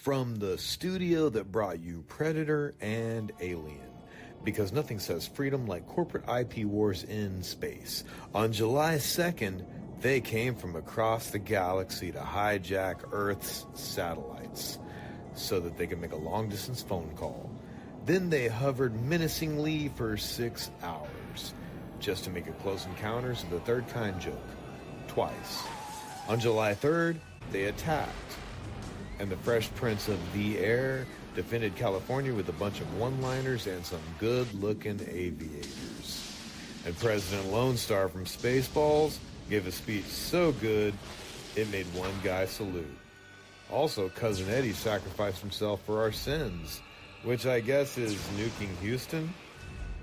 from the studio that brought you Predator and Alien. Because nothing says freedom like corporate IP wars in space. On July 2nd, they came from across the galaxy to hijack Earth's satellites so that they could make a long-distance phone call. Then they hovered menacingly for 6 hours just to make a Close Encounters of the Third Kind joke. Twice. On July 3rd, they attacked. And the Fresh Prince of the Air defended California with a bunch of one-liners and some good-looking aviators. And President Lone Star from Spaceballs gave a speech so good, it made one guy salute. Also, Cousin Eddie sacrificed himself for our sins, which I guess is nuking Houston.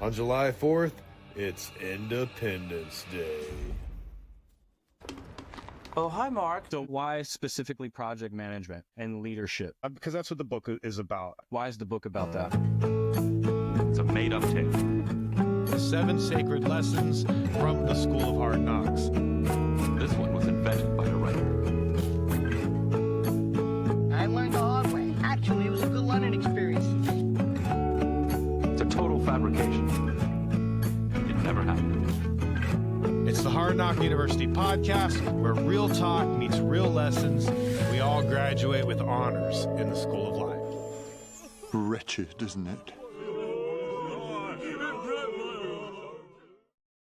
On July 4th, it's Independence Day. Oh, hi, Mark. So why specifically project management and leadership? Because that's what the book is about. Why is the book about that? It's a made-up tale. The 7 sacred lessons from the School of Hard Knocks. This one was invented by a writer. I learned the hard way. Actually, it was a good learning experience. It's a total fabrication. It never happened. It's the Hard Knock University podcast, where real talk meets real lessons, and we all graduate with honors in the School of Life. Wretched, isn't it?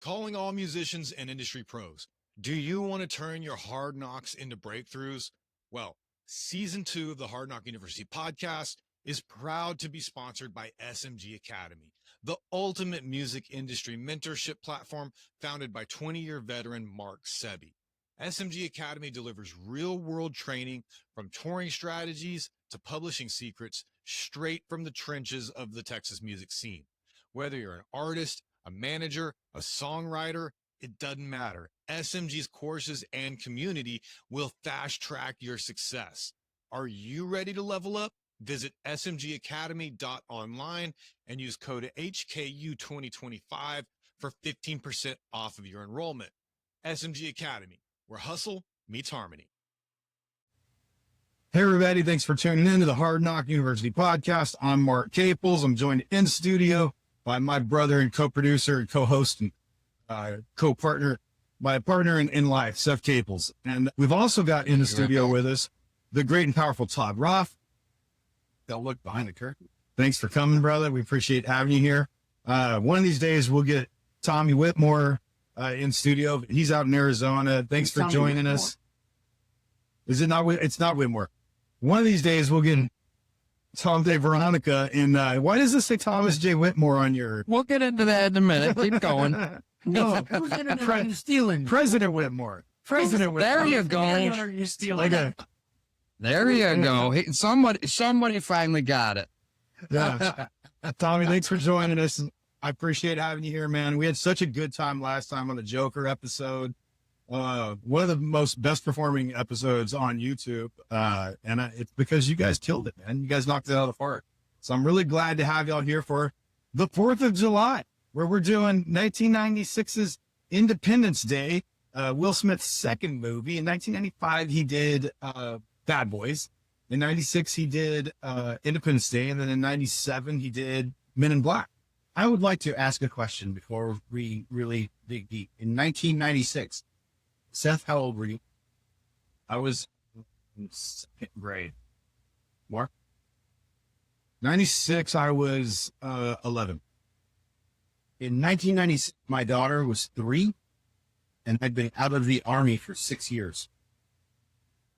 Calling all musicians and industry pros. Do you want to turn your hard knocks into breakthroughs? Well, Season 2 of the Hard Knock University podcast is proud to be sponsored by SMG Academy, the ultimate music industry mentorship platform founded by 20-year veteran Mark Sebi. SMG Academy delivers real-world training from touring strategies to publishing secrets straight from the trenches of the Texas music scene. Whether you're an artist, a manager, a songwriter, it doesn't matter. SMG's courses and community will fast-track your success. Are you ready to level up? Visit smgacademy.online and use code HKU2025 for 15% off of your enrollment. SMG Academy, where hustle meets harmony. Hey, everybody. Thanks for tuning in to the Hard Knock University podcast. I'm Mark Caples. I'm joined in studio by my brother and co-producer and co-host and co-partner, my partner in life, Seth Caples. And we've also got in the studio with us the great and powerful Todd Roth. They'll look behind the curtain. Thanks for coming, brother. We appreciate having you here. One of these days we'll get Tommy Whitmore in studio. He's out in Arizona. Thanks for joining us. Is it not? It's not Whitmore. One of these days we'll get Tom J. Veronica. And why does this say Thomas J. Whitmore on your? We'll get into that in a minute. Keep going. No, You're stealing. President Whitmore. President Whitmore. There you go. You're stealing. There you go. Somebody finally got it. Yeah. Tommy, thanks for joining us. I appreciate having you here, man. We had such a good time last time on the Joker episode. One of the most best performing episodes on YouTube. And it's because you guys killed it, man. You guys knocked it out of the park. So I'm really glad to have y'all here for the 4th of July, where we're doing 1996's Independence Day, Will Smith's second movie. In 1995, he did Bad Boys. In 96, he did Independence Day. And then in 97, he did Men in Black. I would like to ask a question before we really dig deep. In 1996, Seth, how old were you? I was In 2nd grade. Mark? 96, I was 11. In 1996, my daughter was 3, and I'd been out of the Army for 6 years.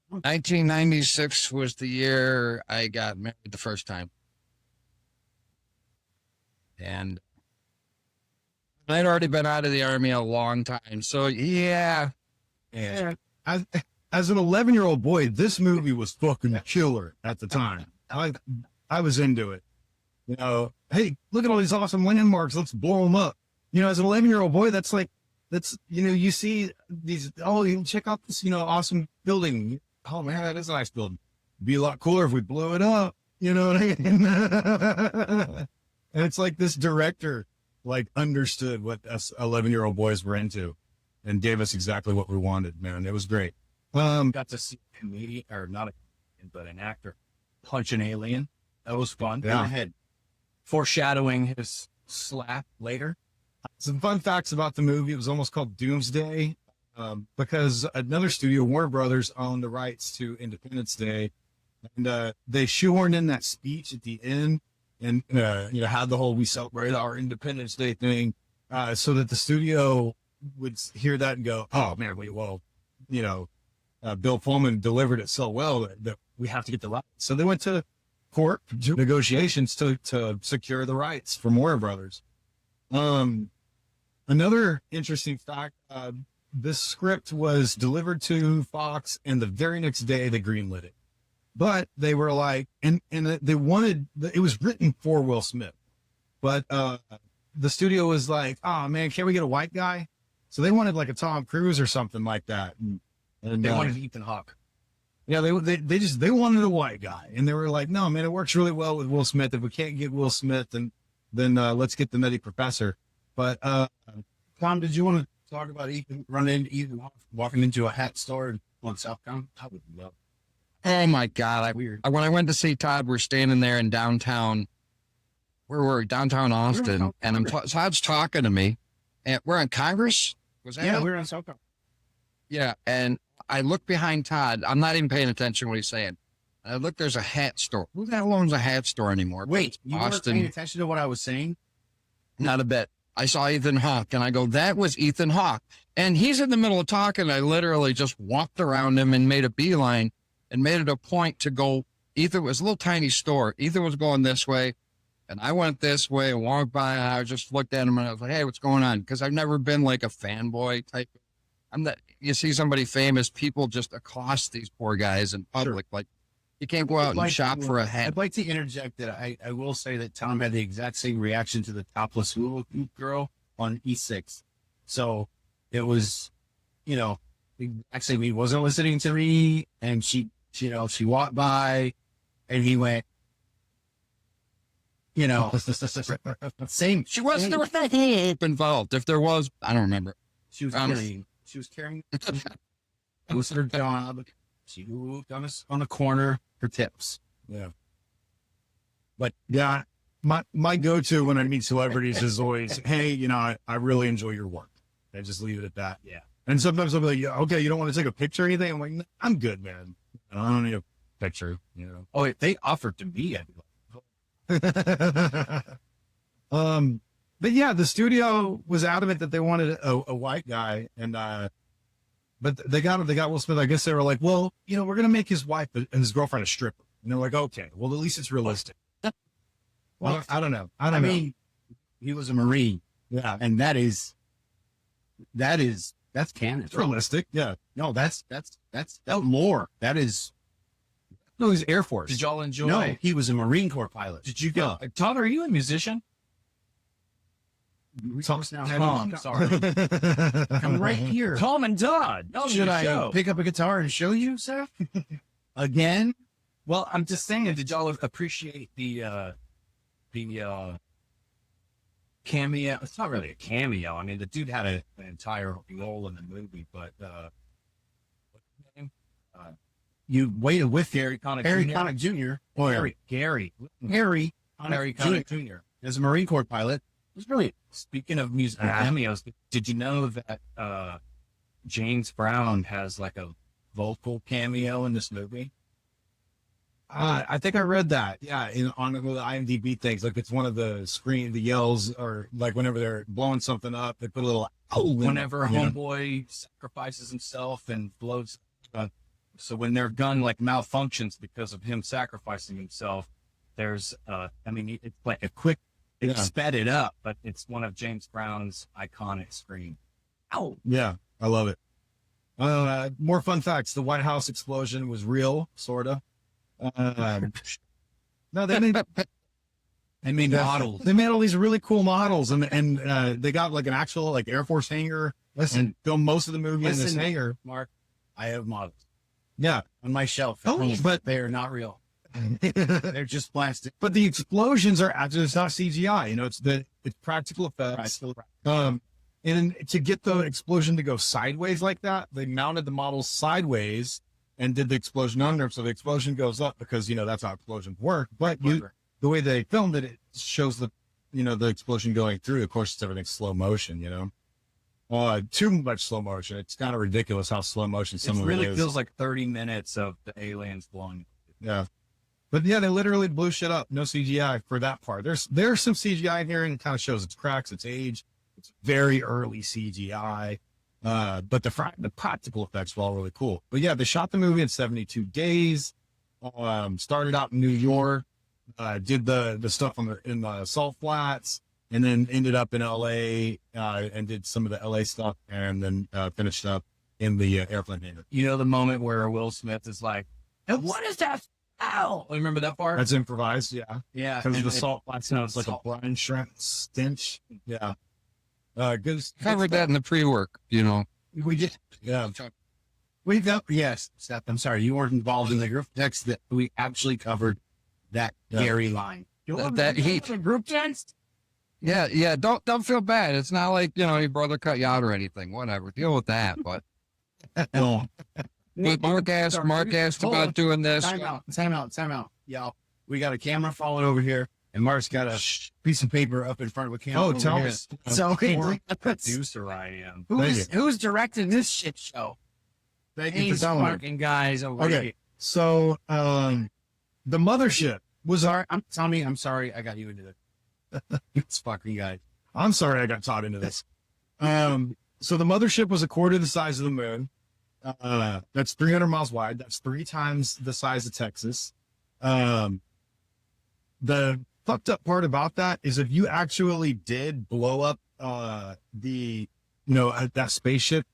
1996 was the year I got married the first time. And I'd already been out of the Army a long time. So, yeah. And as an 11-year-old boy, this movie was fucking killer at the time. I was into it. You know, hey, look at all these awesome landmarks. Let's blow them up. You know, as an 11-year-old boy, that's, you know, you see these, oh, you check out this, you know, awesome building. Oh man, that is a nice building. It'd be a lot cooler if we blew it up. You know what I mean? And it's like this director, understood what us 11-year-old boys were into and gave us exactly what we wanted, man. It was great. Got to see a comedian, or not a comedian, but an actor punch an alien. That was fun. Yeah. In the head. Foreshadowing his slap later. Some fun facts about the movie. It was almost called Doomsday because another studio, Warner Brothers, owned the rights to Independence Day. And they shoehorned in that speech at the end and, had the whole "we celebrate our Independence Day" thing so that the studio would hear that and go, oh, man, Bill Pullman delivered it so well that we have to get the rights. So they went to court negotiations to secure the rights from Warner Brothers. Another interesting fact, this script was delivered to Fox and the very next day they greenlit it. But they were like, and they wanted, it was written for Will Smith, but the studio was like, oh man, can't we get a white guy? So they wanted like a Tom Cruise or something like that. And They wanted Ethan Hawke. yeah, they wanted a white guy, and they were like, no man, it works really well with Will Smith. If we can't get Will Smith, then let's get the Nutty Professor. But Tom, did you want to talk about running into Ethan Hawke, walking into a hat store on Southtown? I would love. Oh my God. Weird. When I went to see Todd, we're standing there in downtown, where were we? Downtown Austin. And Todd's talking to me, and we're on Congress. Was that? Yeah, it? we were on Southtown. Yeah. And I look behind Todd. I'm not even paying attention to what he's saying. And I look, there's a hat store. Who the hell owns a hat store anymore? Wait, you weren't Austin. paying attention to what I was saying? Not a bit. I saw Ethan Hawke, and I go, that was Ethan Hawke. And he's in the middle of talking. I literally just walked around him and made a beeline and made it a point to go. Ethan was a little tiny store. Ethan was going this way, and I went this way and walked by, and I just looked at him, and I was like, hey, what's going on? Because I've never been like a fanboy type. I'm not, you see somebody famous, people just accost these poor guys in public. Like, you can't go out and shop for a hat. I'd like to interject that I will say that Tom had the exact same reaction to the topless hula hoop girl on E6. So it was, actually, he wasn't listening to me, and she walked by, and he went, same. She wasn't, there was no hoop involved. If there was, I don't remember. She was carrying. It was her job. She moved on the corner, her tips. Yeah. But yeah, my go-to when I meet celebrities is always, hey, I really enjoy your work. I just leave it at that. Yeah. And sometimes I'll be like, yeah, okay, you don't want to take a picture or anything? I'm like, I'm good, man. I don't need a picture, Oh, if they offered to me, I'd be like, but yeah, the studio was adamant that they wanted a white guy, and but they got Will Smith. I guess they were like, well, we're gonna make his wife and his girlfriend a stripper, and they're like, okay, well, at least it's realistic. Well, I don't know. I mean, he was a Marine. Yeah, and that's canon. it's realistic. Yeah, No, that's lore. That is. no, he's Air Force. Did y'all enjoy? No, he was a Marine Corps pilot. Did you go? Todd, are you a musician? Tom, Tom, sorry. I'm right here. Tom and Todd. Should I pick up a guitar and show you, Seth? Again? Well, I'm just saying, did y'all appreciate the cameo? It's not really a cameo. I mean, the dude had an entire role in the movie, but what's his name? You waited with Gary Connick Harry Jr. Connick Jr. Harry Harry Connick Jr. Jr. as a Marine Corps pilot. It was brilliant. Speaking of musical cameos, did you know that James Brown has like a vocal cameo in this movie? I think I read that. Yeah, on the IMDb things, like it's one of the yells, or like whenever they're blowing something up, they put a little Whenever Homeboy sacrifices himself and blows. So when their gun like malfunctions because of him sacrificing himself, there's it's like a quick. It sped it up, but it's one of James Brown's iconic screams. Ow! Yeah, I love it. More fun facts: the White House explosion was real, sorta. No, they made models. They made all these really cool models, and they got like an actual like Air Force hangar. And filmed most of the movie in this hangar. Mark, I have models. Yeah, on my shelf. But they are not real. They're just plastic. But the explosions are actually, it's not CGI. It's practical effects. And to get the explosion to go sideways like that, they mounted the models sideways and did the explosion under him. So the explosion goes up because, you know, that's how explosions work. But the way they filmed it, it shows the, you know, the explosion going through. Of course, it's everything slow motion, you know. Too much slow motion. It's kind of ridiculous how slow motion some of it is. It really feels like 30 minutes of the aliens blowing. Yeah. But yeah, they literally blew shit up. No CGI for that part. There's some CGI in here, and it kind of shows its cracks, its age. It's very early CGI. But the practical effects were all really cool. But yeah, they shot the movie in 72 days. Started out in New York, did the stuff in the Salt Flats, and then ended up in LA, and did some of the LA stuff, and then finished up in the airplane hangar. You know, the moment where Will Smith is like, "What is that? Ow!" Remember that part? That's improvised, yeah. Yeah. Because the Salt Flats sounds like a brine shrimp stench. Yeah. Covered that in the pre-work, you know. We did. Yeah. We've got, yes, Seth, I'm sorry. You weren't involved in the group text that we actually covered that Gary line. That heat. Group text? Yeah. Don't feel bad. It's not like, you know, your brother cut you out or anything. Whatever. Deal with that. But No. but Mark asked about doing this. Time out. Y'all, we got a camera falling over here, and Mark's got a piece of paper up in front of a camera. Oh, tell over me. here. So, Producer I am. who's directing this shit show? Thank you for telling me. Fucking guys over Okay. here. So, the mothership was our. Tommy, I'm sorry I got you into this. It's fucking guys. I'm sorry I got taught into this. So the mothership was a quarter the size of the moon. That's 300 miles wide. That's 3 times the size of Texas. The fucked up part about that is if you actually did blow up that spaceship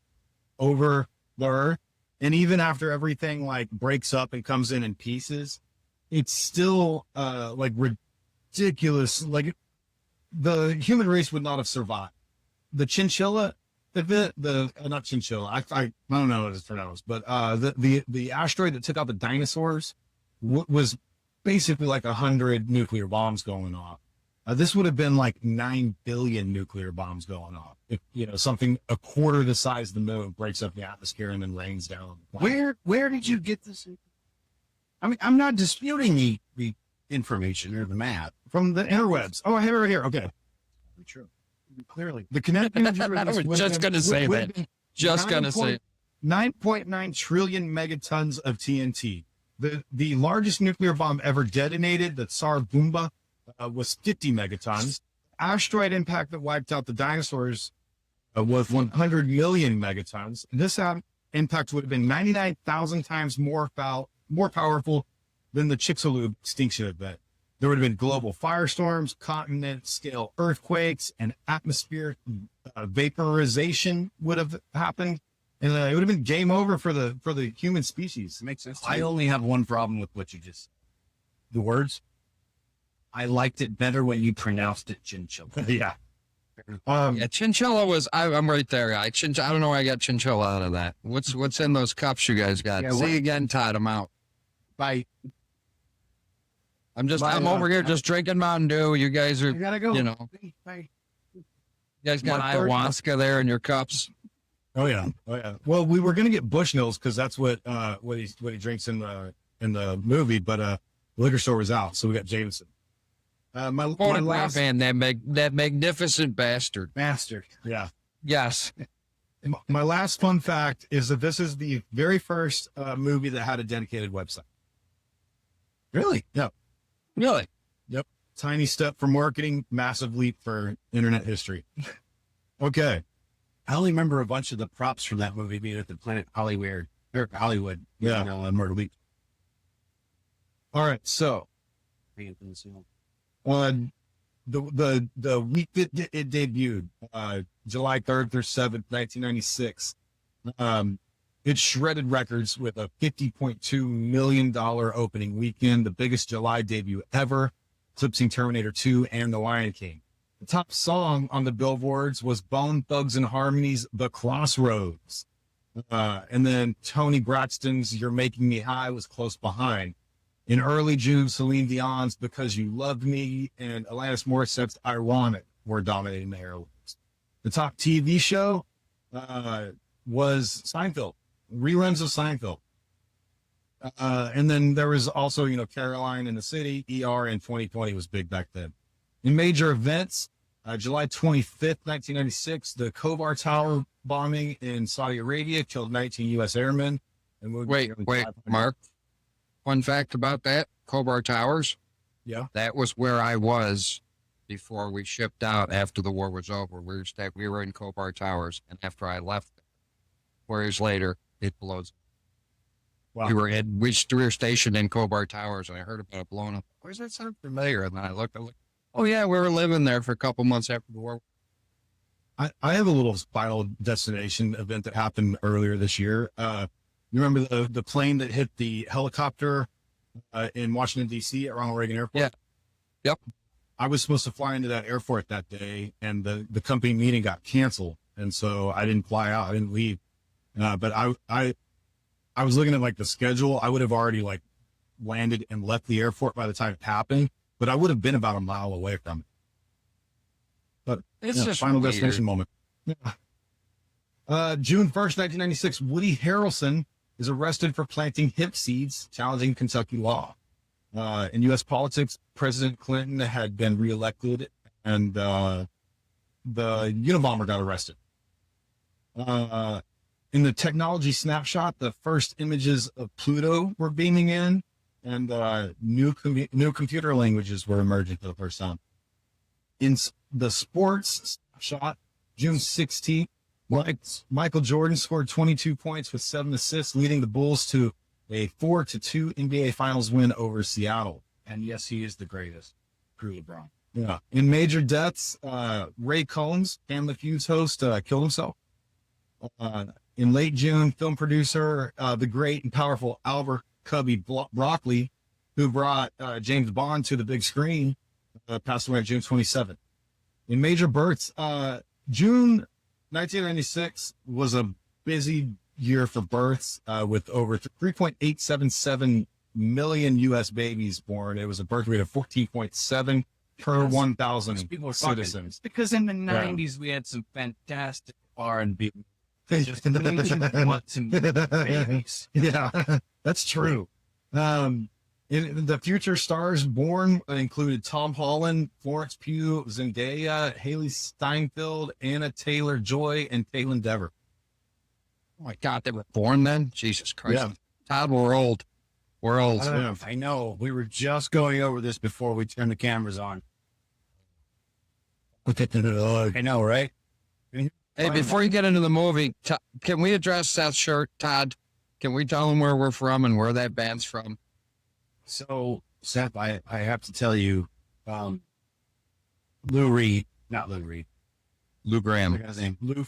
over the Earth, and even after everything like breaks up and comes in pieces, it's still like ridiculous. Like the human race would not have survived. The chinchilla, not chinchilla. I don't know what it's pronounced, but the asteroid that took out the dinosaurs was basically like 100 nuclear bombs going off. This would have been like 9 billion nuclear bombs going off. If, you know, something a quarter the size of the moon breaks up the atmosphere and then rains down. Where did you get this? I mean, I'm not disputing the information or the map. From the interwebs. Oh, I have it right here. Okay. True. Clearly. The kinetic energy I was just going to say that. Just going to say 9.9 trillion megatons of TNT. The largest nuclear bomb ever detonated, the Tsar Bomba, was 50 megatons. Asteroid impact that wiped out the dinosaurs was 100 million megatons. This impact would have been 99,000 times more powerful than the Chicxulub extinction event. There would have been global firestorms, continent-scale earthquakes, and atmospheric vaporization would have happened, and it would have been game over for the human species. It makes sense. I only have one problem with what you just said. The words. I liked it better when you pronounced it chinchilla. Yeah. Chinchilla was. I'm right there. I don't know why I got chinchilla out of that. What's in those cups you guys got? Yeah, See again, Todd. I'm out. By I'm over here just drinking Mountain Dew. You guys are, I gotta go. you know, Bye. you guys got My third- ayahuasca there in your cups. Oh yeah. Well, we were gonna get Bushnell's because that's what he drinks in the movie, but the liquor store was out, so we got Jameson. My last Man, that magnificent bastard. yeah. Yes. My last fun fact is that this is the very first movie that had a dedicated website. Really? Yeah. Really? Yep. Tiny step for marketing, massive leap for internet history. Okay. I only remember a bunch of the props from that movie being at the Planet Hollywood. Yeah. Myrtle Beach. All right. So, on the week that it debuted, July 3rd through 7th, 1996, it shredded records with a $50.2 million opening weekend, the biggest July debut ever, eclipsing Terminator 2 and The Lion King. The top song on the billboards was Bone Thugs and Harmony's The Crossroads. And then Tony Braxton's You're Making Me High was close behind. In early June, Celine Dion's Because You Loved Me and Alanis Morissette's Ironic were dominating the airwaves. The top TV show was Seinfeld, reruns of Seinfeld. And then there was also, Caroline in the City, ER in 2020 was big back then. In major events, July 25th, 1996, the Khobar Tower bombing in Saudi Arabia killed 19 U.S. airmen. And Wait, Mark. Fun fact about that, Khobar Towers. Yeah. That was where I was before we shipped out after the war was over. We were in Khobar Towers, and after I left, 4 years later, it blows. Wow. We were stationed in Khobar Towers, and I heard about it blowing up. Why does that sound familiar? And then I looked, oh yeah, we were living there for a couple months after the war. I have a little Final Destination event that happened earlier this year. You remember the plane that hit the helicopter in Washington, D.C. at Ronald Reagan Airport? Yeah. Yep. I was supposed to fly into that airport that day, and the company meeting got canceled. And so I didn't fly out. I didn't leave. But I was looking at like the schedule. I would have already like landed and left the airport by the time it happened, but I would have been about a mile away from it. But It's just Final weird. Destination moment. Yeah. June 1st, 1996, Woody Harrelson is arrested for planting hemp seeds, challenging Kentucky law. In U.S. politics, President Clinton had been reelected, and the Unabomber got arrested. In the technology snapshot, the first images of Pluto were beaming in, and new computer languages were emerging for the first time. In the sports snapshot, June 16th, Michael Jordan scored 22 points with 7 assists, leading the Bulls to a 4-2 NBA Finals win over Seattle. And yes, he is the greatest. True LeBron. Yeah. In major deaths, Ray Combs, Family Feud's host, killed himself. In late June, film producer, the great and powerful Albert Cubby Broccoli, who brought James Bond to the big screen, passed away on June 27th. In major births, June 1996 was a busy year for births, with over 3.877 million U.S. babies born. It was a birth rate of 14.7 per 1,000 People are citizens. Because in the 90s, we had some fantastic R&B. Just want some babies. Yeah, that's true. In the future stars born included Tom Holland, Florence Pugh, Zendaya, Haley Steinfeld, Anna Taylor-Joy, and Caitlin Dever. Oh my God, they were born then? Jesus Christ. Yeah. Todd, we're old. We're old. I know. We were just going over this before we turned the cameras on. I know, right? Hey, before you get into the movie, can we address Seth's shirt, Todd? Can we tell him where we're from and where that band's from? So, Seth, I have to tell you, Lou Reed, not Lou Reed. Lou Graham. What's his name? Lou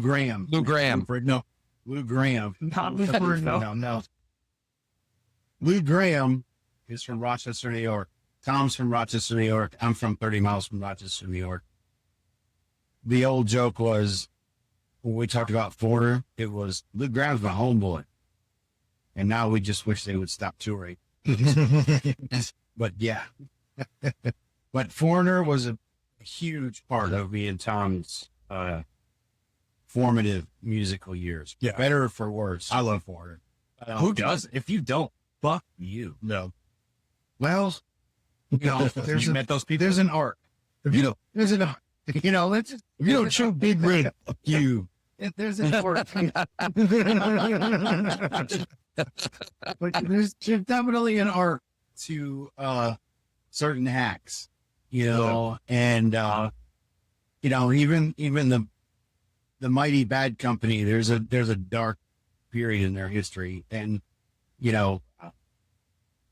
Graham. Lou Graham. No, Lou Graham. Not No. Lou Graham is from Rochester, New York. Tom's from Rochester, New York. I'm from 30 miles from Rochester, New York. The old joke was, when we talked about Foreigner, it was, Lou Graham's my homeboy. And now we just wish they would stop touring. But yeah. But Foreigner was a huge part of me and Tom's formative musical years. Yeah. Better or for worse. I love Foreigner. Who does? If you don't, fuck you. No. Well, you know, You met those people? there's an arc. If you don't, There's an arc. You know, let's just, if you don't choke Big Red, fuck you. there's an arc. But there's definitely an arc to certain hacks, you know, and you know, even the Mighty Bad Company, there's a dark period in their history, and you know,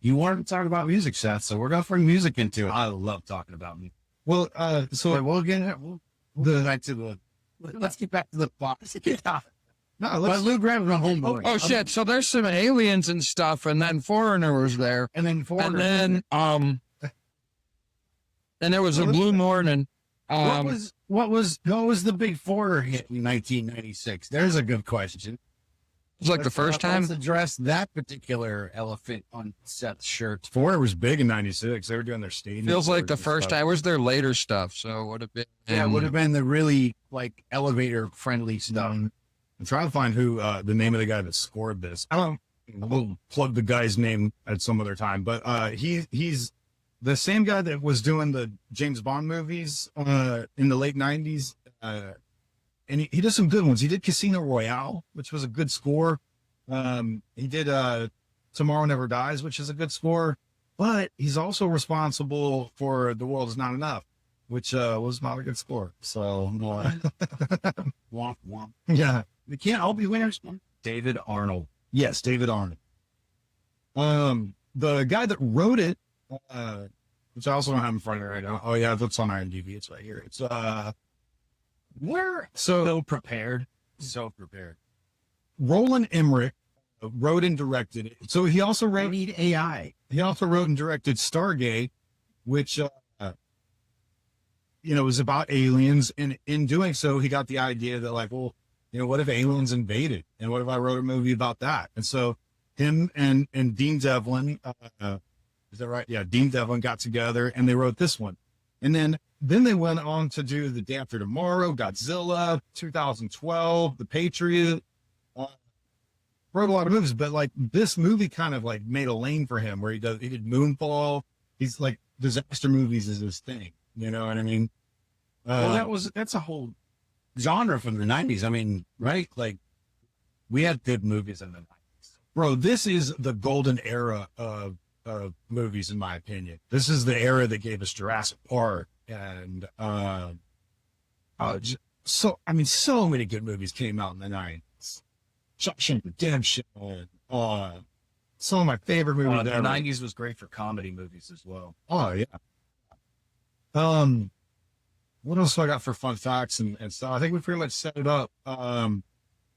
you wanted to talk about music, Seth, so we're gonna bring music into it. I love talking about me. Well, So we'll get back to the. Let's get back to the box. no, But Lou Graham's my homeboy. Oh shit! So there's some aliens and stuff, and then Foreigner was there, And then Foreigner. and then there was a Blue Morning. What was the big Foreigner hit in 1996? There's a good question. It was like the first time. Let's address that particular elephant on Seth's shirt. Foreigner was big in '96. They were doing their stadium. Feels like tours the and first stuff. time. It was their later stuff, so it would have been. Yeah, it would have been the really like elevator friendly stuff. I'm trying to find who the name of the guy that scored this. I don't. we'll plug the guy's name at some other time, but he's the same guy that was doing the James Bond movies in the late 90s. And he did some good ones. He did Casino Royale, which was a good score. He did Tomorrow Never Dies, which is a good score. But he's also responsible for The World Is Not Enough, which was not a good score. So, Womp womp. yeah. We can't all be winners. David Arnold. Yes, David Arnold. The guy that wrote it, which I also don't have in front of me right now. Oh yeah, that's on IMDb. It's right here. It's We're so so prepared. So prepared. Roland Emmerich wrote and directed it. So he also I wrote. need AI. He also wrote and directed Stargate, which was about aliens. And in doing so, he got the idea that like, well, what if aliens invaded? And what if I wrote a movie about that? And so him and Dean Devlin, is that right? Yeah, Dean Devlin got together and they wrote this one. And then they went on to do The Day After Tomorrow, Godzilla, 2012, The Patriot. Wrote a lot of movies, but like this movie kind of like made a lane for him where he did Moonfall. He's like disaster movies is his thing. You know what I mean? Well, that's a whole genre from the 90s. I mean, right? Like we had good movies in the 90s. Bro, this is the golden era of movies, in my opinion. This is the era that gave us Jurassic Park and so many good movies came out in the 90s. Shawshank Redemption, some of my favorite movies. The 90s was great for comedy movies as well. Oh yeah. What else do I got for fun facts and stuff? I think we pretty much set it up.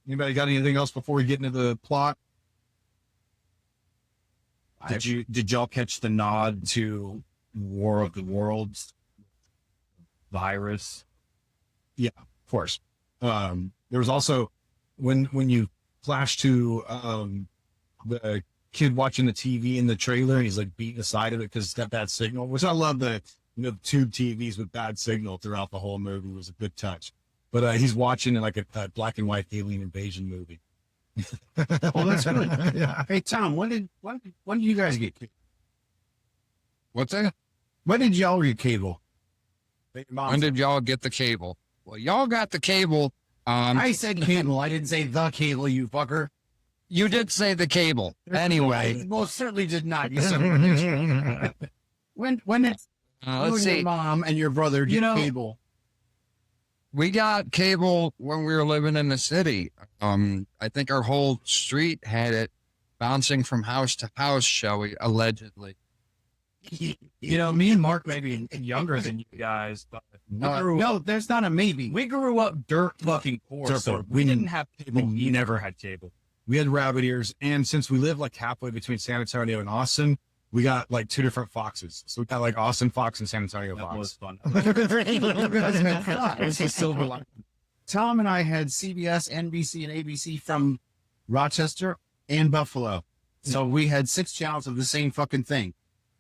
Anybody got anything else before we get into the plot? Did y'all catch the nod to War of the Worlds virus? Yeah, of course. There was also when you flash to the kid watching the TV in the trailer, and he's like beating the side of it because it's got bad signal, which I love. The tube TVs with bad signal throughout the whole movie was a good touch. But he's watching like a black and white alien invasion movie. Well, that's good. Yeah. Hey Tom, when did you guys get cable? What's that? When did y'all get cable? When did y'all get the cable? Well, y'all got the cable. I said cable. I didn't say the cable, you fucker. You did say the cable. Anyway. I most certainly did not. You son when it's let's see. Your mom and your brother get cable. We got cable when we were living in the city. I think our whole street had it bouncing from house to house, shall we, allegedly. Me and Mark may be younger than you guys, but no, there's not a maybe. We grew up dirt fucking poor, so we didn't have cable. We never had cable. We had rabbit ears, and since we live like halfway between San Antonio and Austin, we got like two different Foxes. So we got like Austin Fox and San Antonio That Fox. was fun. It's a silver lining. Tom and I had CBS, NBC, and ABC from Rochester and Buffalo. So we had 6 channels of the same fucking thing.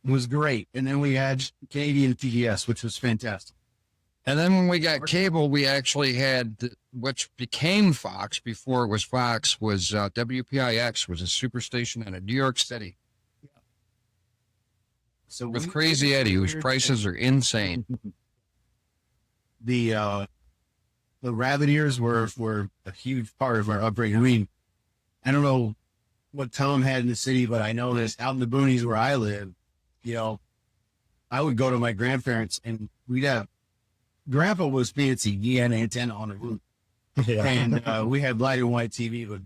It was great. And then we had Canadian PBS, which was fantastic. And then when we got cable, we actually had, which became Fox before it was Fox, was WPIX, was a superstation out of New York City. So with Crazy Eddie, whose prices are insane. The rabbit ears were a huge part of our upbringing. I mean, I don't know what Tom had in the city, but I know this out in the boonies where I live, I would go to my grandparents and we'd have, Grandpa was fancy. He had an antenna on the roof. Yeah. And we had black and white TV, but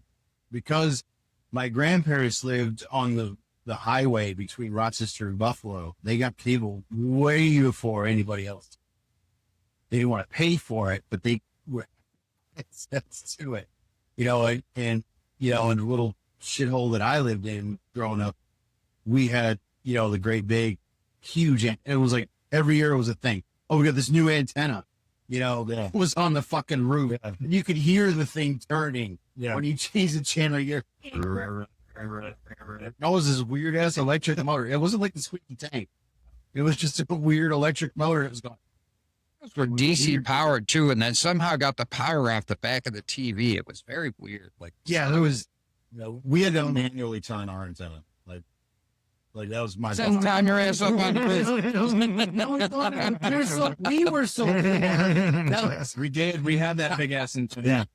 because my grandparents lived on the highway between Rochester and Buffalo, they got cable way before anybody else. They didn't want to pay for it, but they were access to it, and in the little shithole that I lived in growing up, we had, the great big, huge, it was like every year it was a thing. Oh, we got this new antenna, that was on the fucking roof. Yeah. And you could hear the thing turning when you change the channel. That was this weird ass electric motor. It wasn't like the squeaky tank. It was just a weird electric motor. It was going. Those were DC powered too, and then somehow got the power off the back of the TV. It was very weird. There was we had to manually turn our antenna. Like that was my. Time your ass up on the We were so. We did. We had that big ass antenna. Yeah.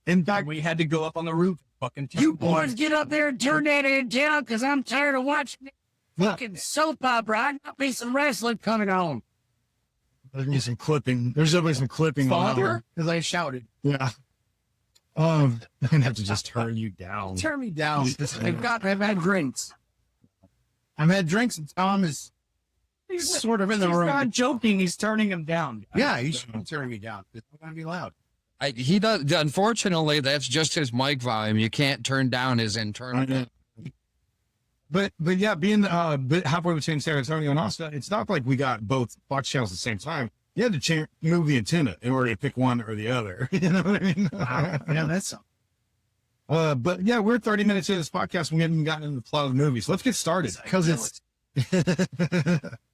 In fact, We had to go up on the roof. Fucking You boys get up there and turn that antenna, because I'm tired of watching fucking soap opera. I got me some wrestling coming on. there's gonna be some clipping. There's definitely some clipping. father, because I shouted. Yeah. I'm gonna have to just turn you down. Turn me down. I've had drinks. I've had drinks, and Tom is sort of in the He's room. not joking. He's turning him down. Yeah, he's turning me down. It's not gonna be loud. He does. Unfortunately, that's just his mic volume. You can't turn down his internal. But yeah, being halfway between San Antonio and Austin, it's not like we got both Fox channels at the same time. You had to move the antenna in order to pick one or the other. You know what I mean? Wow. Yeah, that's something. But yeah, we're 30 minutes into this podcast. We haven't gotten into the plot of the movie, so let's get started because it's.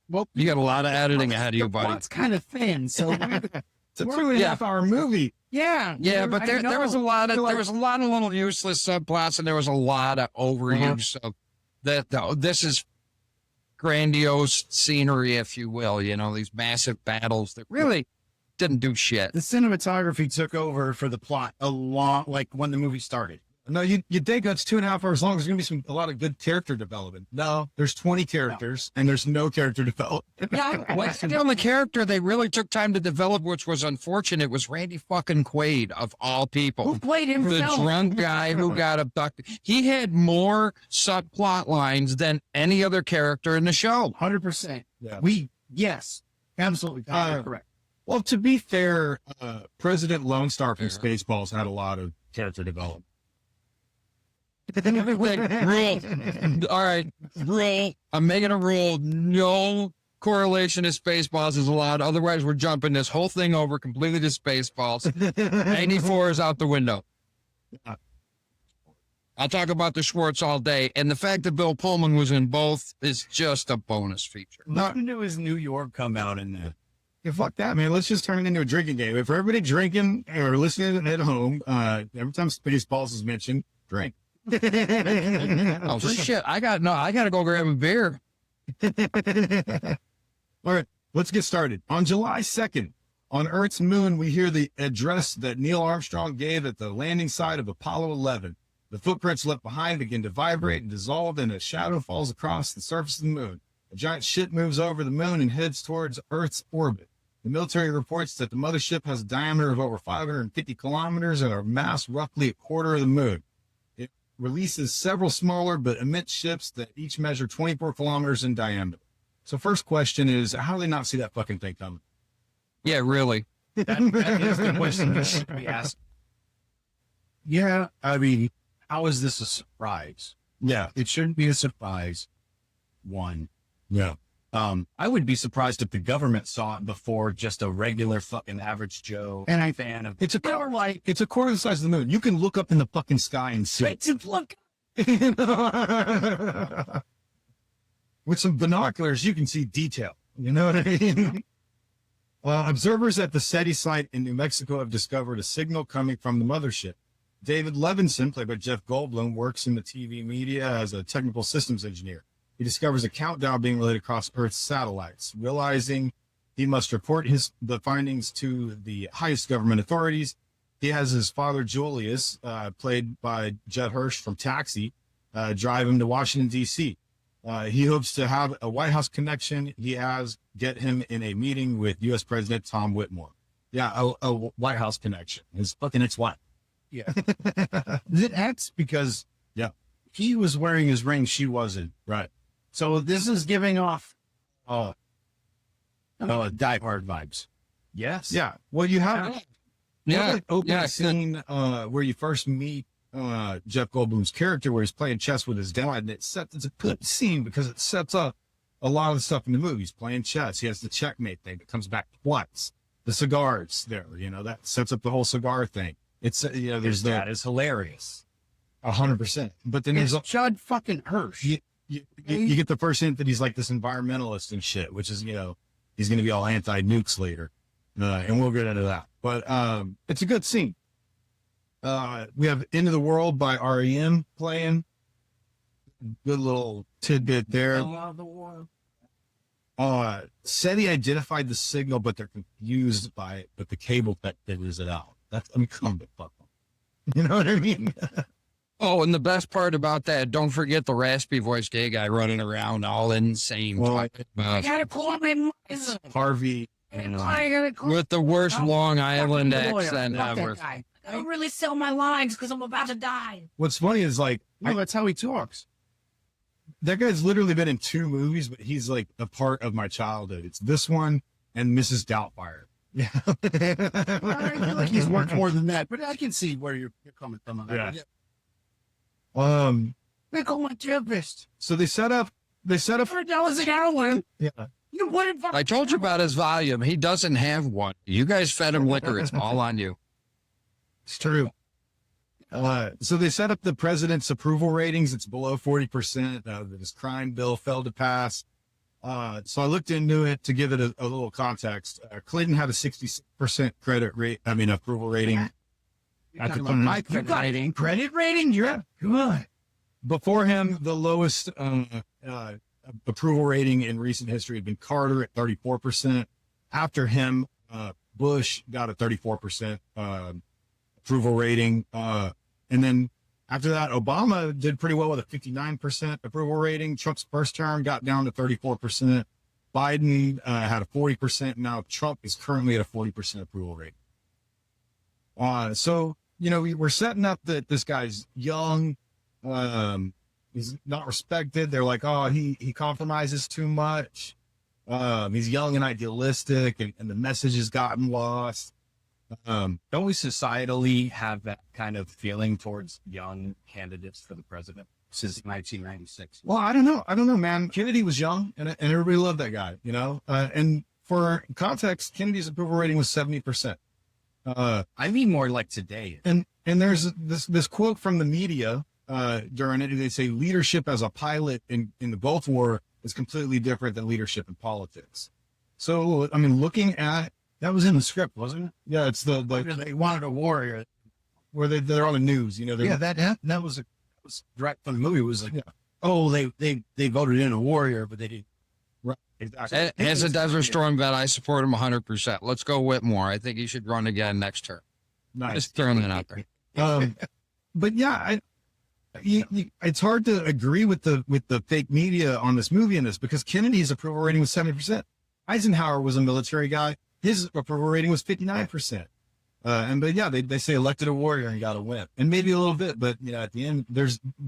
Well, you got a lot of editing ahead of you, buddy. It's kind of thin, so It's a 2.5 hour movie. yeah, Yeah, but there was a lot of little useless subplots, and there was a lot of overuse of that. This is grandiose scenery, if you will. You know, these massive battles that really didn't do shit. The cinematography took over for the plot a lot, like when the movie started. No, you think that's 2.5 hours long. There's going to be a lot of good character development. No, there's 20 characters and there's no character development. Yeah, what's the only character they really took time to develop, which was unfortunate, was Randy fucking Quaid, of all people. Who played The himself? drunk guy who got abducted. He had more subplot lines than any other character in the show. 100%. Yeah. Yes, absolutely correct. Well, to be fair, President Lone Star from Spaceballs had a lot of character development. Rule. All right, rule. I'm making a rule. No correlation to Spaceballs is allowed. Otherwise, we're jumping this whole thing over completely to Spaceballs. 84 is out the window. I'll talk about the Schwartz all day. And the fact that Bill Pullman was in both is just a bonus feature. Listen to his New York come out in that. Yeah, fuck that, man. Let's just turn it into a drinking game. If everybody drinking or listening at home, every time Spaceballs is mentioned, drink. Oh, shit. I got to go grab a beer. All right, let's get started. On July 2nd, on Earth's moon, we hear the address that Neil Armstrong gave at the landing site of Apollo 11. The footprints left behind begin to vibrate and dissolve, and a shadow falls across the surface of the moon. A giant ship moves over the moon and heads towards Earth's orbit. The military reports that the mothership has a diameter of over 550 kilometers and a mass roughly a quarter of the moon. It releases several smaller but immense ships that each measure 24 kilometers in diameter. So first question is, how do they not see that fucking thing coming? Yeah, really. That is the question that should be asked. Yeah, I mean, how is this a surprise? Yeah. It shouldn't be a surprise. One. Yeah. I would be surprised if the government saw it before just a regular fucking average Joe And I fan of. It's a quarter the size of the moon. You can look up in the fucking sky and see. Look. With some binoculars, you can see detail. You know what I mean? Well, observers at the SETI site in New Mexico have discovered a signal coming from the mothership. David Levinson, played by Jeff Goldblum, works in the TV media as a technical systems engineer. He discovers a countdown being relayed across Earth's satellites. Realizing he must report the findings to the highest government authorities, he has his father, Julius, played by Judd Hirsch from Taxi, drive him to Washington, D.C. He hopes to have a White House connection. Get him in a meeting with U.S. President Tom Whitmore. Yeah, a White House connection. His fucking ex-wife. Yeah. That's because he was wearing his ring, she wasn't. Right. So this is giving off Die Hard vibes. Yes. Yeah. Well, you have opening scene where you first meet Jeff Goldblum's character, where he's playing chess with his dad, and it's a good scene because it sets up a lot of the stuff in the movie. He's playing chess. He has the checkmate thing that comes back twice. The cigars there, that sets up the whole cigar thing. It's there's that is hilarious. 100%. But then there's Judd fucking Hirsch. You get the first hint that he's like this environmentalist and shit, which is, he's going to be all anti-nukes later. And we'll get into that. But it's a good scene. We have Into the World by REM playing. Good little tidbit there. Said he identified the signal, but they're confused by it, but the cable tech figures it out. That's, I mean, come the fuck on. You know what I mean? Oh, and the best part about that, don't forget the raspy voice gay guy running around all insane. Well, I gotta call my eyes. Harvey. I gotta call With the worst Long Island fucking lawyer. accent Fuck that ever. guy. I don't really sell my lines because I'm about to die. What's funny is like, No, that's how he talks. that guy's literally been in 2 movies, but he's like a part of my childhood. It's this one and Mrs. Doubtfire. Yeah. I feel like he's worked more than that, but I can see where you're coming from on that. Yeah. They call my therapist. So they set up. $100 an hour. Yeah. You wouldn't. I told you about his volume. He doesn't have one. You guys fed him liquor. It's all on you. It's true. So they set up the president's approval ratings. It's below 40%. This crime bill failed to pass. So I looked into it to give it a little context. Clinton had a 66% approval rating. At the time. You got credit rating? You're good. Before him, the lowest approval rating in recent history had been Carter at 34%. After him, Bush got a 34% approval rating. And then after that, Obama did pretty well with a 59% approval rating. Trump's first term got down to 34%. Biden had a 40%. Now Trump is currently at a 40% approval rate. So, you know, we're setting up that this guy's young. He's not respected. They're like, oh, he compromises too much. He's young and idealistic, and the message has gotten lost. Don't we societally have that kind of feeling towards young candidates for the president since 1996? Well, I don't know, man. Kennedy was young, and everybody loved that guy, you know. And for context, Kennedy's approval rating was 70%. I mean more like today. And there's this quote from the media during it. They say leadership as a pilot in the Gulf War is completely different than leadership in politics. So, I mean, looking at That was in the script, wasn't it? yeah, it's the They wanted a warrior. where they're on the news, you know. Yeah, that was direct from the movie. It was like, oh, they voted in a warrior, but they didn't. Right. Exactly. As a Desert Storm vet, I support him 100%. Let's go Whitmore. I think he should run again next term. Nice. Just throwing that out there. But yeah, it's hard to agree with the fake media on this movie and this, because Kennedy's approval rating was 70%. Eisenhower was a military guy. His approval rating was 59%. But yeah, they say elected a warrior and got a win, and maybe a little bit, but you know, at the end,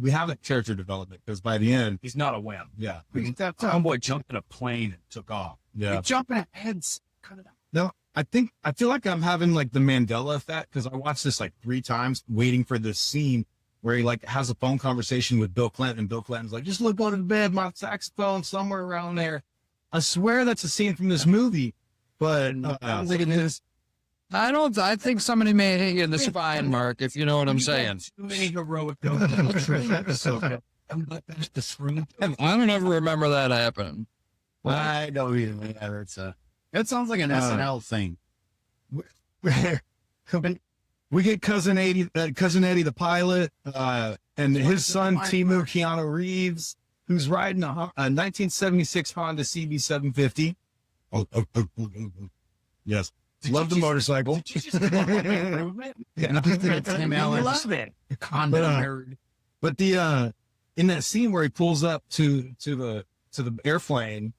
we have a character development, because by the end, He's not a wimp. yeah, Homeboy jumped in a plane and took off. yeah. Jumping ahead. Cut it out. No, I feel like I'm having like the Mandela effect, because I watched this like 3 times waiting for this scene where he like has a phone conversation with Bill Clinton, and Bill Clinton's like, just look under the bed, my saxophone somewhere around there. I swear that's a scene from this movie, but I don't think it is. I think somebody may hit you in the spine, Mark, if you know what I'm saying. Too many heroic episodes. That's the scream. I don't ever remember that happening. I don't either. It sounds like an SNL thing. We get cousin Eddie the pilot, and his son Timu Keanu Reeves, who's riding a 1976 Honda CB750. Yes, love the motorcycle. Yeah, Tim Allen. Love it. But the in that scene where he pulls up to the airplane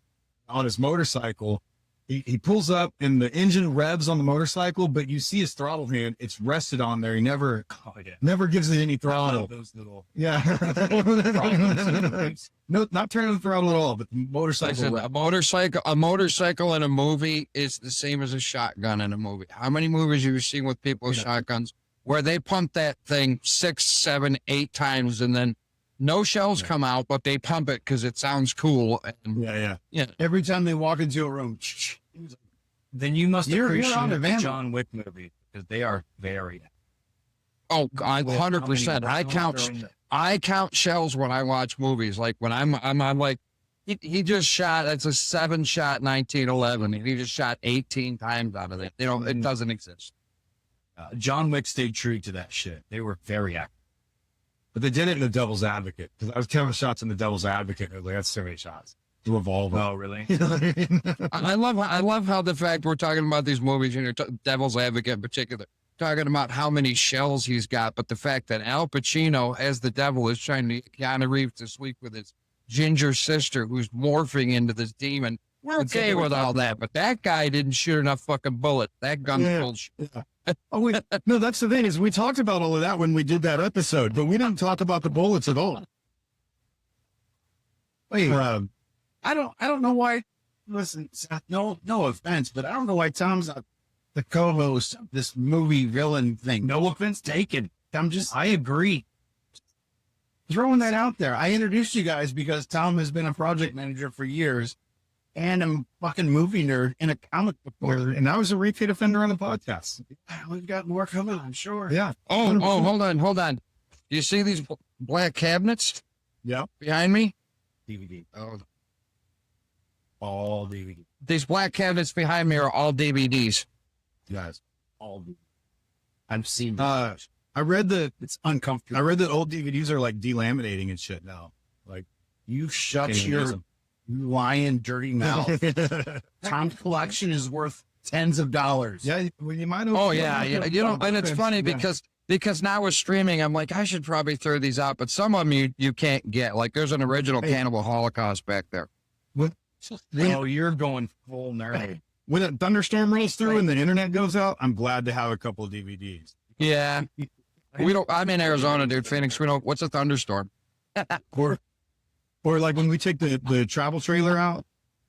on his motorcycle, he pulls up and the engine revs on the motorcycle, but you see his throttle hand, it's rested on there. He never gives it any throttle. Those little Yeah. No, not turning the throttle at all, but the motorcycle. Listen, a motorcycle in a movie is the same as a shotgun in a movie. How many movies have you seen with people with shotguns where they pump that thing 6, 7, 8 times and then no shells come out, but they pump it because it sounds cool. And, Yeah. Every time they walk into a room, Then you must You're appreciate on the the van. John Wick movie, because they are very. oh, 100%. I count shells when I watch movies. Like when I'm like, he just shot, it's a 7-shot 1911, and he just shot 18 times out of it. You know, it doesn't exist. John Wick stayed true to that shit. They were very active. But they did it in the Devil's Advocate. Because I was counting shots in the Devil's Advocate. Like, that's so many shots. The revolver. Oh, really? You know what I mean? I love how the fact we're talking about these movies, and Devil's Advocate in particular, talking about how many shells he's got, but the fact that Al Pacino as the devil is trying to get Keanu Reeves to sleep with his ginger sister who's morphing into this demon. We're okay with all that, but that guy didn't shoot enough fucking bullets. That gun's bullshit. Oh, no, that's the thing is we talked about all of that when we did that episode, but we didn't talk about the bullets at all. Wait, I don't know why. Listen, Seth, no offense, but I don't know why Tom's not the co-host of this movie villain thing. No offense taken. I agree. Throwing that out there. I introduced you guys because Tom has been a project manager for years, and I'm a fucking movie nerd and a comic book nerd. And I was a repeat offender on the podcast. We've got more coming, I'm sure. Yeah. Oh, hold on. Do you see these black cabinets? Yeah. Behind me? DVD. Oh, all DVD. These black cabinets behind me are all DVDs. Guys, all DVD. I've seen I read that it's uncomfortable. I read that old DVDs are like delaminating and shit now. Like, You shut your lying, dirty mouth. Tom's collection is worth tens of dollars. yeah, well, you might have. Oh yeah. You know, and it's funny because now with streaming, I'm like, I should probably throw these out, but some of them you can't get. Like there's an original Cannibal Holocaust back there. Oh, you're going full nerd. When a thunderstorm rolls through and the internet goes out, I'm glad to have a couple of DVDs. Yeah. I'm in Arizona, dude. Phoenix, what's a thunderstorm? Or like when we take the travel trailer out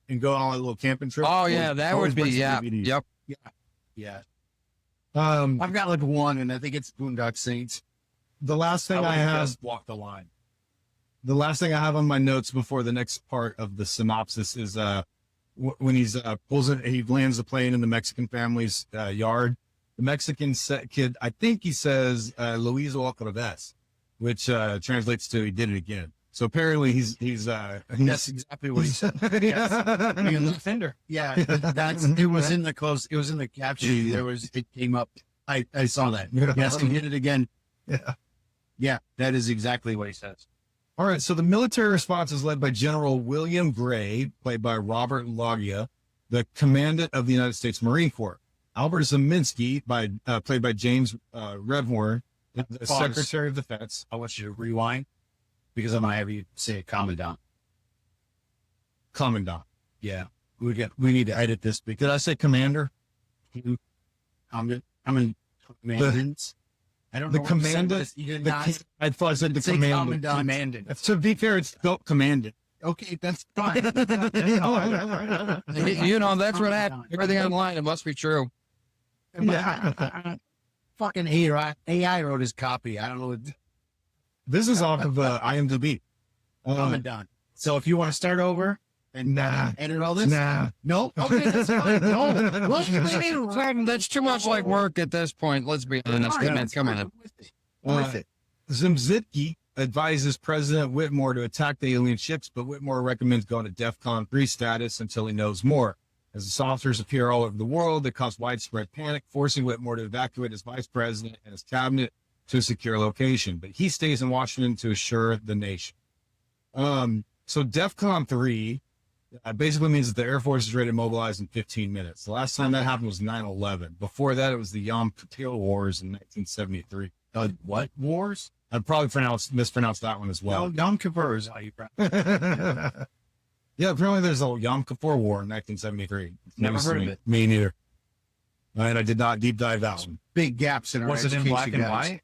and go on a little camping trip. Oh yeah, that would be, yeah. DVDs. Yep. Yeah. I've got like one, and I think it's Boondock Saints. The last thing I have, walk the line. the last thing I have on my notes before the next part of the synopsis is when he's he lands the plane in the Mexican family's yard. The Mexican kid, I think he says Luis otra vez, which translates to he did it again. So apparently he's That's exactly what he said. yeah. Being an offender. Yeah, it was in the caption. It came up. I saw that. Yes, he did it again. Yeah. Yeah, that is exactly what he says. All right, so the military response is led by General William Gray, played by Robert Loggia, the commandant of the United States Marine Corps. Albert Zeminski, played by James Redmore, the Secretary of Defense. I want you to rewind because I'm going to have you say Commandant. Commandant. Yeah, we need to edit this because Did I say commander? I'm in commandant. I don't know. The commandant. I thought I said the commandant. Commandant. To be fair, it's spelled commandant. Okay, that's fine. That's what happened. Everything online, it must be true. Fucking AI wrote his copy. I don't know. This is off of IMDb. Commandant. So if you want to start over and edit all this, no. Okay, that's fine. No, That's too much like work at this point. Let's be honest. Come on. Zemzitki advises President Whitmore to attack the alien ships, but Whitmore recommends going to DEFCON 3 status until he knows more. As the saucers appear all over the world, they cause widespread panic, forcing Whitmore to evacuate his vice president and his cabinet to a secure location. But he stays in Washington to assure the nation. So DEFCON 3 basically means that the Air Force is ready to mobilize in 15 minutes. The last time that happened was 9/11. Before that, it was the Yom Kippur Wars in 1973. What wars? I'd probably mispronounce that one as well. No, Yom Kippur is how you pronounce. Yeah, apparently there's a Yom Kippur War in 1973. Never heard of it. Me neither. And I did not deep dive that one. Big gaps in our Was it in black and white?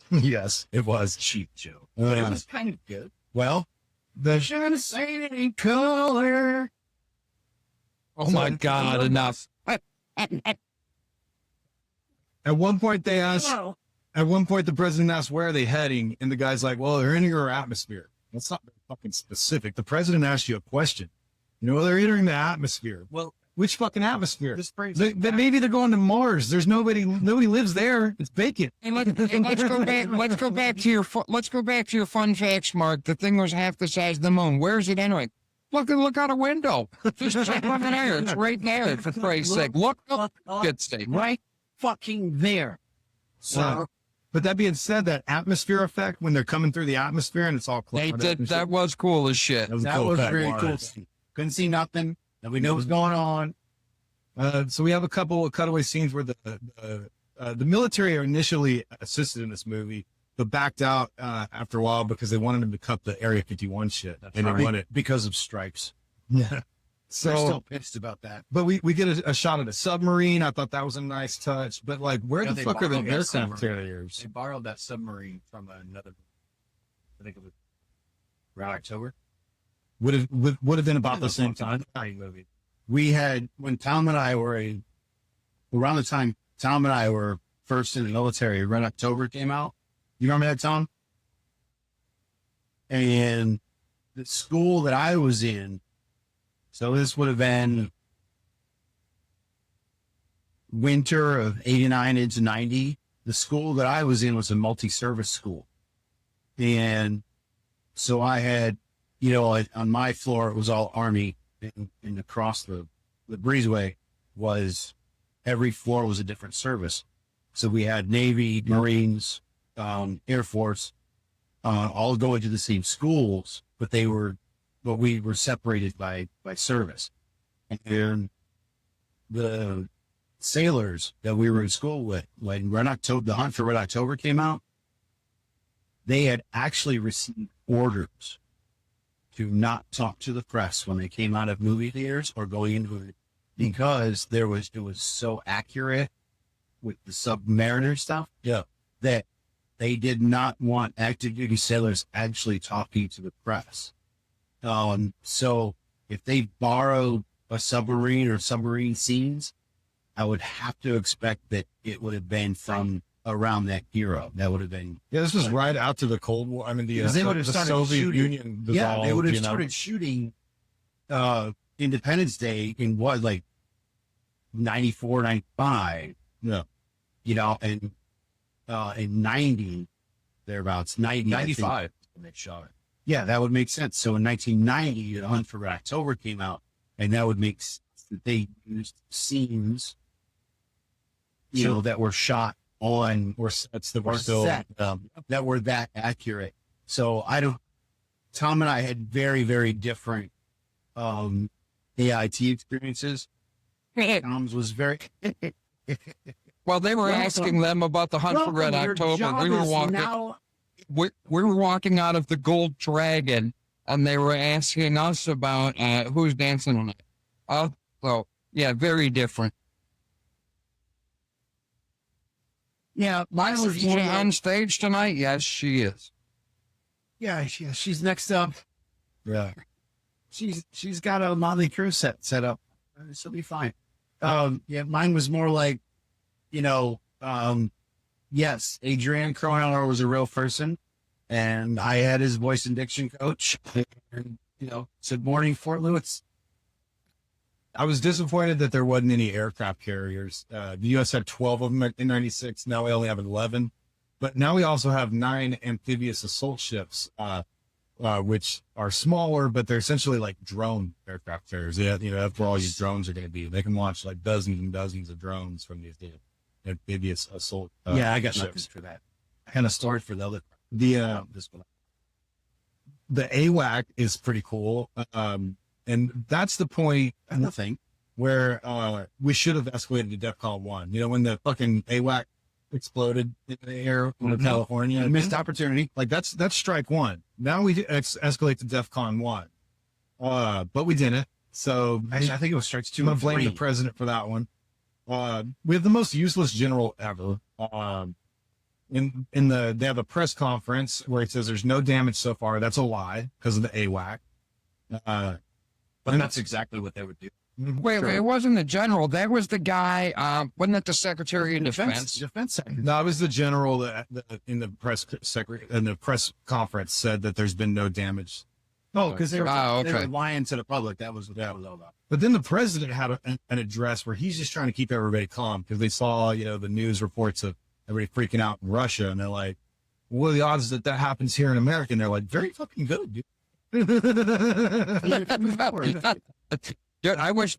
Yes, it was. Cheap joke. It was kind of good. Well, Should have seen it in color. Oh my God, enough. at one point they asked, at one point the president asked, where are they heading? And the guy's like, well, they're entering our atmosphere. That's not very fucking specific. The president asked you a question. They're entering the atmosphere. Well, which fucking atmosphere? this phrase. Maybe they're going to Mars. There's nobody lives there. It's vacant. And let's go back. Let's go back to your fun facts, Mark. The thing was half the size of the moon. Where is it anyway? Look out a window. Just check over there. It's right there, for Christ's sake. Look up, shit state. Right fucking there. So, but that being said, that atmosphere effect when they're coming through the atmosphere and it's all They clouded did, and that shit. was cool as shit. That was really cool. Couldn't see nothing. Nobody knew what was going on. So we have a couple of cutaway scenes where the military initially assisted in this movie, but backed out after a while because they wanted him to cut the Area 51 shit. They wanted it. because of stripes. Yeah. They're So, still pissed about that. but we get a shot of the submarine. I thought that was a nice touch. But like, where Yeah, the they fuck are the borrowed that aircraft submarine. carriers? They borrowed that submarine from another. I think it was around October. Would have been about the same time. Movie. We had, when Tom and I were around the time Tom and I were first in the military, Red October came out. You remember that, Tom? And the school that I was in, so this would have been winter of 89 into 90. The school that I was in was a multi-service school. And so I had, on my floor, it was all Army, and across the breezeway was, every floor was a different service. So we had Navy, Marines, Air Force, all going to the same schools, but we were separated by service. And the sailors that we were in school with, when the Hunt for Red October came out, they had actually received orders to not talk to the press when they came out of movie theaters or going into it, because it was so accurate with the Submariner stuff. Yeah. That they did not want active duty sailors actually talking to the press. So if they borrowed a submarine or submarine scenes, I would have to expect that it would have been from around that era. That would have been. Yeah, this was right after the Cold War. I mean, the They would have the started Soviet shooting. Union dissolved. Yeah, they would have you know? started shooting Independence Day in what, like 94, 95. Yeah. And in 90, thereabouts, 90, I think. 95 when they shot it. Yeah, that would make sense. So in 1990, The Hunt for Red October came out, and that would make sense that they used scenes, that were shot on Or sets that were or still. set that were that accurate. So Tom and I had very, very different AIT experiences. Tom's was very. Well, they were asking them about the Hunt for Red October. We were walking out of the Gold Dragon, and they were asking us about who's dancing on it. So yeah, very different. yeah, mine was Is she more on stage tonight? Yes, she is. yeah, she's next up. Yeah. She's got a Motley Crue set up. She'll be fine. Mine was more like, yes, Adrian Cronauer was a real person, and I had his voice and diction coach, and, said morning, Fort Lewis. I was disappointed that there wasn't any aircraft carriers. The U.S. had 12 of them in 96. Now we only have 11. But now we also have 9 amphibious assault ships, which are smaller, but they're essentially like drone aircraft carriers. Yeah, that's where all your drones are going to be. They can launch like dozens and dozens of drones from these amphibious assault I got nothing ships. for that. I had a story for the other. The AWAC is pretty cool. And that's the point Nothing. where we should have escalated to DEFCON 1. When the fucking AWAC exploded in the air over California. Missed opportunity. Like that's strike one. Now we escalate to DEFCON 1. But we didn't. So Actually, I think it was strikes 2 I'm and gonna blame 3. the president for that one. We have the most useless general ever. They have a press conference where he says there's no damage so far. That's a lie because of the AWAC. But that's exactly what they would do. Wait, it wasn't the general. That was the guy. Wasn't it the Secretary of Defense? Defense Secretary. No, it was the general that in the press conference said that there's been no damage. Oh, because they were okay. lying to the public. That was what that was all about. But then the president had an address where he's just trying to keep everybody calm because they saw, the news reports of everybody freaking out in Russia, and they're like, "What are the odds that happens here in America?" And they're like, "Very fucking good, dude." Dude, I wish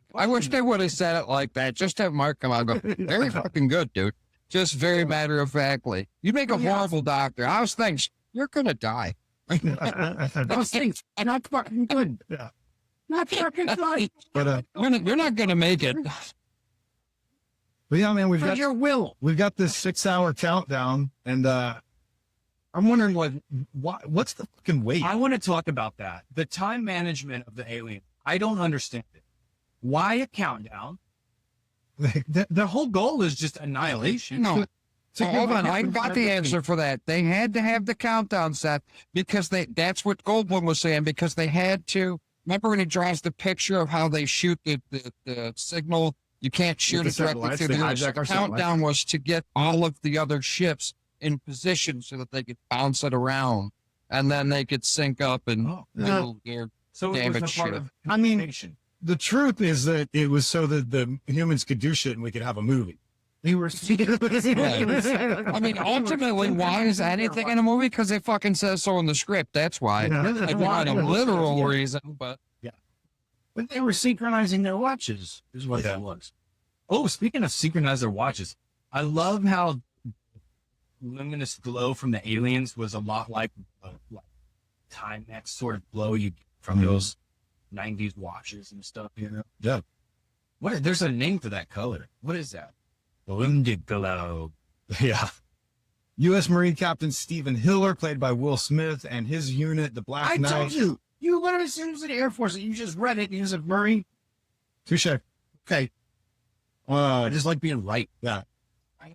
they would have said it like that. Just have Mark come out and go, very fucking good, dude. Just very matter of factly. You make a horrible doctor. How's things? You're gonna die. Those things are not fucking good. Yeah. Not fucking good. But You're not gonna make it. but yeah, man, For your will. we've got this 6-hour countdown, and I'm wondering, like, what's the fucking wait? I want to talk about that. The time management of the alien. I don't understand it. Why a countdown? The whole goal is just annihilation. No. Hold on, I got the answer for that. They had to have the countdown set because that's what Goldblum was saying, because they had to. Remember when he draws the picture of how they shoot the signal? You can't shoot it directly through the Earth. The countdown was to get all of the other ships in position so that they could bounce it around, and then they could sync up and do their So it was damage a part shit. of I mean, communication. the truth is that it was so that the humans could do shit and we could have a movie. We were. I mean, ultimately, why is anything in a movie? Because it fucking says so in the script. That's why. It's not a literal reason, but But they were synchronizing their watches, is what that was. Oh, speaking of synchronize their watches, I love how luminous glow from the aliens was a lot like Timex sort of glow you get from those 90s watches and stuff, you know? Yeah. There's a name for that color. What is that? Indigo. Yeah. U.S. Marine Captain Stephen Hiller, played by Will Smith, and his unit, the Black I Knight. told you. You literally said it was the Air Force. You just read it. And you said Marine. Touche. Okay. I just like being right. Yeah.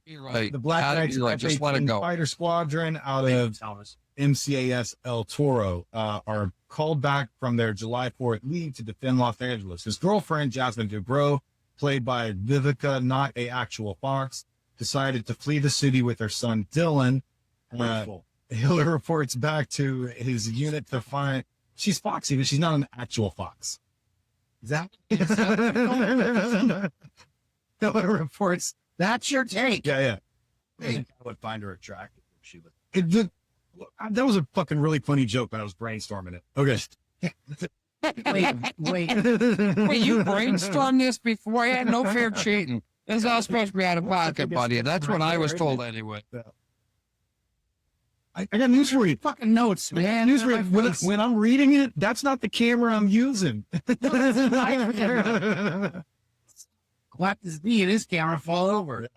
you're right. The Black Gotta Knights be right. Just let it F-18 go. Fighter Squadron out Thank you, of Thomas. MCAS El Toro are called back from their July 4th leave to defend Los Angeles. His girlfriend, Jasmine Dubrow, played by Vivica, not a actual fox, decided to flee the city with her son, Dylan. Hiller reports back to his unit to find she's foxy, but she's not an actual fox. Is that? Hiller reports. That's your take. Yeah. I think I would find her attractive if she was. That was a fucking really funny joke when I was brainstorming it. Okay. Wait. Wait, you brainstormed this before? I had no fair cheating. This is all supposed to be out of pocket, buddy. That's what I was told anyway. I got news for you. Fucking notes, man. News for you. When I'm reading it, that's not the camera I'm using. Clap this knee and his camera fall over.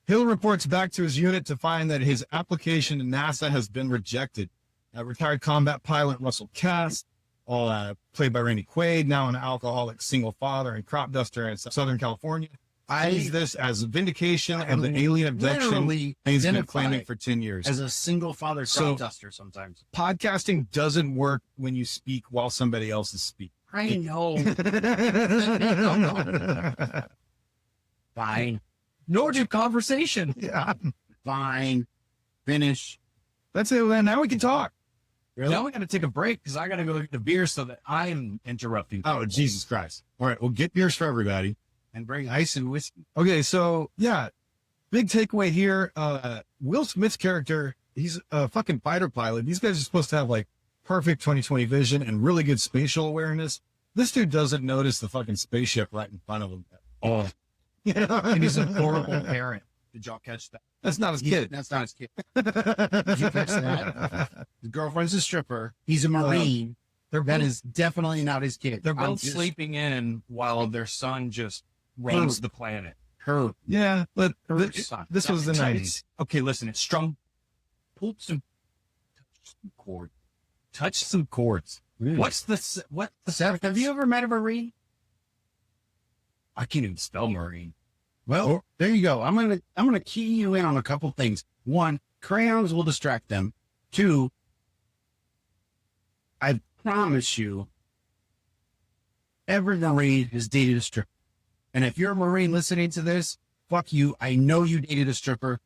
Hill reports back to his unit to find that his application to NASA has been rejected. Retired combat pilot Russell Cass, played by Randy Quaid, now an alcoholic single father and crop duster in Southern California, sees this as vindication of the alien abduction he's been claiming for 10 years. As a single father crop duster sometimes. Podcasting doesn't work when you speak while somebody else is speaking. I know. Fine. Nor do conversation. Yeah. Fine. Finish. That's it. Then now we can talk. Really? Now we got to take a break because I got to go get a beer so that I'm interrupting. Oh, Jesus Christ. All right. Well, get beers for everybody. And bring ice and whiskey. Okay. So, yeah. Big takeaway here. Will Smith's character, he's a fucking fighter pilot. These guys are supposed to have like perfect 20/20 vision and really good spatial awareness. This dude doesn't notice the fucking spaceship right in front of him. Oh. And he's a horrible parent. Did y'all catch that? That's not his kid. That's not his kid. Did you catch that? His girlfriend's a stripper. He's a Marine. That is definitely not his kid. They're both sleeping in while their son just runs the planet. Her. Yeah, but son. this was the 90s. Okay, listen, it's strung. Pull some. Touch some chords. Touch some chords. What's the Have you ever met a Marine? I can't even spell Marine. Well, there you go. I'm gonna key you in on a couple things. One, crayons will distract them. Two, I promise you, every Marine has dated a stripper. And if you're a Marine listening to this, fuck you. I know you dated a stripper.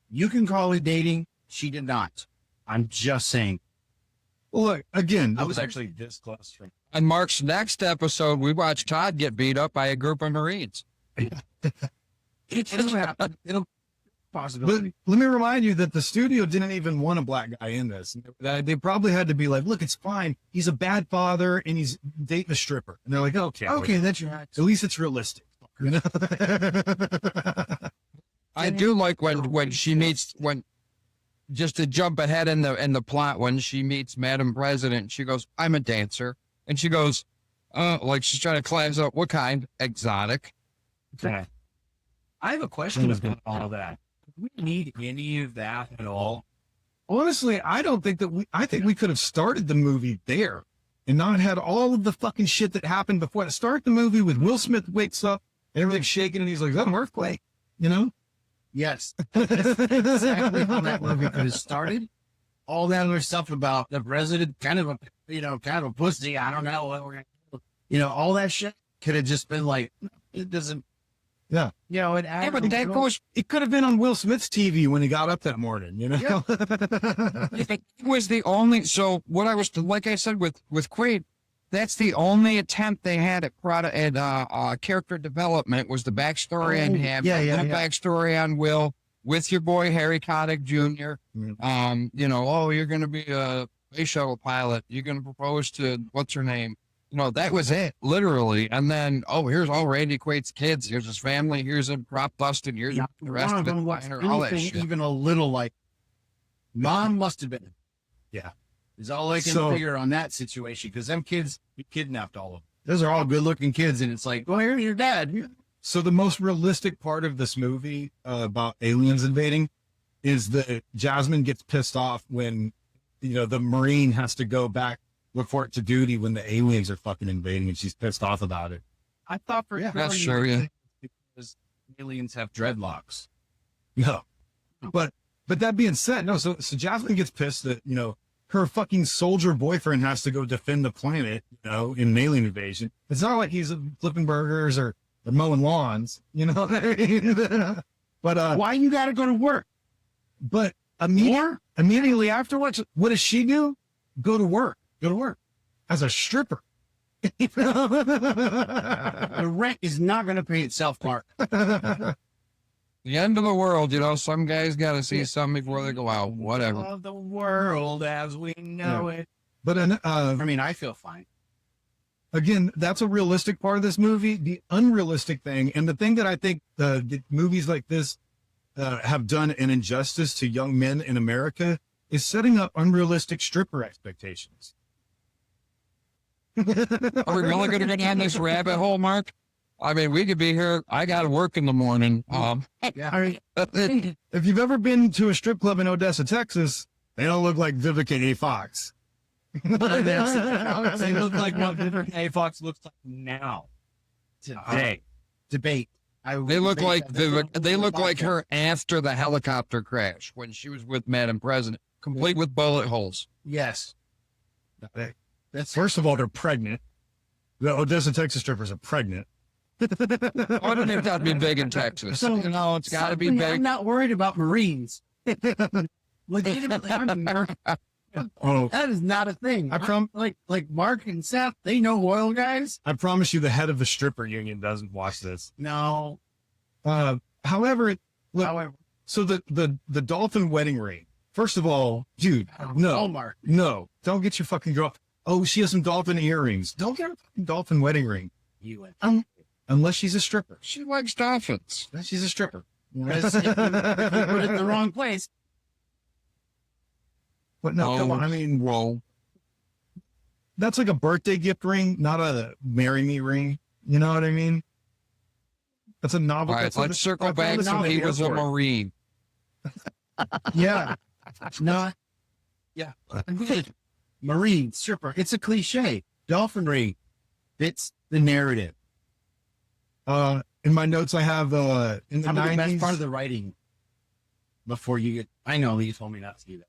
You can call it dating. She did not. I'm just saying. Well, look, again, I was actually this close from. On Mark's next episode, we watched Todd get beat up by a group of Marines. It'll happen. But let me remind you that the studio didn't even want a black guy in this. They probably had to be like, look, it's fine. He's a bad father and he's dating a stripper. And they're like, okay, that's right. At least it's realistic. You know? I do like when she meets, when, just to jump ahead in the plot, when she meets Madam President, she goes, I'm a dancer. And she goes, like she's trying to class up. What kind? Exotic. Okay. I have a question about all that. Do we need any of that at all? Honestly, I don't think that I think we could have started the movie there and not had all of the fucking shit that happened before. To start the movie with Will Smith wakes up and everything's shaking and he's like, that's an earthquake, you know? Yes. That's exactly how that movie could have started. All that other stuff about the president, kind of a pussy. I don't know what we're going to do. All that shit could have just been like, it doesn't. Yeah. It could have been on Will Smith's TV when he got up that morning, you know? Yeah. It was the only, so what I was, like I said with Quaid, that's the only attempt they had at character development was the backstory on him, backstory on Will with your boy Harry Connick Jr. You're going to be a space shuttle pilot. You're going to propose to what's her name? That was it, literally. And then, here's all Randy Quaid's kids. Here's his family. Here's him prop busted. Here's the rest of it. All that shit. Even a little like, mom must have been. Yeah. Is all I can figure on that situation, because them kids, we kidnapped all of them. Those are all good-looking kids, and it's like, well, here's your dad. So the most realistic part of this movie about aliens invading is that Jasmine gets pissed off when, the Marine has to go back, report to duty when the aliens are fucking invading, and she's pissed off about it. I thought for sure, yeah. Because aliens have dreadlocks. No. But that being said, no, so Jasmine gets pissed that, her fucking soldier boyfriend has to go defend the planet, in an alien invasion. It's not like he's flipping burgers or mowing lawns, But why you gotta go to work? But immediately afterwards, what does she do? Go to work. Go to work as a stripper. The rent is not going to pay itself, Mark. The end of the world, some guys got to see something before they go out. Whatever. Of the world as we know it. But I feel fine. Again, that's a realistic part of this movie. The unrealistic thing, and the thing that I think the movies like this have done an injustice to young men in America, is setting up unrealistic stripper expectations. Are we really going to get down this rabbit hole, Mark? I mean, we could be here. I got to work in the morning. If you've ever been to a strip club in Odessa, Texas, they don't look like Vivica A. Fox. They look like what Vivica A. Fox looks like now. Today. Debate. They look like they look like her after the helicopter crash when she was with Madam President, complete with bullet holes. Yes. First of all, they're pregnant. The Odessa, Texas strippers are pregnant. I don't think that'd be big in Texas. It's got to be big. I'm not worried about Marines. Legitimately, I'm American. That is not a thing. Like Mark and Seth, they know oil guys. I promise you, the head of the stripper union doesn't watch this. No. However, so the dolphin wedding ring. First of all, dude, no, don't get your fucking girl. Oh, she has some dolphin earrings. Don't get her fucking dolphin wedding ring. Unless she's a stripper. She likes dolphins. She's a stripper. If you put it in the wrong place. But no, come on. I mean, that's like a birthday gift ring, not a marry me ring. You know what I mean? That's a novel. All right, let's circle back to he was a Marine. Yeah. No. Yeah. Marine, stripper. It's a cliche. Dolphin ring fits the narrative. In my notes, I have in the 90s. That's part of the writing. Before you get, I know you told me not to do that.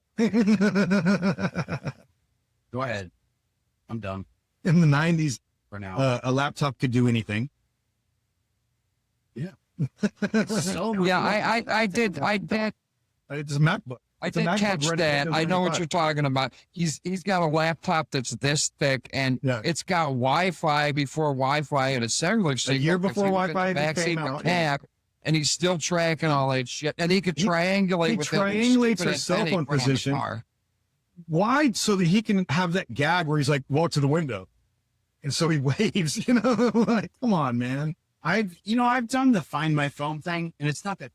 Go ahead. I'm done. In the 90s, for now, a laptop could do anything. Yeah. I did. It's a MacBook. I did catch that. I know what you're talking about. He's got a laptop that's this thick, and it's got Wi-Fi before Wi-Fi and a cellular signal. A year before Wi-Fi came out. and he's still tracking all that shit. And he could triangulate He with that triangulates stupid her cell antenna phone he put on the position. car. Why? So that he can have that gag where he's like, walk to the window. And so he waves, like, come on, man. I've done the find my phone thing, and it's not that.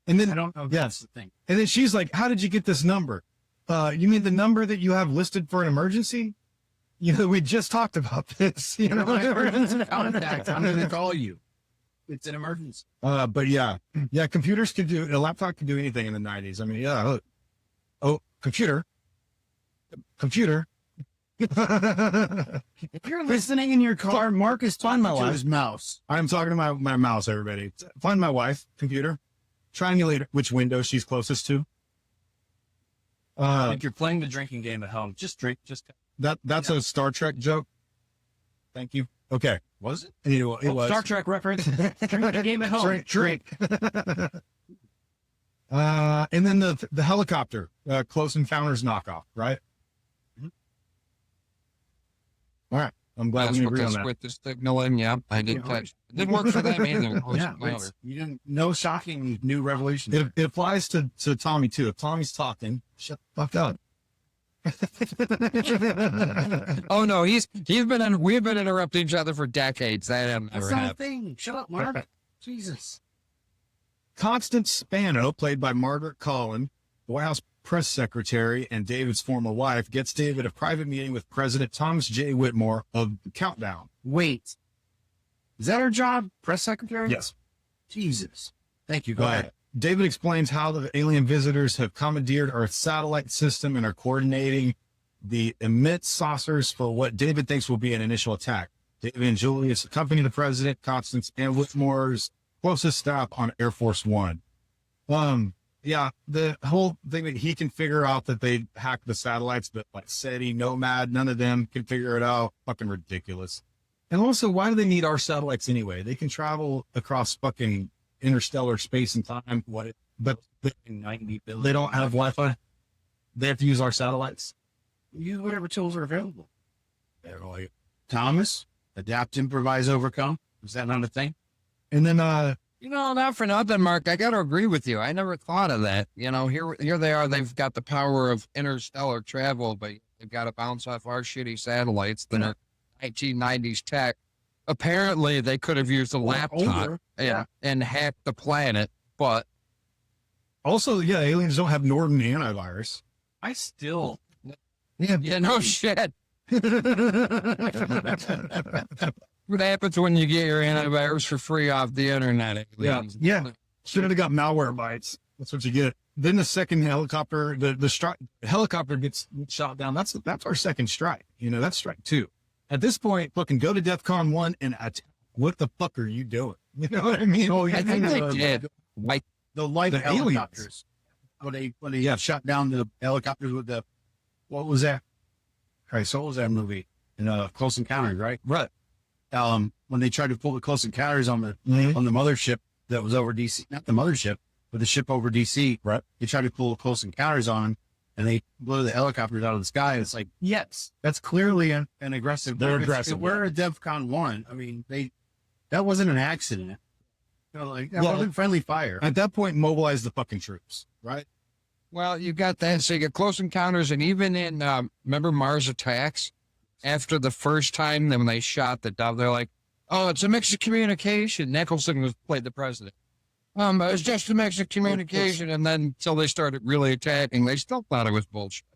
And then, I don't know if that's the thing. And then she's like, how did you get this number? You mean the number that you have listed for an emergency? We just talked about this, Contact. I'm going to call you. It's an emergency. But yeah, computers could do, a laptop could do anything in the 90s. I mean, yeah. Look. Oh, computer. If you're listening in your car, Marcus, find my wife. His mouse. I'm talking to my mouse, everybody. Find my wife, computer. Triangulate which window she's closest to. If you're playing the drinking game at home, just drink. That's a Star Trek joke. Thank you. Okay. Was it? It was. Star Trek reference. Drinking game at home. Drink. And then the helicopter, Close Encounters knockoff, right? All right. I'm glad we agree on that. With the signaling, yeah, I did catch. It didn't work for them either. You didn't. No shocking new revelation. It applies to Tommy too. If Tommy's talking, shut the fuck up. Oh no, we've been interrupting each other for decades. That never happened. Thing. Shut up, Mark. Jesus. Constance Spano, played by Margaret Collin, the White House press secretary and David's former wife, gets David a private meeting with President Thomas J. Whitmore of Countdown. Wait. Is that her job? Press secretary? Yes. Jesus. Thank you. Go ahead. David explains how the alien visitors have commandeered Earth's satellite system and are coordinating the emit saucers for what David thinks will be an initial attack. David and Julius accompany the president, Constance, and Whitmore's closest stop on Air Force One. Yeah, the whole thing that he can figure out that they hacked the satellites, but like SETI, Nomad, none of them can figure it out. Fucking ridiculous. And also, why do they need our satellites anyway? They can travel across fucking interstellar space and time. But 90 billion. they don't have Wi-Fi. They have to use our satellites. Use whatever tools are available. They're like, Thomas, adapt, improvise, overcome. Is that not a thing? And then, not for nothing, Mark. I got to agree with you. I never thought of that. Here they are. They've got the power of interstellar travel, but they've got to bounce off our shitty satellites that are 1990s tech. Apparently, they could have used a laptop and hacked the planet, but also, aliens don't have Norton antivirus. I still. Yeah, no shit. What happens when you get your antivirus for free off the internet? Yeah. Should have got malware bites. That's what you get. Then the second helicopter, the helicopter gets shot down. That's our second strike. That's strike two. At this point, fucking go to DEFCON 1 and attack. What the fuck are you doing? You know what I mean? I think they did. The light The helicopters. When they shot down the helicopters with what was that? All right, so what was that movie? Close Encounters, right? Right. When they tried to pull the Close Encounters on the mothership that was over DC, not the mothership, but the ship over DC. Right. They tried to pull the Close Encounters on, and they blew the helicopters out of the sky. It's like, yes, that's clearly an aggressive. They're aggressive. We're at DEFCON 1. I mean, that wasn't an accident. That wasn't friendly fire. At that point, mobilize the fucking troops, right? Well, you got that. So you get Close Encounters, and even in, remember Mars Attacks? After the first time, then when they shot the dove, they're like, oh, it's a mix of communication. Nicholson played the president. It's just a mix of communication. And then until they started really attacking, they still thought it was bullshit.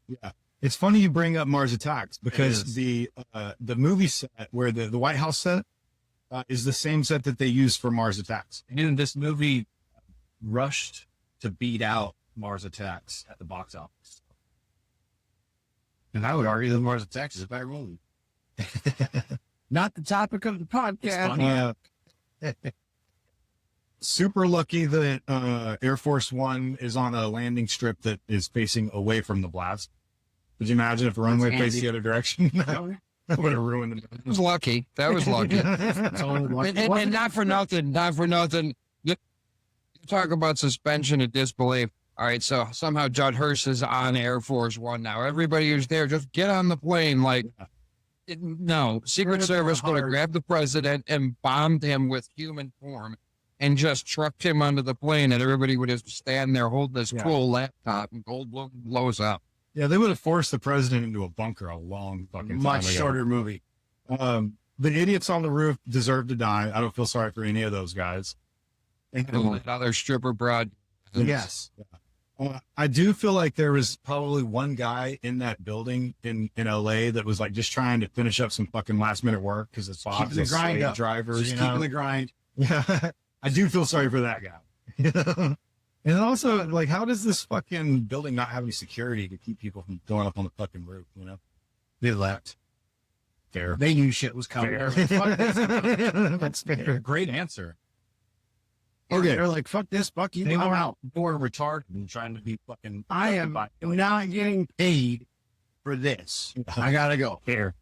Yeah. It's funny you bring up Mars Attacks because the movie set where the White House set is the same set that they used for Mars Attacks. And this movie rushed to beat out Mars Attacks at the box office. And I would argue that Mars Attacks is a better movie. Not the topic of the podcast. Super lucky that Air Force One is on a landing strip that is facing away from the blast. Could you imagine if the runway faced the other direction? That would have ruined it. That was lucky. And not for nothing. You talk about suspension of disbelief. All right, so somehow Judd Hirsch is on Air Force One now. Everybody who's there, just get on the plane. No, Secret Service would have grabbed the president and bombed him with human form and just trucked him onto the plane, and everybody would just stand there holding this cool laptop, and Goldblum blows up. Yeah, they would have forced the president into a bunker a long fucking time Much ago. shorter movie. The idiots on the roof deserve to die. I don't feel sorry for any of those guys. Another stripper broad. Yes. I do feel like there was probably one guy in that building in LA that was like just trying to finish up some fucking last minute work because it's Keeping the grind up. drivers, Just you know? keeping the grind. Yeah, I do feel sorry for that guy. And also, like, how does this fucking building not have any security to keep people from going up on the fucking roof? You know, They left. fair. They knew shit was coming. That's fair. Great answer. Okay. They're like, fuck this, fuck you. They I'm were out. more retarded and trying to be fucking. I am not getting paid for this. I gotta go. Here.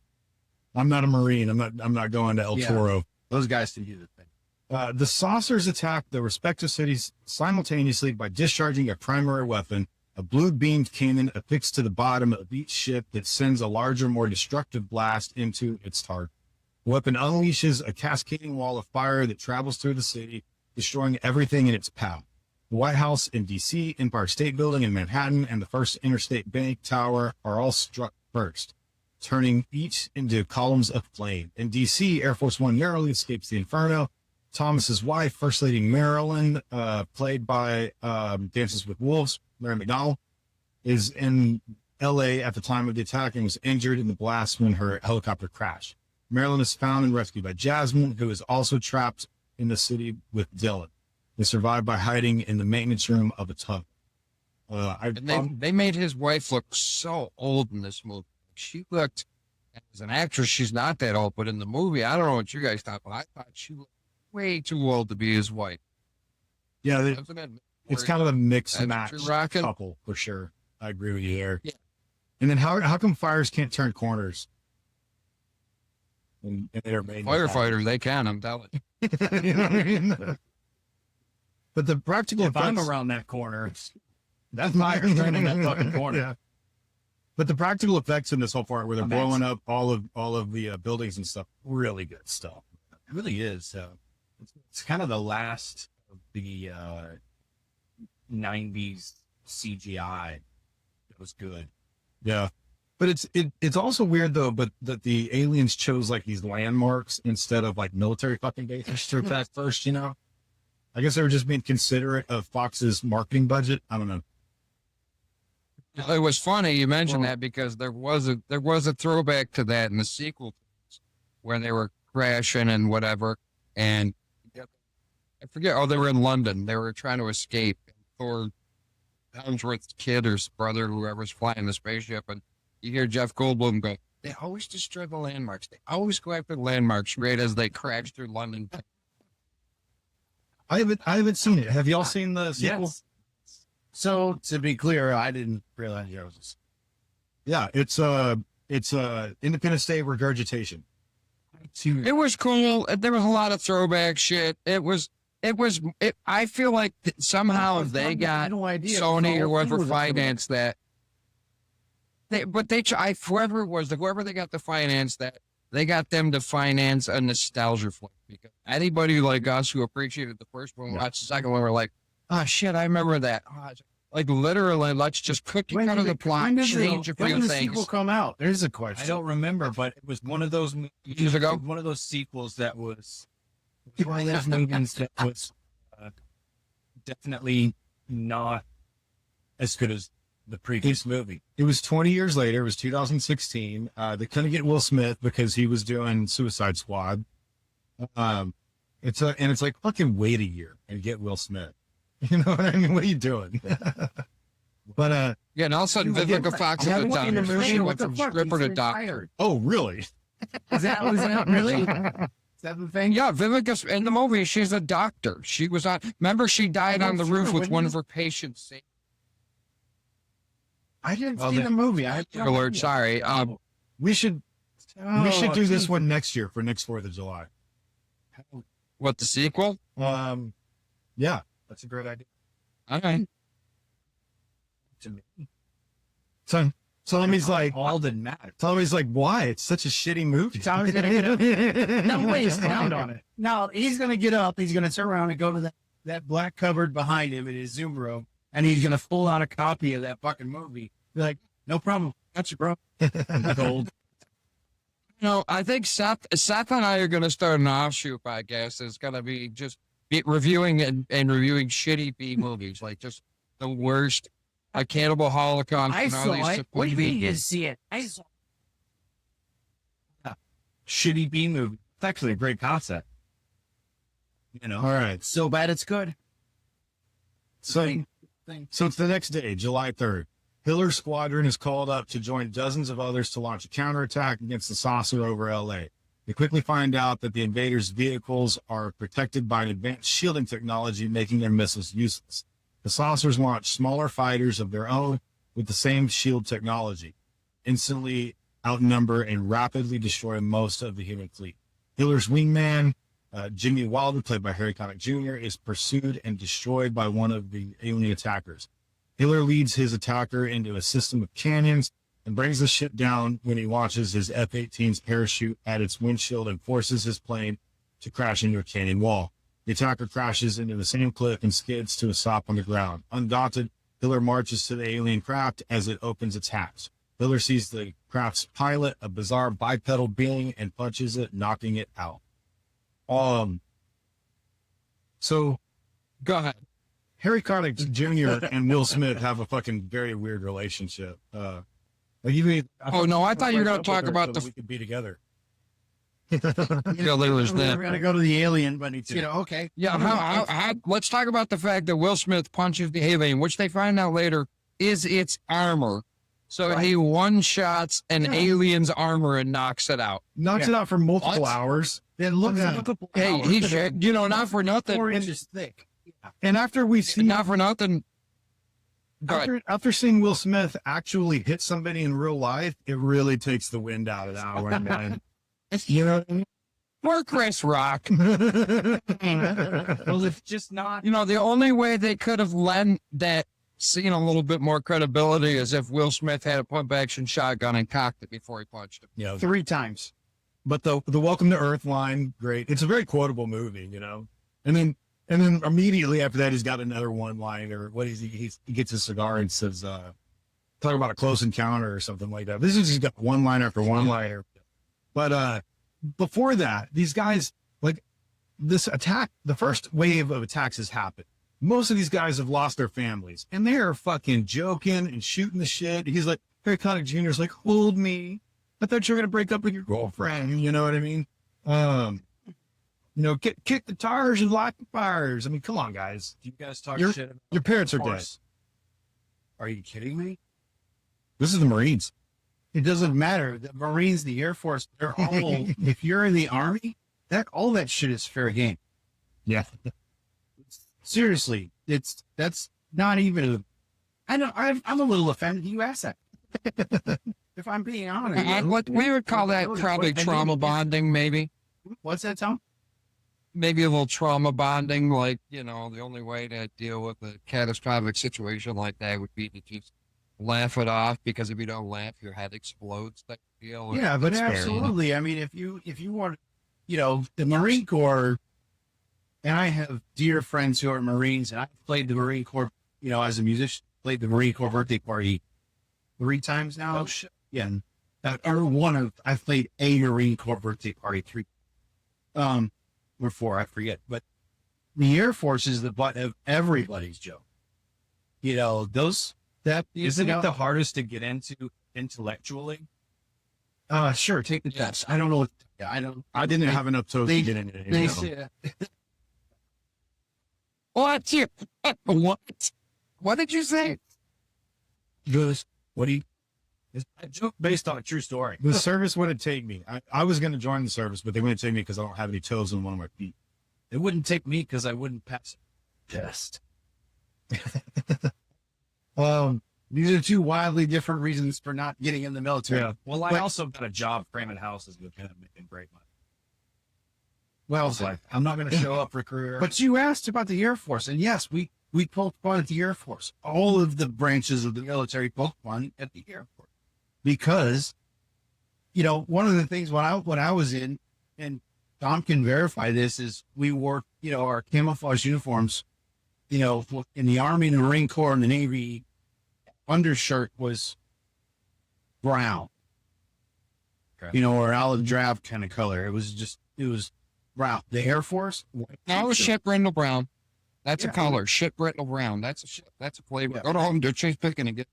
I'm not a Marine. I'm not going to El Yeah. Toro. Those guys can do the thing. The saucers attack the respective cities simultaneously by discharging a primary weapon, a blue-beamed cannon affixed to the bottom of each ship that sends a larger, more destructive blast into its target. The weapon unleashes a cascading wall of fire that travels through the city, destroying everything in its path. The White House in D.C., Empire State Building in Manhattan, and the First Interstate Bank Tower are all struck first, turning each into columns of flame. In D.C., Air Force One narrowly escapes the inferno. Thomas's wife, First Lady Marilyn, played by Dances with Wolves, Mary McDonnell, is in L.A. at the time of the attack and was injured in the blast when her helicopter crashed. Marilyn is found and rescued by Jasmine, who is also trapped in the city with Dylan. They survived by hiding in the maintenance room of a tug. And they made his wife look so old in this movie. She looked, as an actress, she's not that old, but in the movie, I don't know what you guys thought, but I thought she looked way too old to be his wife. Yeah, Wasn't it? it's kind of a mix That's match what you're rocking? couple for sure. I agree with you there. Yeah. And then how come fires can't turn corners? And they're made Firefighters, they can, I'm telling you. You know what I mean? But the practical If I'm effects, around that corner, that's fire turning that fucking corner. Yeah. But the practical effects in this whole part where they're I'm blowing up all of the buildings and stuff, really good stuff. It really is. It's kind of the last of the 90s CGI. It was good. Yeah. But it's also weird though, but that the aliens chose like these landmarks instead of like military fucking bases to attack first, you know? I guess they were just being considerate of Fox's marketing budget. I don't know. It was funny you mentioned that because there was a throwback to that in the sequel where they were crashing and whatever. And I forget, they were in London. They were trying to escape. Thor Hemsworth's kid or his brother, whoever's flying the spaceship, and you hear Jeff Goldblum go, they always destroy the landmarks. They always go after the landmarks right as they crash through London. I haven't seen it. Have y'all seen the sequel? Yes. So to be clear, I didn't realize there was this. Yeah, it's Independence Day regurgitation. It was cool. There was a lot of throwback shit. I feel like somehow if they got no idea. Sony or whoever It was- financed that, whoever they got to finance that, they got them to finance a nostalgia flick. Because anybody like us who appreciated the first one, watched the second one, were like, oh shit, I remember that. Like literally, let's just cookie When cutter did the plot, change a when few did the things. sequel come out? There's a question. I don't remember, but it was one of those Years ago? One of those sequels that was one of those movies that was definitely not as good as the previous movie. It was 20 years later. It was 2016. They couldn't get Will Smith because he was doing Suicide Squad. It's like fucking wait a year and get Will Smith. You know what I mean? What are you doing? But Yeah, and all of a sudden, Vivica Fox is a doctor. She went from stripper to doctor. oh really? Was that really? Is that the thing? Yeah, Vivica, in the movie, she's a doctor. She was on, remember she died on the roof with one of her patients. I didn't see the movie. Alert, sorry. We should do this one next year for next 4th of July. What, the sequel? Yeah, that's a great idea. All right. So Tommy's like, all that matters. Tommy's like, why? It's such a shitty movie. Tommy's gonna get up. No, wait, Stand on it. No, he's going to get up. He's going to turn around and go to that black cupboard behind him in his Zoom room, and he's going to pull out a copy of that fucking movie. Be like, no problem. That's bro. Gold. No, I think Seth and I are going to start an offshoot podcast. It's going to be just reviewing and reviewing shitty B movies, like just the worst. Cannibal Holocaust. I saw it. What do you mean you didn't see it? I saw Shitty B movie. It's actually a great concept. You know, All right. So bad it's good. So it's the next day, July 3rd. Hiller's squadron is called up to join dozens of others to launch a counterattack against the saucer over LA. They quickly find out that the invaders' vehicles are protected by an advanced shielding technology, making their missiles useless. The saucers launch smaller fighters of their own with the same shield technology, instantly outnumber and rapidly destroy most of the human fleet. Hiller's wingman, Jimmy Wilder, played by Harry Connick Jr., is pursued and destroyed by one of the alien attackers. Hiller leads his attacker into a system of canyons and brings the ship down when he launches his F-18's parachute at its windshield and forces his plane to crash into a canyon wall. The attacker crashes into the same cliff and skids to a stop on the ground. Undaunted, Hiller marches to the alien craft as it opens its hatch. Hiller sees the craft's pilot, a bizarre bipedal being, and punches it, knocking it out. So, Go ahead. Harry Connick Jr. and Will Smith have a fucking very weird relationship. I thought you were going to talk about we could be together. There was that. We're going to go to the alien, but it's, okay. Yeah, let's talk about the fact that Will Smith punches the alien, which they find out later is its armor. So he one-shots an alien's armor and knocks it out. Knocks it out for multiple hours. Then look at multiple Hey, hours. he should, not for nothing. 4 inches thick. And after we see, Not for nothing. after seeing Will Smith actually hit somebody in real life, it really takes the wind out of that one, man. You know what I mean? Poor Chris Rock. well, it's just not. The only way they could have lent that scene a little bit more credibility is if Will Smith had a pump-action shotgun and cocked it before he punched him. Yeah. 3 times. But the Welcome to Earth line, great. It's a very quotable movie, And then immediately after that, he's got another one-liner. What is he gets his cigar and says, talking about a close encounter or something like that. This is he's got one-liner after one-liner. But before that, these guys, like this attack, the first wave of attacks has happened. Most of these guys have lost their families, and they're fucking joking and shooting the shit. He's like, Harry Connick Jr. is like, hold me. I thought you were going to break up with your girlfriend. You know what I mean? Kick the tires and light the fires. I mean, come on, guys. You guys talk Your- shit. About Your parents are dead. horse. Are you kidding me? This is the Marines. It doesn't matter. The Marines, the Air Force, they're all, if you're in the Army, all that shit is fair game. Yeah. Seriously, that's not even I'm a little offended you asked that. If I'm being honest. What we would call that probably trauma bonding, maybe. What's that, Tom? Maybe a little trauma bonding, like, the only way to deal with a catastrophic situation like that would be to just laugh it off, because if you don't laugh, your head explodes. That deal. Yeah, but Absolutely. I mean, if you want, the Marine Corps, and I have dear friends who are Marines, and I've played the Marine Corps, as a musician, played the Marine Corps birthday party 3 times now. Oh shit. Yeah. I've played a Marine Corps birthday party 3, or 4, I forget. But the Air Force is the butt of everybody's joke. Isn't it the hardest to get into intellectually? Sure, take the test. I don't know. I didn't have enough toes to get into it. What? What did you say? What do you? It's a joke based on a true story. The service wouldn't take me. I was going to join the service, but they wouldn't take me because I don't have any toes on one of my feet. It wouldn't take me because I wouldn't pass a test. These are 2 wildly different reasons for not getting in the military. Yeah. Well, I also got a job framing houses with him making great money. Well, I'm not going to show up for career. but you asked about the Air Force, and yes, we poked fun at the Air Force. All of the branches of the military poked fun at the Air Force. because, you know, one of the things when I was in, and Tom can verify this, is we wore, you know, our camouflage uniforms, you know, in the Army and the Marine Corps and the Navy, undershirt was brown, you know, or olive drab kind of color. It was brown. The Air Force, No, shit brindle brown. That's a color. Shit brindle brown. That's a flavor. Go to home, do Chase Picking and get.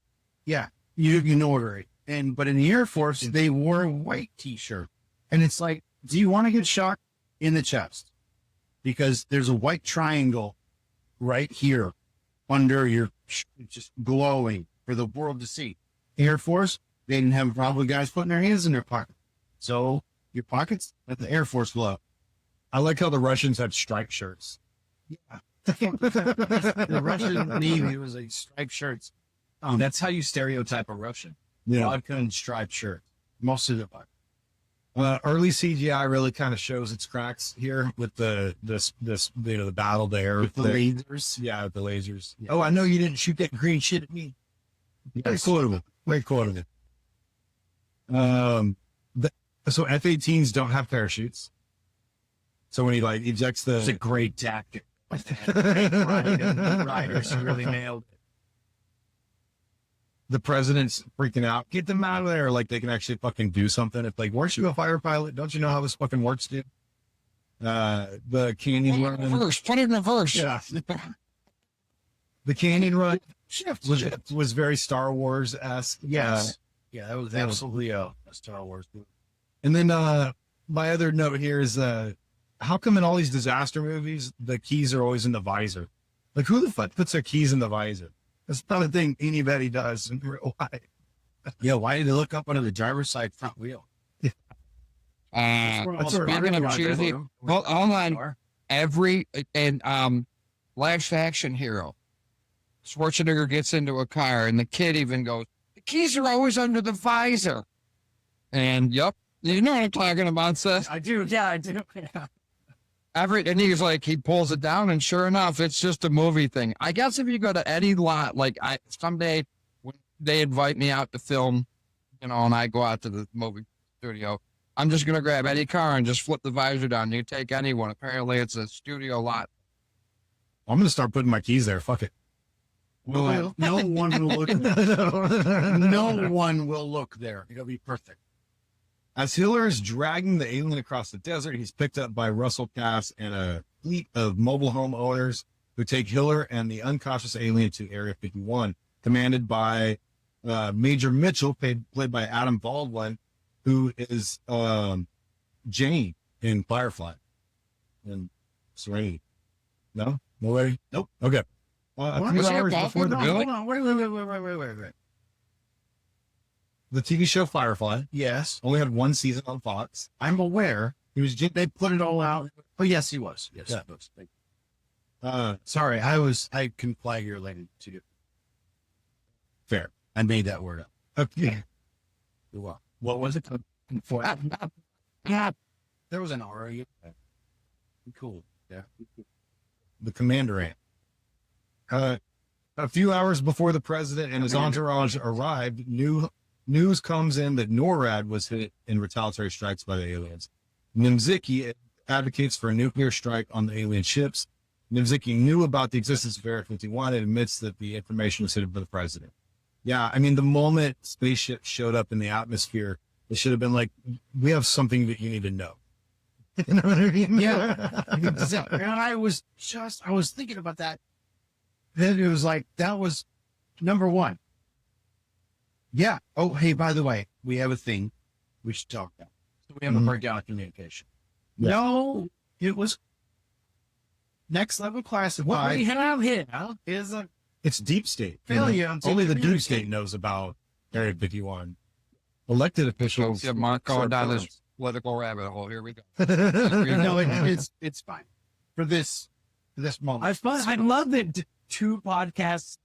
yeah, you can order it. But in the Air Force, they wore a white T-shirt, and it's like, do you want to get shot in the chest? Because there's a white triangle right here under your, just glowing for the world to see. Air Force, they didn't have a problem with guys putting their hands in their pocket. So your pockets, let the Air Force glow. I like how the Russians had striped shirts. Yeah. The Russian Navy was like striped shirts. That's how you stereotype a Russian. Yeah. Vodka and striped shirt. Most of the time. Early CGI really kind of shows its cracks here with the battle there With the lasers. Yeah, with the lasers. Yeah. Oh, I know you didn't shoot that green shit at me. Very quotable. Very quotable. So F-18s don't have parachutes. So when he like ejects It's a the great tactic. Riders really nailed it. the president's freaking out, get them out of there. Like they can actually fucking do something. If like, weren't you a fighter pilot? Don't you know how this fucking works, dude? The canyon run. Put it in reverse. Yeah. The canyon run was very Star Wars-esque. Yes. Yeah, that was absolutely a Star Wars movie. And then my other note here is how come in all these disaster movies the keys are always in the visor? Like who the fuck puts their keys in the visor? That's not a thing anybody does in real life. Yeah, why did they look up under the driver's side front wheel? Speaking of cheesy, hold on. Last Action Hero, Schwarzenegger gets into a car and the kid even goes, the keys are always under the visor. And yep, you know what I'm talking about, Seth. I do. Yeah, I do. Yeah. And he's like, he pulls it down, and sure enough, it's just a movie thing. I guess if you go to any lot, like someday when they invite me out to film, you know, and I go out to the movie studio, I'm just gonna grab any car and just flip the visor down. You can take anyone. Apparently, it's a studio lot. I'm gonna start putting my keys there. Fuck it. Well, no one will look there. No one will look there. It'll be perfect. As Hiller is dragging the alien across the desert, he's picked up by Russell Cass and a fleet of mobile home owners who take Hiller and the unconscious alien to Area 51, commanded by Major Mitchell, played by Adam Baldwin, who is Jane in Firefly and Serenity. No? Nobody? Nope. Okay. A few hours before the Hold on. Wait. The TV show Firefly Yes, only had one season on Fox. I'm aware. He was They put it all out. Oh, yes, he was. Yes, Yeah. he was. Sorry, I can flag your lane to you. fair. I made that word up. Okay. What was it? There was an R. Cool. Yeah. The commander ant. A few hours before the president and his entourage arrived, news comes in that NORAD was hit in retaliatory strikes by the aliens. Nimziki advocates for a nuclear strike on the alien ships. Nimziki knew about the existence of Area 51 and admits that the information was hidden by the president. Yeah, I mean, the moment spaceship showed up in the atmosphere, it should have been like, we have something that you need to know. You know what I mean? Yeah. And I was thinking about that. Then it was like, that was number one. Yeah. Oh, hey, by the way, we have a thing we should talk about. So we have a breakdown of communication. Yeah. No, it was next level classified. What we have here Is a It's deep state. failure. Only the deep state knows about Area 51. Elected officials. Yeah, Mark going down this political rabbit hole. Here we go. No, it's fine for this moment. I love that two podcasts.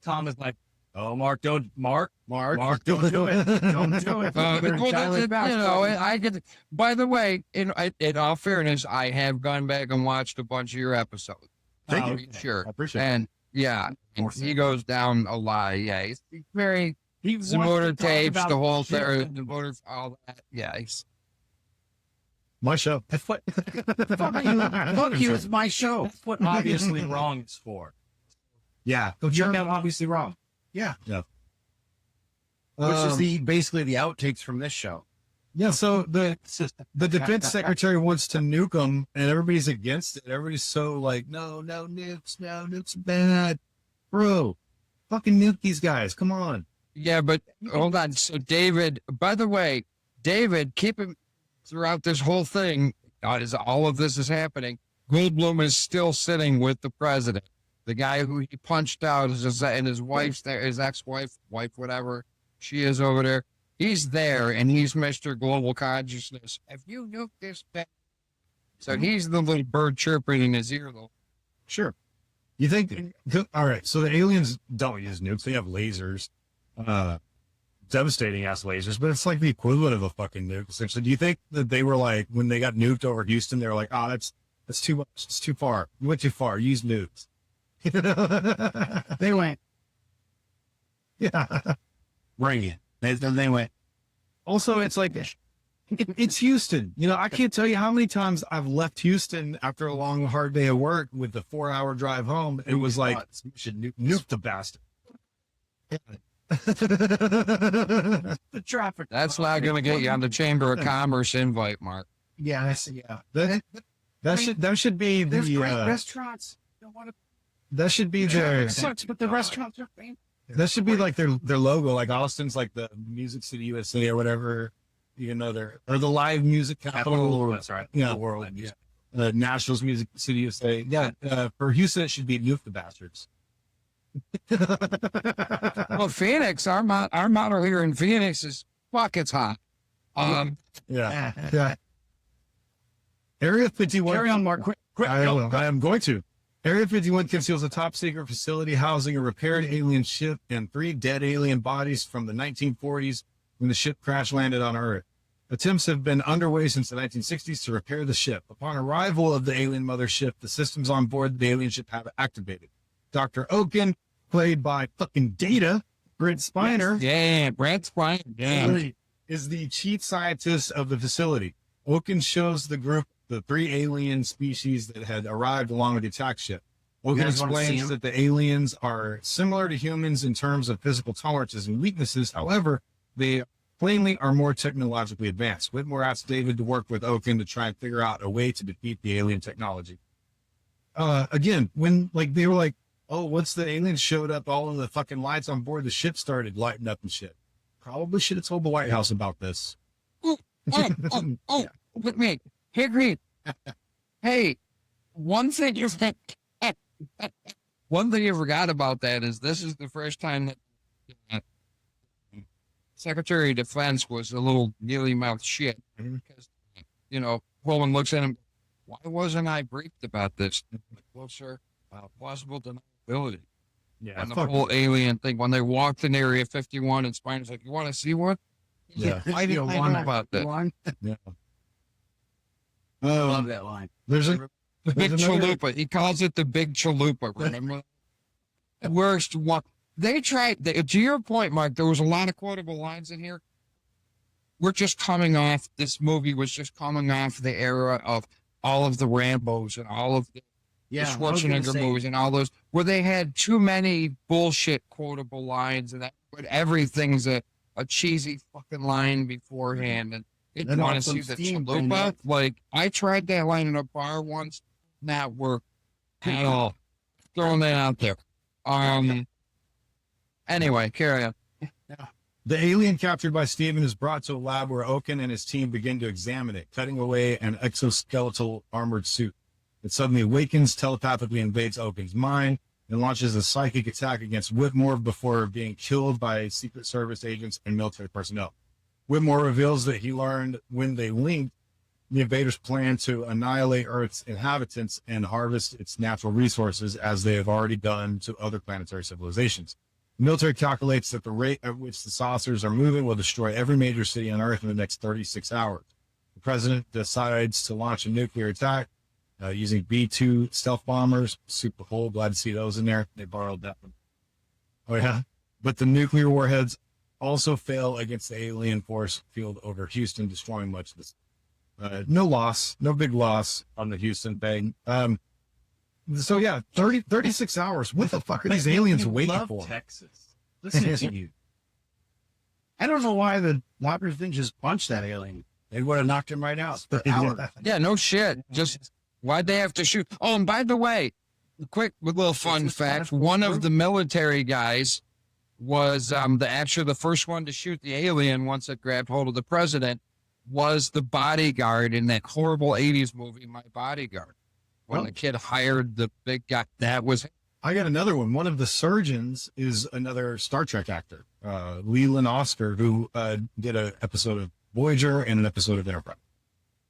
Tom is like, oh, Mark, don't do it. Don't do it. Don't do it. Well, Dial it back. I get. By the way, in all fairness, I have gone back and watched a bunch of your episodes. Thank you. Sure, I appreciate it. and yeah, and he goes down a lot. Yeah, he's very The motor tapes, the whole thing, the motor, all that. Yeah. My show. Fuck you, it's my show. That's what obviously wrong is for. Yeah. Go check out obviously wrong. Yeah. Which is basically the outtakes from this show. Yeah, so the defense secretary wants to nuke them, and everybody's against it. Everybody's so like, no nukes, no nukes bad, bro. Fucking nuke these guys. Come on. Yeah, but hold on. So David, by the way, David, keep him throughout this whole thing. As all of this is happening, Goldblum is still sitting with the president, the guy who he punched out, and his wife's there, his ex-wife, whatever she is over there. He's there, and he's Mr. Global Consciousness. Have you nuked this back? So he's the little bird chirping in his ear, though. Sure. You think? All right. So the aliens don't use nukes; they have lasers, devastating ass lasers. But it's like the equivalent of a fucking nuke, essentially. Do you think that they were like, when they got nuked over Houston, they were like, "Oh, that's too much. It's too far. You went too far. Use nukes." They went. Yeah. Bring it. They went. Also, it's like, it's Houston. You know, I can't tell you how many times I've left Houston after a long, hard day of work with the 4-hour drive home. It was like, We should nuke the bastard. The traffic. That's not going to get you on the Chamber of Commerce invite, Mark. Yeah, That should be There's the great restaurants. You don't want to. that should be their Sucks, but the restaurants are famous. that should be like their logo. Like Austin's like the Music City USA or whatever. You know, or the live music capital. That's right. Yeah. The world. Yeah. Nashville's Music City USA. Yeah. For Houston, it should be Nuke the Bastards. Well, Phoenix, our motto here in Phoenix is "fuck, it's hot." Yeah. Area 51. Carry on, Mark. Quick. I will. I am going to. Area 51 conceals a top secret facility housing a repaired alien ship and 3 dead alien bodies from the 1940s when the ship crash landed on Earth. Attempts have been underway since the 1960s to repair the ship. Upon arrival of the alien mothership, the systems on board the alien ship have activated. Dr. Oaken, played by fucking Data, Brent Spiner, Yeah, Brent Spiner. Yeah. is the chief scientist of the facility. Oaken shows the group the 3 alien species that had arrived along with the attack ship. Oaken guys wanna see explains them? that the aliens are similar to humans in terms of physical tolerances and weaknesses. However, they plainly are more technologically advanced. Whitmore asked David to work with Oaken to try and figure out a way to defeat the alien technology. Again, when like they were like, oh, once the aliens showed up, all of the fucking lights on board the ship started lighting up and shit. Probably should have told the White House about this. With me. Hey, Green. Hey, one thing you forgot about that is this is the first time that Secretary of Defense was a little mealy-mouthed shit. Because, you know, Pullman looks at him, why wasn't I briefed about this? Like, well, sir, plausible deniability. Yeah, And the whole alien thing, when they walked in Area 51 and Spiner's like, you want to see one? Yeah. Why didn't I know about that? Yeah. Love that line. There's Big another- chalupa. He calls it the big chalupa. Remember? Worst one. They tried, to your point, Mark, there was a lot of quotable lines in here. We're just coming off, this movie was just coming off the era of all of the Rambos and all of the Schwarzenegger movies and all those, where they had too many bullshit quotable lines and that, but everything's a cheesy fucking line beforehand. And it Then want all to see some the steam chalupa. coming Like, I tried that line in a bar once, not work at all. Throwing that out there. Anyway, carry on. The alien captured by Steven is brought to a lab where Oaken and his team begin to examine it, cutting away an exoskeletal armored suit. It suddenly awakens, telepathically invades Oaken's mind, and launches a psychic attack against Whitmore before being killed by Secret Service agents and military personnel. Whitmore reveals that he learned when they linked, the invaders plan to annihilate Earth's inhabitants and harvest its natural resources as they have already done to other planetary civilizations. The military calculates that the rate at which the saucers are moving will destroy every major city on Earth in the next 36 hours. The president decides to launch a nuclear attack using B-2 stealth bombers. Super cool. Glad to see those in there. They borrowed that one. Oh, yeah. But the nuclear warheads also fail against the alien force field over Houston, destroying much of this. No loss, no big loss on the Houston thing. So yeah, 36 hours. What the fuck are these aliens waiting Love for? Texas. Listen to you. I don't know why the Whoppers didn't just punch that alien. They would have knocked him right out for hours. Yeah, no shit. Just why'd they have to shoot? Oh, and by the way, quick little fun fact: one of the military guys was the first one to shoot the alien once it grabbed hold of the president. Was the bodyguard in that horrible '80s movie, My Bodyguard? When the kid hired the big guy, that was. I got another one. One of the surgeons is another Star Trek actor, Leland Oscar, who did an episode of Voyager and an episode of Enterprise.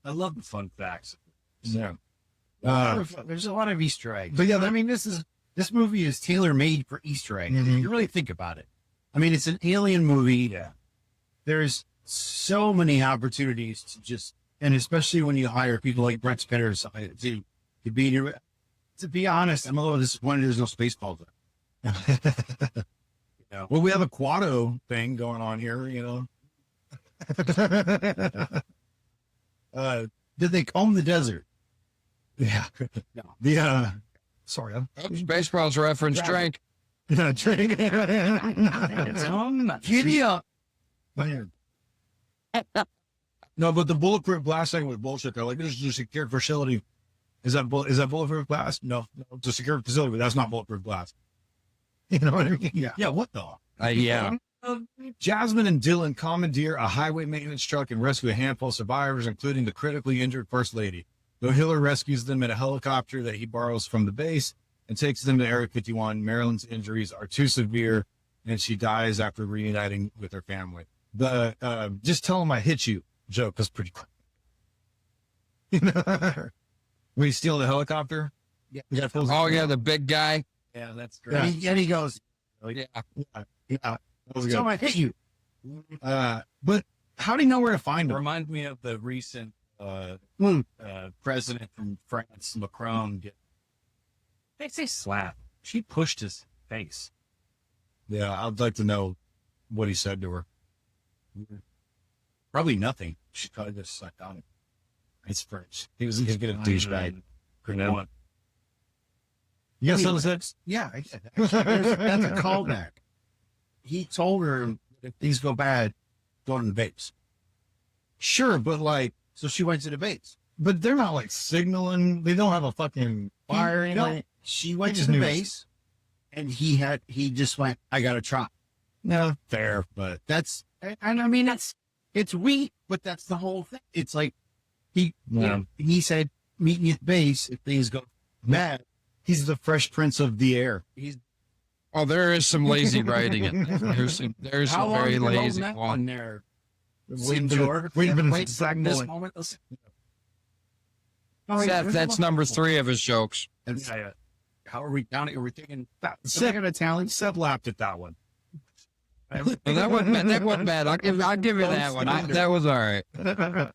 I love the fun facts. Yeah. There's a lot of Easter eggs. But yeah, I mean, this movie is tailor made for Easter eggs. Mhm. If you really think about it. I mean, it's an alien movie. Yeah. There's so many opportunities to just, and especially when you hire people like Brent Spinner to be your. To be honest, I'm a little disappointed there's no Spaceballs there. Well, we have a Quado thing going on here, you know. Did they comb the desert? Yeah. No. The sorry, Baseball's reference. Drink. Yeah, drink. Giddy up. No, but the bulletproof glass thing was bullshit. They're like, this is a secure facility. Is that bulletproof glass? No, it's a secure facility, but that's not bulletproof glass. You know what I mean? Yeah. Yeah, what the? Yeah. Jasmine and Dylan commandeer a highway maintenance truck and rescue a handful of survivors, including the critically injured First Lady. Though Hiller rescues them in a helicopter that he borrows from the base and takes them to Area 51, Marilyn's injuries are too severe, and she dies after reuniting with her family. The just tell him I hit you joke was pretty quick. You know, we steal the helicopter. Yeah. Oh yeah, the big guy. Yeah, that's great. Yeah. And he goes, Yeah. That was good. so I hit you. But how do you know where to find them? Remind me of the recent president from France, Macron. They say slap. She pushed his face. Yeah, I'd like to know what he said to her. Probably nothing. She probably just sucked on it. It's French. He's getting a douchebag. No. You got something to say? Yeah, I get that. That's a callback. He told her if things go bad, go to the base. Sure, but like, So she went to the base. but they're not like signaling. They don't have a fucking fire. No, she went He to just the knew. base, and he just went, I got to try. No, fair, but That's, and I mean, it's weak, but that's the whole thing. It's like, he said, meet me at the base if things go bad. he's the Fresh Prince of the Air. Oh, there is some lazy writing in there. There's How some long very have you been lazy holding that one. one there? Waiting Sure. for Wait, Zach this Bullock. moment. Listen. Seth, that's number 3 of his jokes. How are we counting? Are we thinking Seth, Seth laughed at that one. Well, that wasn't bad. I'll give you that one. That was all right.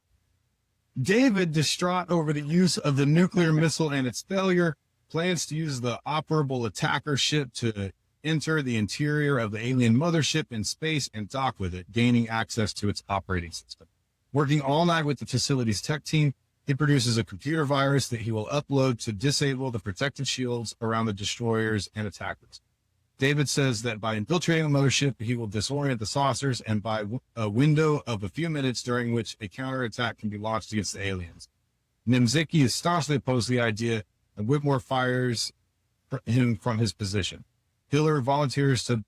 David, distraught over the use of the nuclear missile and its failure, plans to use the operable attacker ship to enter the interior of the alien mothership in space and dock with it, gaining access to its operating system. Working all night with the facility's tech team, he produces a computer virus that he will upload to disable the protective shields around the destroyers and attackers. David says that by infiltrating the mothership, he will disorient the saucers and by a window of a few minutes during which a counterattack can be launched against the aliens. Nimziki is staunchly opposed to the idea, and Whitmore fires him from his position. Hiller volunteers to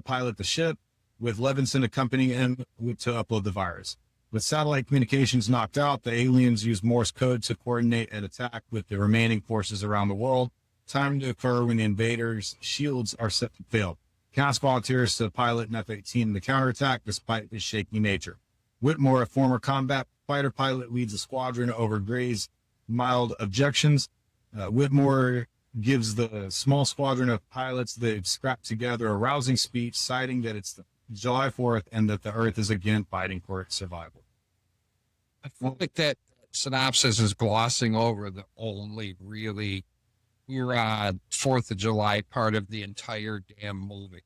pilot the ship, with Levinson accompanying him to upload the virus. With satellite communications knocked out, the aliens use Morse code to coordinate an attack with the remaining forces around the world, time to occur when the invaders' shields are set to fail. Cass volunteers to pilot an F-18 in the counterattack despite his shaky nature. Whitmore, a former combat fighter pilot, leads a squadron over Gray's mild objections. Whitmore gives the small squadron of pilots they've scrapped together a rousing speech, citing that it's July 4th and that the Earth is again fighting for its survival. I feel like that synopsis is glossing over the only really 4th of July part of the entire damn movie.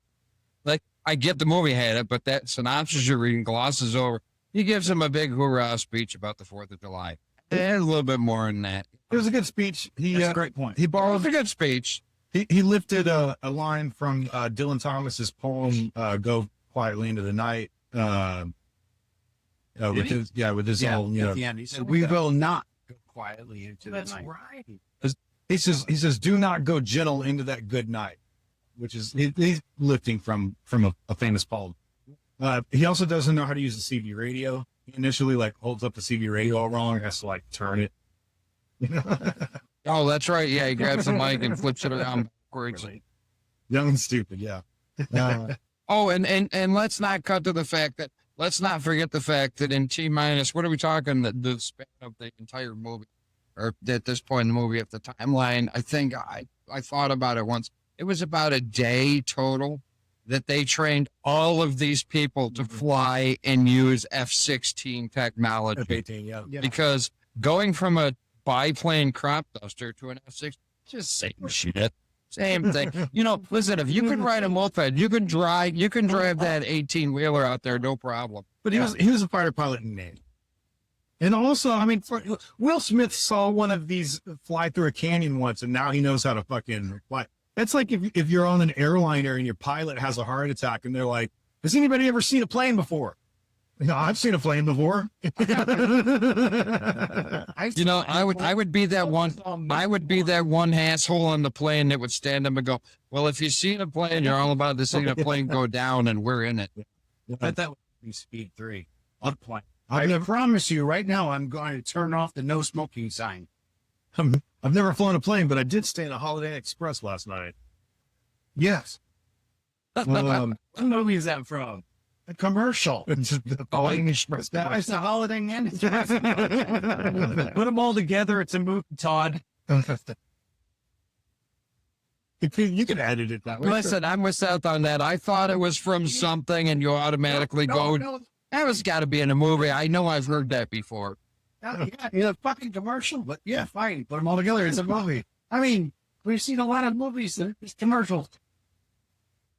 Like, I get the movie had it, but that synopsis you're reading glosses over. He gives him a big hoorah speech about the 4th of July. And a little bit more than that. It was a good speech. That's a great point. He It borrowed. was a good speech. He lifted a line from Dylan Thomas's poem "Go Quietly into the Night." With his whole, at the end, he said, "We will not go quietly into the night." Right. he says, "Do not go gentle into that good night," which is he's lifting from a famous poem. He also doesn't know how to use the CB radio. He initially holds up the CB radio all wrong, has to turn it. Oh, that's right. Yeah, he grabs the mic and flips it around backwards. Young and stupid, yeah. Oh, and let's not cut to the fact that let's not forget the fact that in T minus, what are we talking? The span of the entire movie, or at this point in the movie, if the timeline, I think I thought about it once. It was about a day total that they trained all of these people to fly and use F-16 technology. F-18, yeah. Because going from a biplane crop duster to an F-16, just same shit. Same thing. Listen, if you can ride a moped, you can drive that 18-wheeler out there, no problem. But he was a fighter pilot in name. And also, Will Smith saw one of these fly through a canyon once, and now he knows how to fucking fly. That's like if you're on an airliner and your pilot has a heart attack, and they're like, "Has anybody ever seen a plane before?" I've seen a plane before. I would be that one. I would be that one asshole on the plane that would stand up and go, "Well, if you've seen a plane, you're all about to see a plane go down, and we're in it." But that would be Speed 3 on plane. I've I promise you right now, I'm going to turn off the no smoking sign. I've never flown a plane, but I did stay in a Holiday Inn Express last night. Yes. What movie is that from? A commercial. The Holiday Inn Express. It's a Holiday Inn Express. Put them all together. It's a movie, Todd. You can edit it that way. Listen, I'm with Seth on that. I thought it was from something, and you automatically go, "That was got to be in a movie." I know I've heard that before. Yeah, a fucking commercial, but yeah, fine. Put them all together. It's a movie. We've seen a lot of movies that are commercials.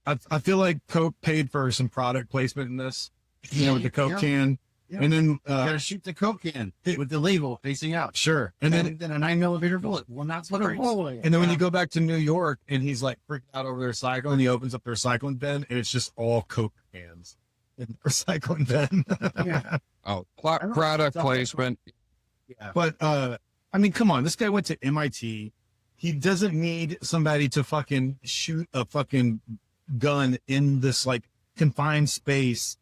I feel like Coke paid for some product placement in this, with the Coke can. Yeah. And then, Gotta shoot the Coke can with the label facing out. sure. And then a 9mm bullet. Well, that's what a hole. And then when you go back to New York and he's freaking out over their recycling, and he opens up their recycling bin and it's just all Coke cans in the recycling bin. Yeah. Oh, product placement. Yeah. But, come on, this guy went to MIT. He doesn't need somebody to fucking shoot a fucking gun in this confined space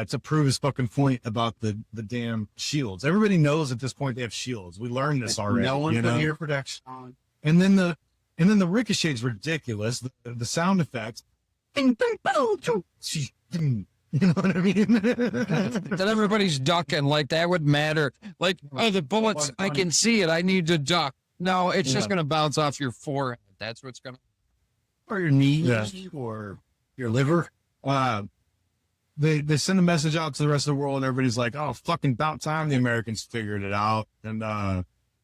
to prove his fucking point about the damn shields. Everybody knows at this point they have shields. We learned this already. No one put ear protection on. And then the ricochet's ridiculous. The sound effects. Bing, bing, boom, choo, you know what I mean? That everybody's ducking like that would matter. The bullets, I can see it. I need to duck. No, it's just going to bounce off your forehead. That's what's going to. Or your knees, or your liver. They send a message out to the rest of the world, and everybody's like, "Oh, fucking about time the Americans figured it out." And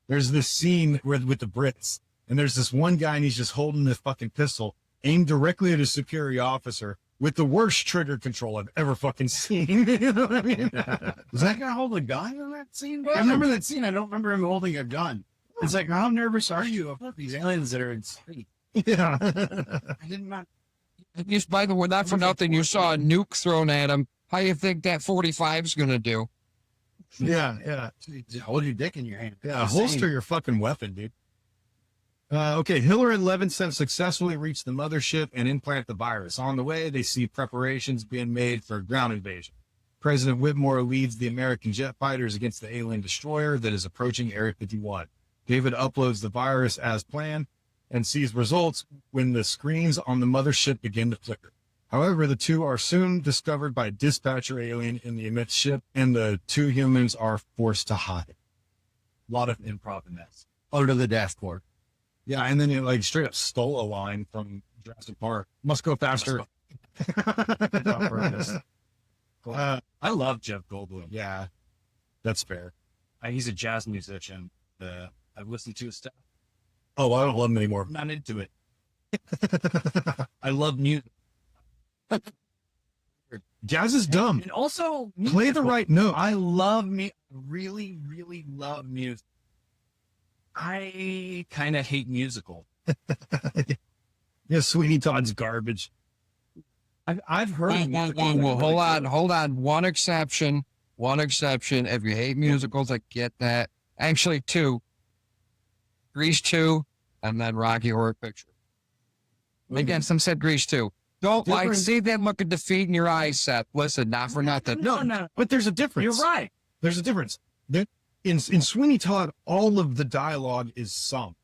there's this scene with the Brits, and there's this one guy, and he's just holding this fucking pistol aimed directly at a superior officer with the worst trigger control I've ever fucking seen. You know what I mean? Was that guy holding a gun in that scene? I remember that scene. I don't remember him holding a gun. It's like, how nervous are you about these aliens that are in space? Yeah. I did not. By the way, not for nothing, you saw a nuke thrown at him. How you think that 45's going to do? Yeah. Hold your dick in your hand. Yeah, holster your fucking weapon, dude. Okay, Hiller and Levinson successfully reach the mothership and implant the virus. On the way, they see preparations being made for a ground invasion. President Whitmore leads the American jet fighters against the alien destroyer that is approaching Area 51. David uploads the virus as planned and sees results when the screens on the mothership begin to flicker. However, the two are soon discovered by a dispatcher alien in the immense ship, and the two humans are forced to hide. A lot of improv in this. Under the dashboard. Yeah, and then it straight up stole a line from Jurassic Park. Must go faster. I love Jeff Goldblum. Yeah, that's fair. He's a jazz musician. I've listened to his stuff. Oh, I don't love him anymore. I'm not into it. I love music. Jazz is dumb. And also, Play the right note. I love me. Really, really love music. I kind of hate musical. Yeah, Sweeney Todd's garbage. I've heard. Well, hold on. One exception. If you hate musicals, I get that. Actually, two. Grease 2, and then Rocky Horror Picture. Again, some said Grease 2. Don't see that look of defeat in your eyes, Seth. Listen, not for nothing. No. But there's a difference. You're right. There's a difference. In Sweeney Todd, all of the dialogue is sung.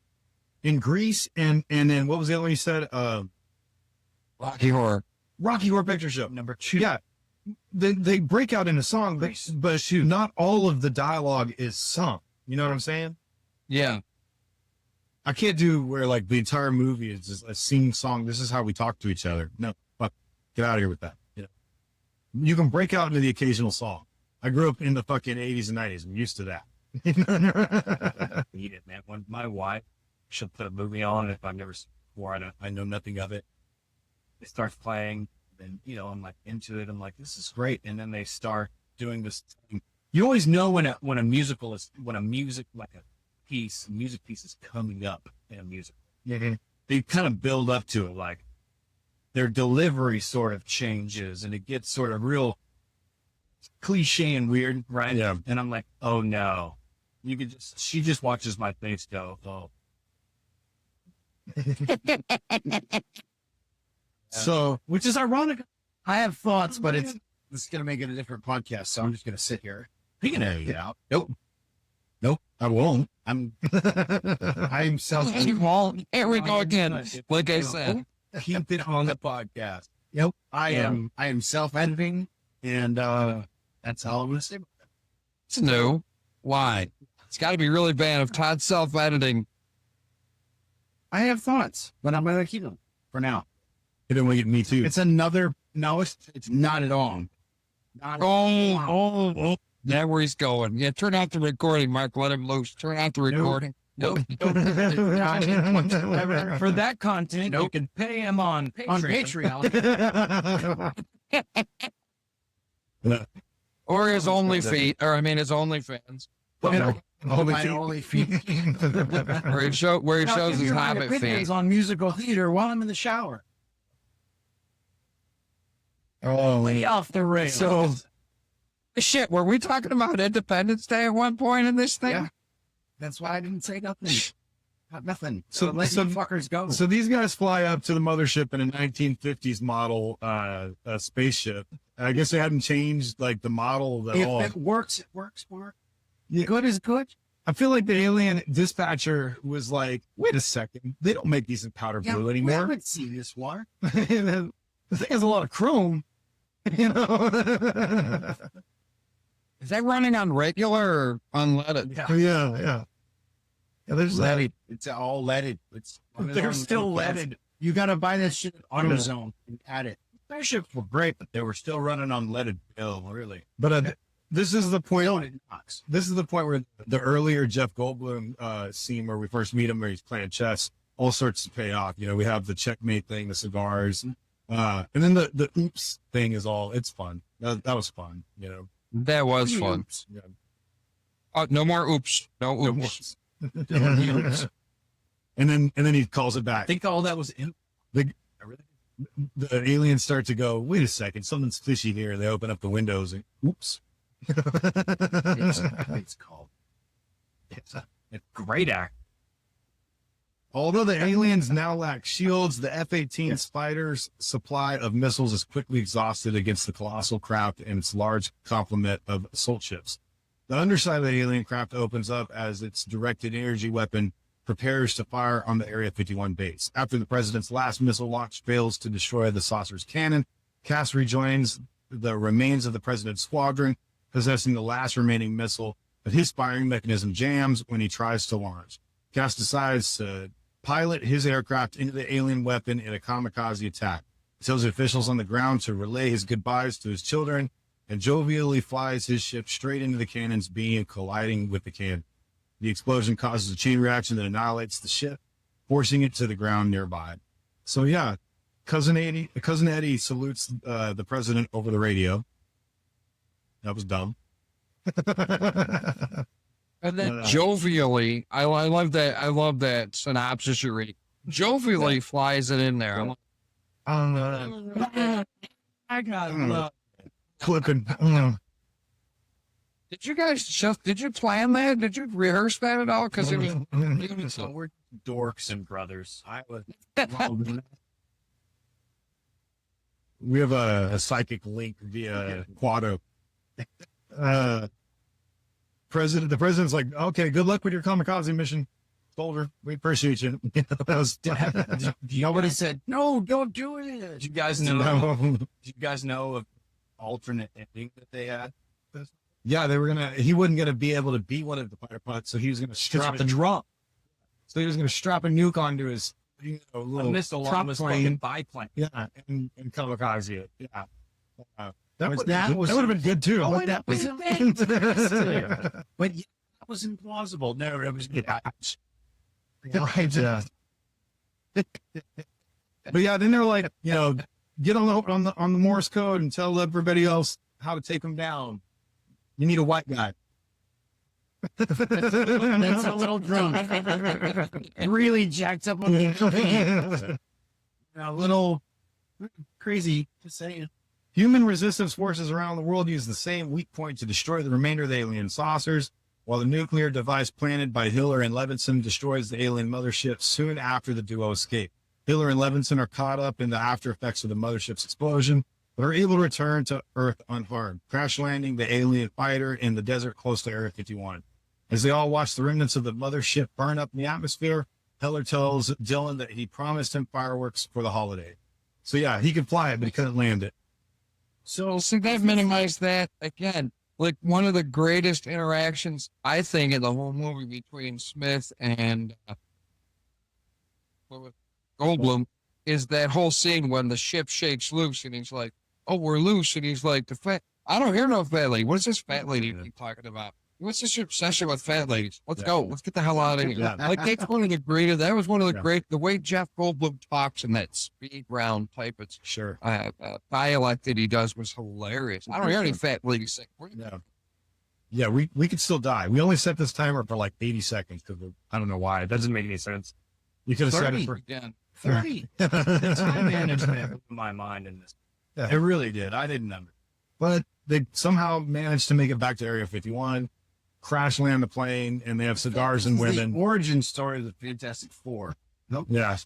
In Grease, and then what was the other one you said? Rocky Horror. Rocky Horror Picture Show. Number 2. Yeah. They break out in a song, but not all of the dialogue is sung. You know what I'm saying? Yeah. I can't do where like the entire movie is just a sing song. This is how we talk to each other. No, fuck, get out of here with that. You know, you can break out into the occasional song. I grew up in the fucking 80s and 90s. I'm used to that. Need it, man. When my wife, she'll put a movie on, if I've never seen it before, I know nothing of it. It starts playing, then I'm like into it. I'm like, this is great, and then they start doing this thing. You always know when a music piece is coming up in a musical. Mm-hmm. They kind of build up to it, like their delivery sort of changes, and it gets sort of real cliche and weird, right? Yeah. And I'm like, oh no, she just watches my face go, oh. So, Which is ironic. I have thoughts, but it's going to make it a different podcast, so I'm just going to sit here. He can edit it out. nope, I won't. I'm self. You won't. Here we go again. Like I said. Keep it on the podcast. Yep. I am self-editing, and that's all I'm going to say. It's new. Why? It's got to be really bad if Todd's self-editing. I have thoughts, but I'm going to keep them for now. You didn't want to get me too. It's another. No, it's not at all. Oh. That's where he's going. Yeah, turn out the recording, Mark. Let him loose. Turn out the recording. Nope. For that content, you can pay him on Patreon. Or his his OnlyFans. My only feet. Where he shows his Hobbit feet. On musical theater while I'm in the shower. Oh, Way off the rails. so Shit, were we talking about Independence Day at one point in this thing? Yeah. That's why I didn't say nothing. Got nothing. So let you fuckers go. So these guys fly up to the mothership in a 1950s model spaceship. I guess they hadn't changed like the model at all. If it works, Mark. Yeah. Good is good. I feel like the alien dispatcher was like, wait a second, they don't make these in powder blue We anymore. haven't seen this one. The thing has a lot of chrome, you know. Is that running on regular or unleaded? Yeah. There's that. Leaded. It's all leaded. They're still leaded. You got to buy this shit at AutoZone and add it. Spaceships were great, but they were still running on leaded bill, really. But this is the point. It knocks. This is the point where the earlier Jeff Goldblum scene where we first meet him, where he's playing chess, all sorts to pay off. You know, we have the checkmate thing, the cigars, and then the oops thing is all. It's fun. That was fun. You know, That was fun. yeah. Oh, no more oops. No oops. And then he calls it back. I think all that was in. The aliens start to go, wait a second, something's fishy here. They open up the windows and oops. It's called. It's a great act. Although the aliens now lack shields, the F-18 Spider's supply of missiles is quickly exhausted against the colossal craft and its large complement of assault ships. The underside of the alien craft opens up as its directed energy weapon prepares to fire on the Area 51 base. After the president's last missile launch fails to destroy the saucer's cannon, Cass rejoins the remains of the president's squadron, possessing the last remaining missile, but his firing mechanism jams when he tries to launch. Cass decides to pilot his aircraft into the alien weapon in a kamikaze attack. He tells officials on the ground to relay his goodbyes to his children, and jovially flies his ship straight into the cannon's beam, colliding with the cannon. The explosion causes a chain reaction that annihilates the ship, forcing it to the ground nearby. So yeah, Cousin Eddie salutes the president over the radio. That was dumb. And then jovially, I love that. I love that synopsis you're reading. Jovially flies it in there. I'm like, I got clipping. did you plan that? Did you rehearse that at all? Because it was. So we're dorks and brothers. I was. We have a psychic link via Quado. The president's like, okay, good luck with your kamikaze mission, soldier. We appreciate you. That was, Nobody said no. Don't do it. Did you guys know? Did you guys know of alternate ending that they had? yeah, he wasn't gonna be able to be one of the fighter pilots, so he was gonna strap the drum. So he was gonna strap a nuke onto his little A missile prop on his plane. fucking biplane. Yeah, and kamikaze it. Yeah. That would that have been good too. Oh, that was fantastic. But yeah, that was implausible. No, it was good. Right. Yeah. But yeah, then they're like, get on the Morse code and tell everybody else how to take them down. You need a white guy. That's a little drunk. Really jacked up on the A little crazy to say. Human resistance forces around the world use the same weak point to destroy the remainder of the alien saucers, while the nuclear device planted by Hiller and Levinson destroys the alien mothership soon after the duo escape. Hiller and Levinson are caught up in the after effects of the mothership's explosion, but are able to return to Earth unharmed, crash landing the alien fighter in the desert close to Area 51. As they all watch the remnants of the mothership burn up in the atmosphere, Hiller tells Dylan that he promised him fireworks for the holiday. So yeah, he could fly it, but he couldn't land it. So they've minimized that again. Like one of the greatest interactions, I think, in the whole movie between Smith and Goldblum is that whole scene when the ship shakes loose and he's like, "Oh, we're loose," and he's like, I don't hear no fat lady. What is this fat lady keep talking about? What's this obsession with fat ladies? Let's go. Let's get the hell out of here." Yeah. Like that's one of the greatest. That was one of the great. The way Jeff Goldblum talks in that speed round type of Sure. dialect that he does was hilarious. I don't hear any fat ladies say. Yeah, we could still die. We only set this timer for like 80 seconds because I don't know why. That doesn't make any sense. You could have set it for again. 30. The time management blew my mind in this. Yeah. It really did. I didn't know. But they somehow managed to make it back to Area 51, crash land the plane, and they have cigars and women. The origin story of the Fantastic Four. Yeah.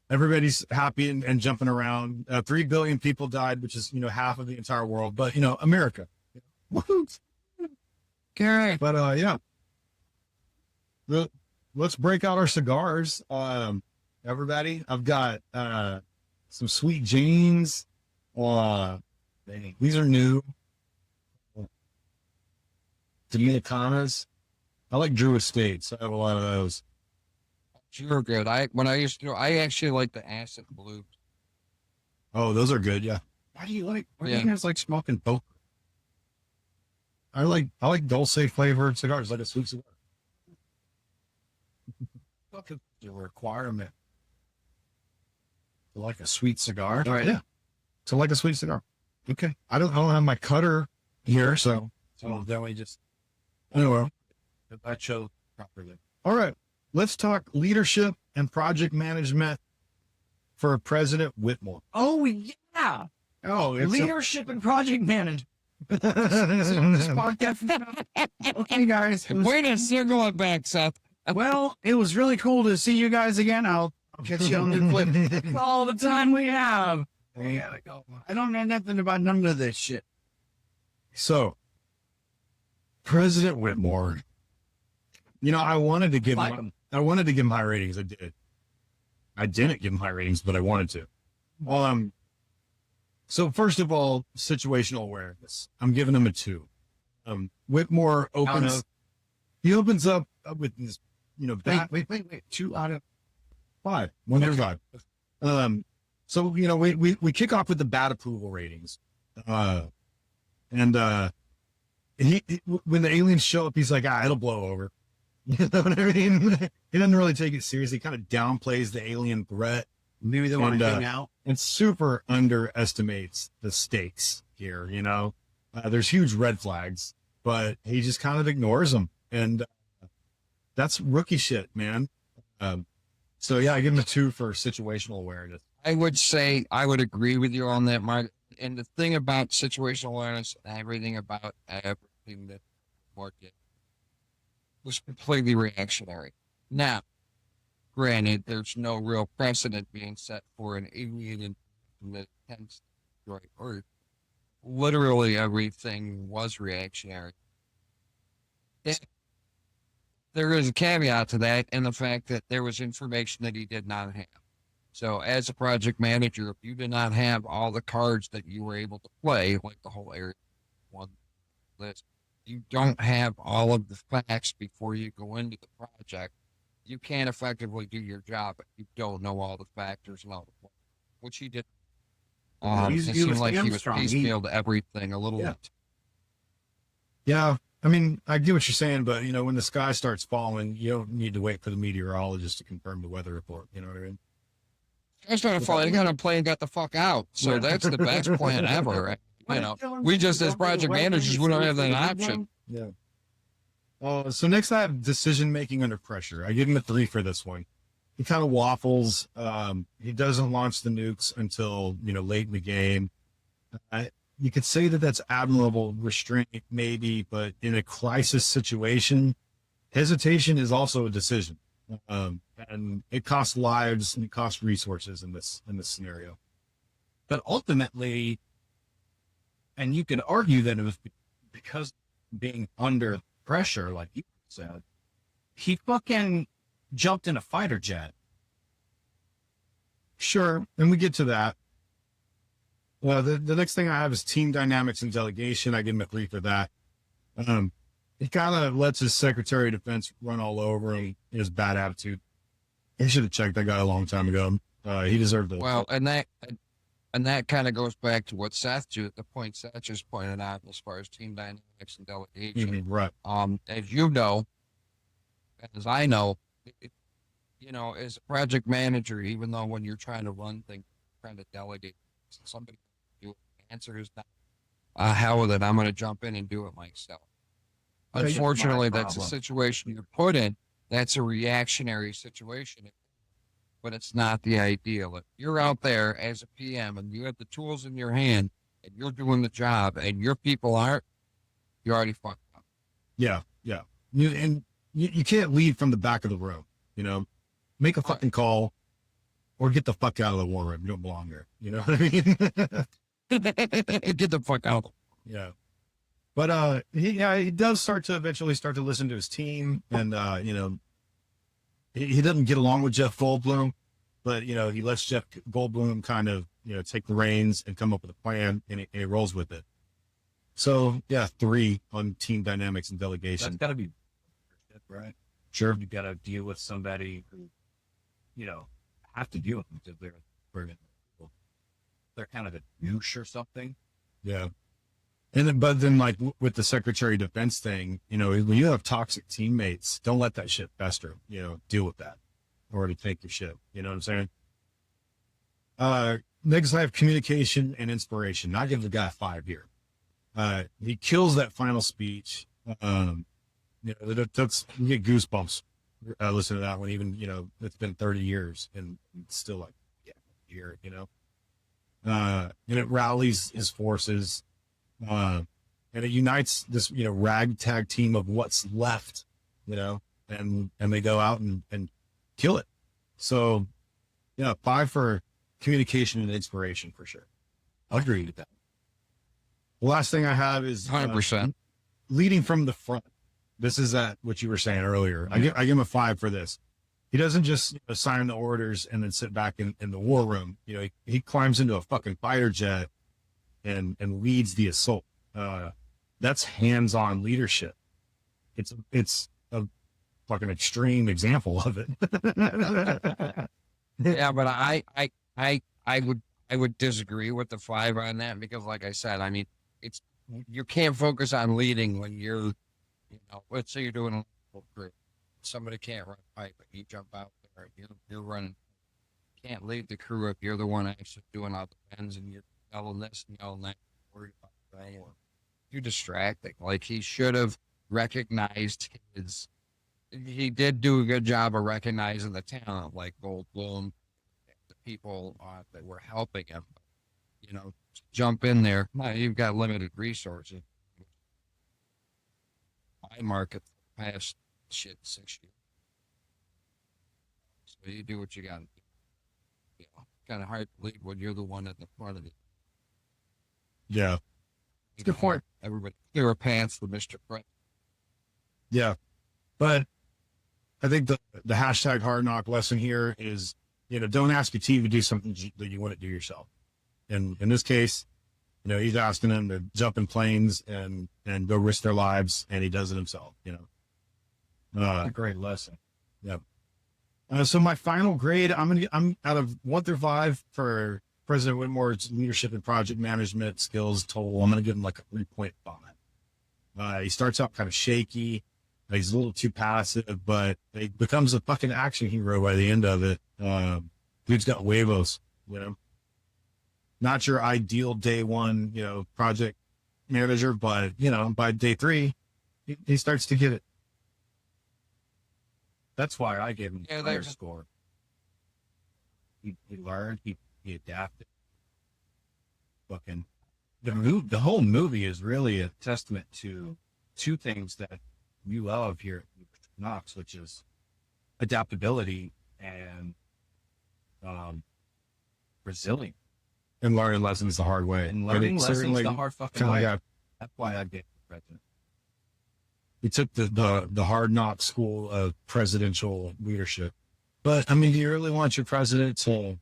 Everybody's happy and jumping around. 3 billion people died, which is, half of the entire world. But, America. Woohoo! Correct. But, yeah. Let's break out our cigars. Everybody, I've got some Sweet Janes. These are new. Dominicanas. I like Drew Estates. I have a lot of those. You're good. I actually like the acid blue. Oh, those are good. Yeah. Why do you Yeah. guys like smoking both? I like dulce flavored cigars, like a sweet cigar. Fuck is the requirement? Like a sweet cigar? All right. Yeah. So like a sweet cigar. Okay. I don't have my cutter here, so then we just anyway. that show properly. All right. Let's talk leadership and project management for President Whitmore. Oh, yeah. Oh, Leadership and project management. Okay, guys. Wait a second, going back, Seth. Well, it was really cool to see you guys again. I'll catch you on the flip. That's all the time we have. We gotta go. I don't know nothing about none of this shit. So, President Whitmore, I wanted to give him high ratings. I did. I didn't give him high ratings, but I wanted to. So first of all, situational awareness. I'm giving him a 2. Whitmore opens up with this, Wait. 2 out of 5. 1 through 5. So, we kick off with the bad approval ratings. He when the aliens show up, he's like, it'll blow over. You know what I mean? He doesn't really take it seriously. He kind of downplays the alien threat. Maybe they want to hang out. and super underestimates the stakes here. There's huge red flags, but he just kind of ignores them, and that's rookie shit, man. So yeah, I give him a 2 for situational awareness. I would say I would agree with you on that, Mark. And the thing about situational awareness, everything that Mark did was completely reactionary. Now, granted, there's no real precedent being set for an alien that attempts to destroy Earth. Literally everything was reactionary. There is a caveat to that, and the fact that there was information that he did not have. So as a project manager, if you did not have all the cards that you were able to play, like the whole Area 1 list, you don't have all of the facts before you go into the project, you can't effectively do your job if you don't know all the factors and all the points, which he did. It seemed like he was piecemealed everything a little bit. Yeah, I mean, I get what you're saying, but when the sky starts falling, you don't need to wait for the meteorologist to confirm the weather report. You know what I mean? I started falling. I got on a plane, got the fuck out. So that's the best plan ever. We just as project managers, we don't have that option. Yeah. So next I have decision making under pressure. I give him a 3 for this one. He kind of waffles. He doesn't launch the nukes until late in the game. You could say that that's admirable restraint, maybe, but in a crisis situation, hesitation is also a decision. And it costs lives and it costs resources in this scenario. But ultimately, and you could argue that it was because being under pressure, like you said, he fucking jumped in a fighter jet. Sure, and we get to that. Well, the next thing I have is team dynamics and delegation. I give him a 3 for that. He kind of lets his Secretary of Defense run all over him. His bad attitude. He should have checked that guy a long time ago. He deserved it. Well, and that kind of goes back to what the point Seth just pointed out as far as team dynamics and delegation. Right. As you know, as I know, as a project manager, even though when you're trying to run things, trying to delegate somebody, the answer is not, hell with it, I'm going to jump in and do it myself. Unfortunately, that's a situation you're put in. That's a reactionary situation, but it's not the ideal. If you're out there as a PM and you have the tools in your hand and you're doing the job and your people aren't, you're already fucked up. Yeah. You can't lead from the back of the room. Make a fucking call or get the fuck out of the war room. You don't belong there. You know what I mean? Get the fuck out. Yeah. But he does eventually start to listen to his team, and he doesn't get along with Jeff Goldblum, but he lets Jeff Goldblum kind of take the reins and come up with a plan, and he rolls with it. So yeah, 3 on team dynamics and delegation. That's got to be right. Sure. You got to deal with somebody who have to deal with them because they're kind of a douche or something. Yeah. But then like with the Secretary of Defense thing, when you have toxic teammates, don't let that shit fester, deal with that or to take your shit. You know what I'm saying? Next I have communication and inspiration. I give the guy 5 here. He kills that final speech. You get goosebumps. Listen to that one, even, it's been 30 years and it's still like, yeah, here, and it rallies his forces. And it unites this, ragtag team of what's left, and they go out and kill it. So, 5 for communication and inspiration for sure. I'll agree with that. The last thing I have is 100%. Leading from the front. This is what you were saying earlier. I give him a 5 for this. He doesn't just sign the orders and then sit back in the war room. He climbs into a fucking fighter jet and leads the assault. That's hands-on leadership. It's a fucking extreme example of it. Yeah, but I would disagree with the 5 on that because, like I said, I mean, you can't focus on leading when you're, let's say you're doing a group. Somebody can't run a pipe, but you jump out there and you're running. can't lead the crew if you're the one actually doing all the bends and you're yelling this and yelling that. Worried about the thing. You're distracting. Like, he should have recognized his. He did do a good job of recognizing the talent, like Goldblum, the people that were helping him. You know, jump in there. Now, you've got limited resources. I market past shit 6 years. So you do what you got to do. You know, kind of hard to lead when you're the one at the front of it. Yeah. You Good know, point. Everybody clear pants for Mr. President. Yeah. But I think the hashtag hard knock lesson here is, you know, don't ask your team to do something that you want to do yourself. And in this case, you know, he's asking them to jump in planes and go risk their lives, and he does it himself, you know. A great lesson. Yeah. So my final grade, I'm out of 1 through 5 for President Whitmore's leadership and project management skills total. I'm going to give him like a 3.5. He starts out kind of shaky. He's a little too passive, but he becomes a fucking action hero by the end of it. Dude's got huevos, you know. Not your ideal day one, you know, project manager, but, you know, by day 3, he starts to get it. That's why I gave him Yeah, a higher score. He learned, he adapted. Fucking the whole movie is really a testament to 2 things that you love here at Knox, which is adaptability and resilience. And learning lessons the hard way. And learning lessons the hard fucking way. Yeah. That's why I gave the president. He took the hard knock school of presidential leadership. But I mean, do you really want your president to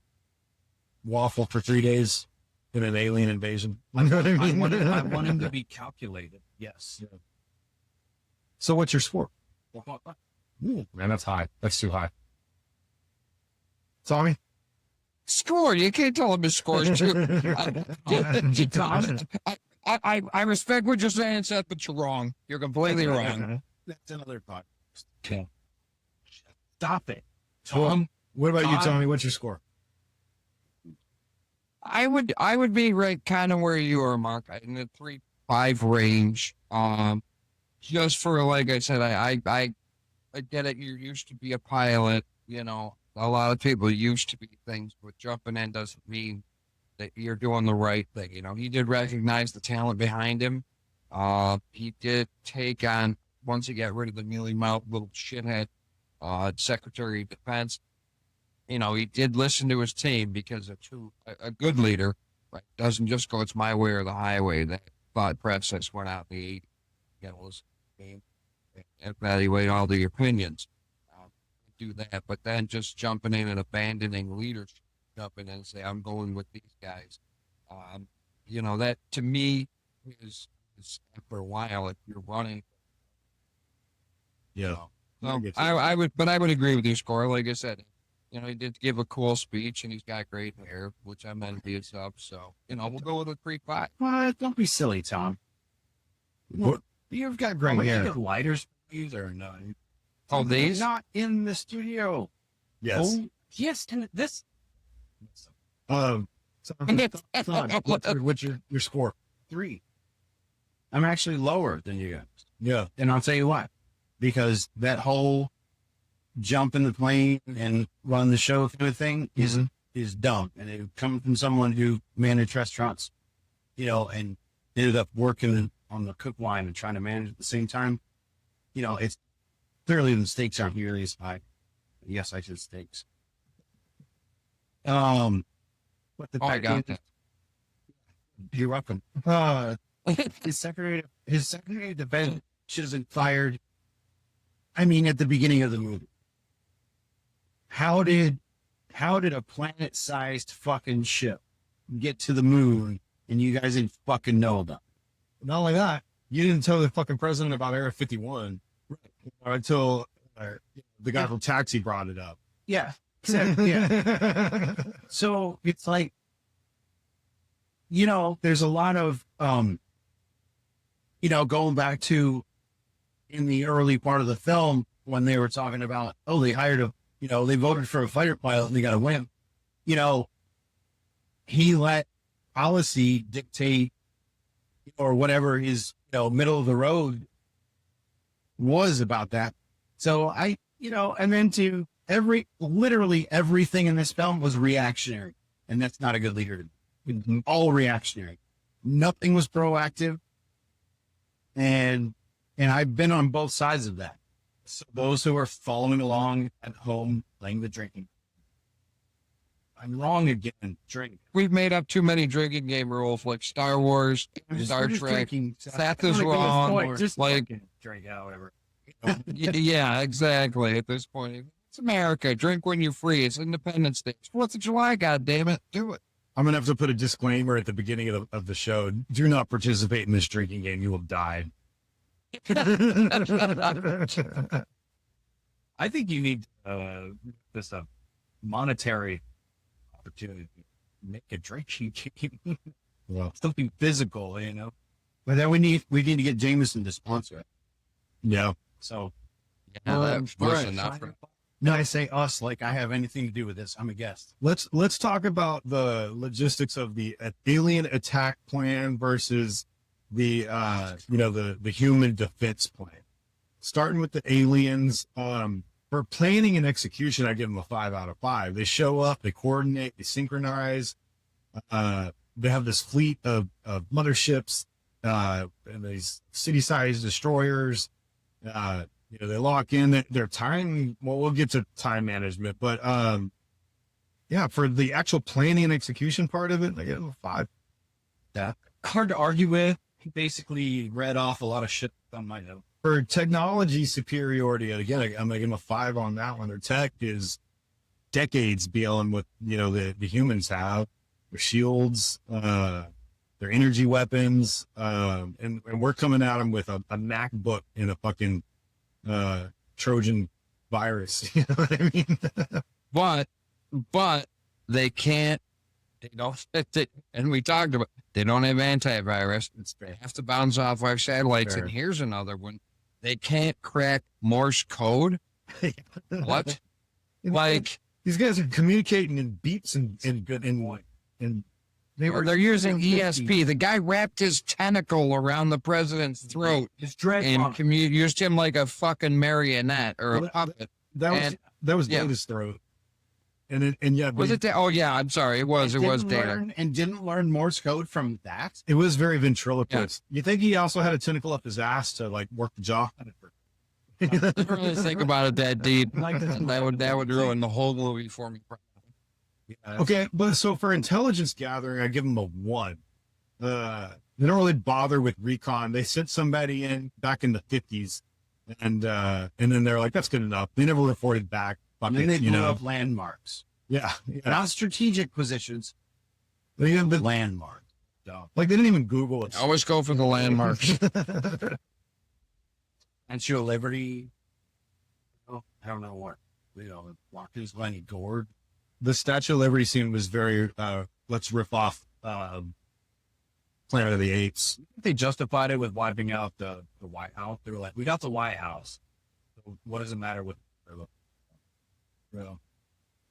waffle for 3 days in an alien invasion? You know what I mean? I want him to be calculated. Yes. Yeah. So what's your score? Ooh, man, that's high. That's too high. Tommy? Score. You can't tell him his scores too. I respect what you're saying, Seth, but you're wrong. You're completely wrong. That's another thought. Stop it. Tom, what about you, Tommy? What's your score? I would be right kind of where you are, Mark, in the 3-5 range. Just for, like I said, I get it. You used to be a pilot, you know. A lot of people used to be things, but jumping in doesn't mean that you're doing the right thing. You know, he did recognize the talent behind him. He did take on, once he got rid of the mealy-mouthed little shithead, Secretary of Defense, you know, he did listen to his team because a good leader, right, doesn't just go, it's my way or the highway. That thought process went out in the 80s. You know, listen to the team, evaluate all the opinions. Do that, but then just jumping in and abandoning leadership, jumping in and say, I'm going with these guys. You know, that to me is after a while, if you're running. Yeah. So I would agree with your score. Like I said, you know, he did give a cool speech and he's got great hair, which I'm envious of. So, you know, we'll go with a 3-5. What? Don't be silly, Tom. What? You've got great hair. Lighters, please, or no? Oh, these? Not in the studio. Yes. Oh, yes, and this. What's your score? 3. I'm actually lower than you guys. Yeah. And I'll tell you why. Because that whole jump in the plane and run the show through thing is dumb. And it comes from someone who managed restaurants, you know, and ended up working on the cook line and trying to manage at the same time. You know, it's clearly the stakes aren't nearly as high. Yes, I said stakes. What the I got that. You're welcome. His secretary of defense should have been fired. I mean, at the beginning of the movie. How did a planet-sized fucking ship get to the moon and you guys didn't fucking know about it? Not only that, you didn't tell the fucking president about Area 51 until the guy from Taxi brought it up. Yeah. Yeah. So it's like, you know, there's a lot of, you know, going back to in the early part of the film when they were talking about, oh, they hired they voted for a fighter pilot and they got a wimp. he let policy dictate or whatever his, middle of the road was about that. So and then literally everything in this film was reactionary, and that's not a good leader. All reactionary. Nothing was proactive. And I've been on both sides of that. So those who are following along at home, playing the drinking. I'm wrong again. Drink. We've made up too many drinking game rules like Star Wars, Star Trek. Seth is wrong. Just like drink, however. yeah, exactly. At this point, it's America. Drink when you're free. It's Independence Day. It's 4th of July. God damn it, do it. I'm going to have to put a disclaimer at the beginning of the show. Do not participate in this drinking game. You will die. I think you need this monetary opportunity. Make a drinking game. Well, something physical, But then we need to get Jameson to sponsor it. Yeah. So, that's worse enough. No, I say us like I have anything to do with this. I'm a guest. Let's talk about the logistics of the alien attack plan versus the the human defense plan. Starting with the aliens, for planning and execution, I give them a 5 out of 5. They show up, they coordinate, they synchronize. They have this fleet of motherships and these city-sized destroyers. They lock in their time. Well, we'll get to time management, but for the actual planning and execution part of it, I give them a 5. Yeah, hard to argue with. He basically read off a lot of shit on my note. For technology superiority, again, I'm gonna give them a 5 on that one. Their tech is decades beyond what the humans have. Their shields, their energy weapons, and we're coming at them with a MacBook and a fucking Trojan virus. You know what I mean? but they can't. They don't. And we talked about they don't have antivirus. They have to bounce off our satellites. Sure. And here's another one. They can't crack Morse code. What? Like these guys are communicating in beeps and they're using ESP. The guy wrapped his tentacle around the president's throat and used him like a fucking marionette or a puppet. That was Data's throat. Was it? Oh yeah, I'm sorry. It was Data. And didn't learn Morse code from that. It was very ventriloquist. Yeah. You think he also had a tentacle up his ass to like work the jaw? I didn't really think about it that deep. That would ruin the whole movie for me. Yeah, okay, but so for intelligence gathering, I give them a 1. They don't really bother with recon. They sent somebody in back in the 50s, and then they're like, that's good enough. They never reported back. And then they blew up landmarks. Yeah. Not strategic positions. They have been landmarks. Like they didn't even Google it. Always go for the landmarks. Statue of Liberty. I don't know what. Watkins Glen Gourd. The Statue of Liberty scene was very, let's riff off Planet of the Apes. They justified it with wiping out the White House. They were like, we got the White House. So what does it matter with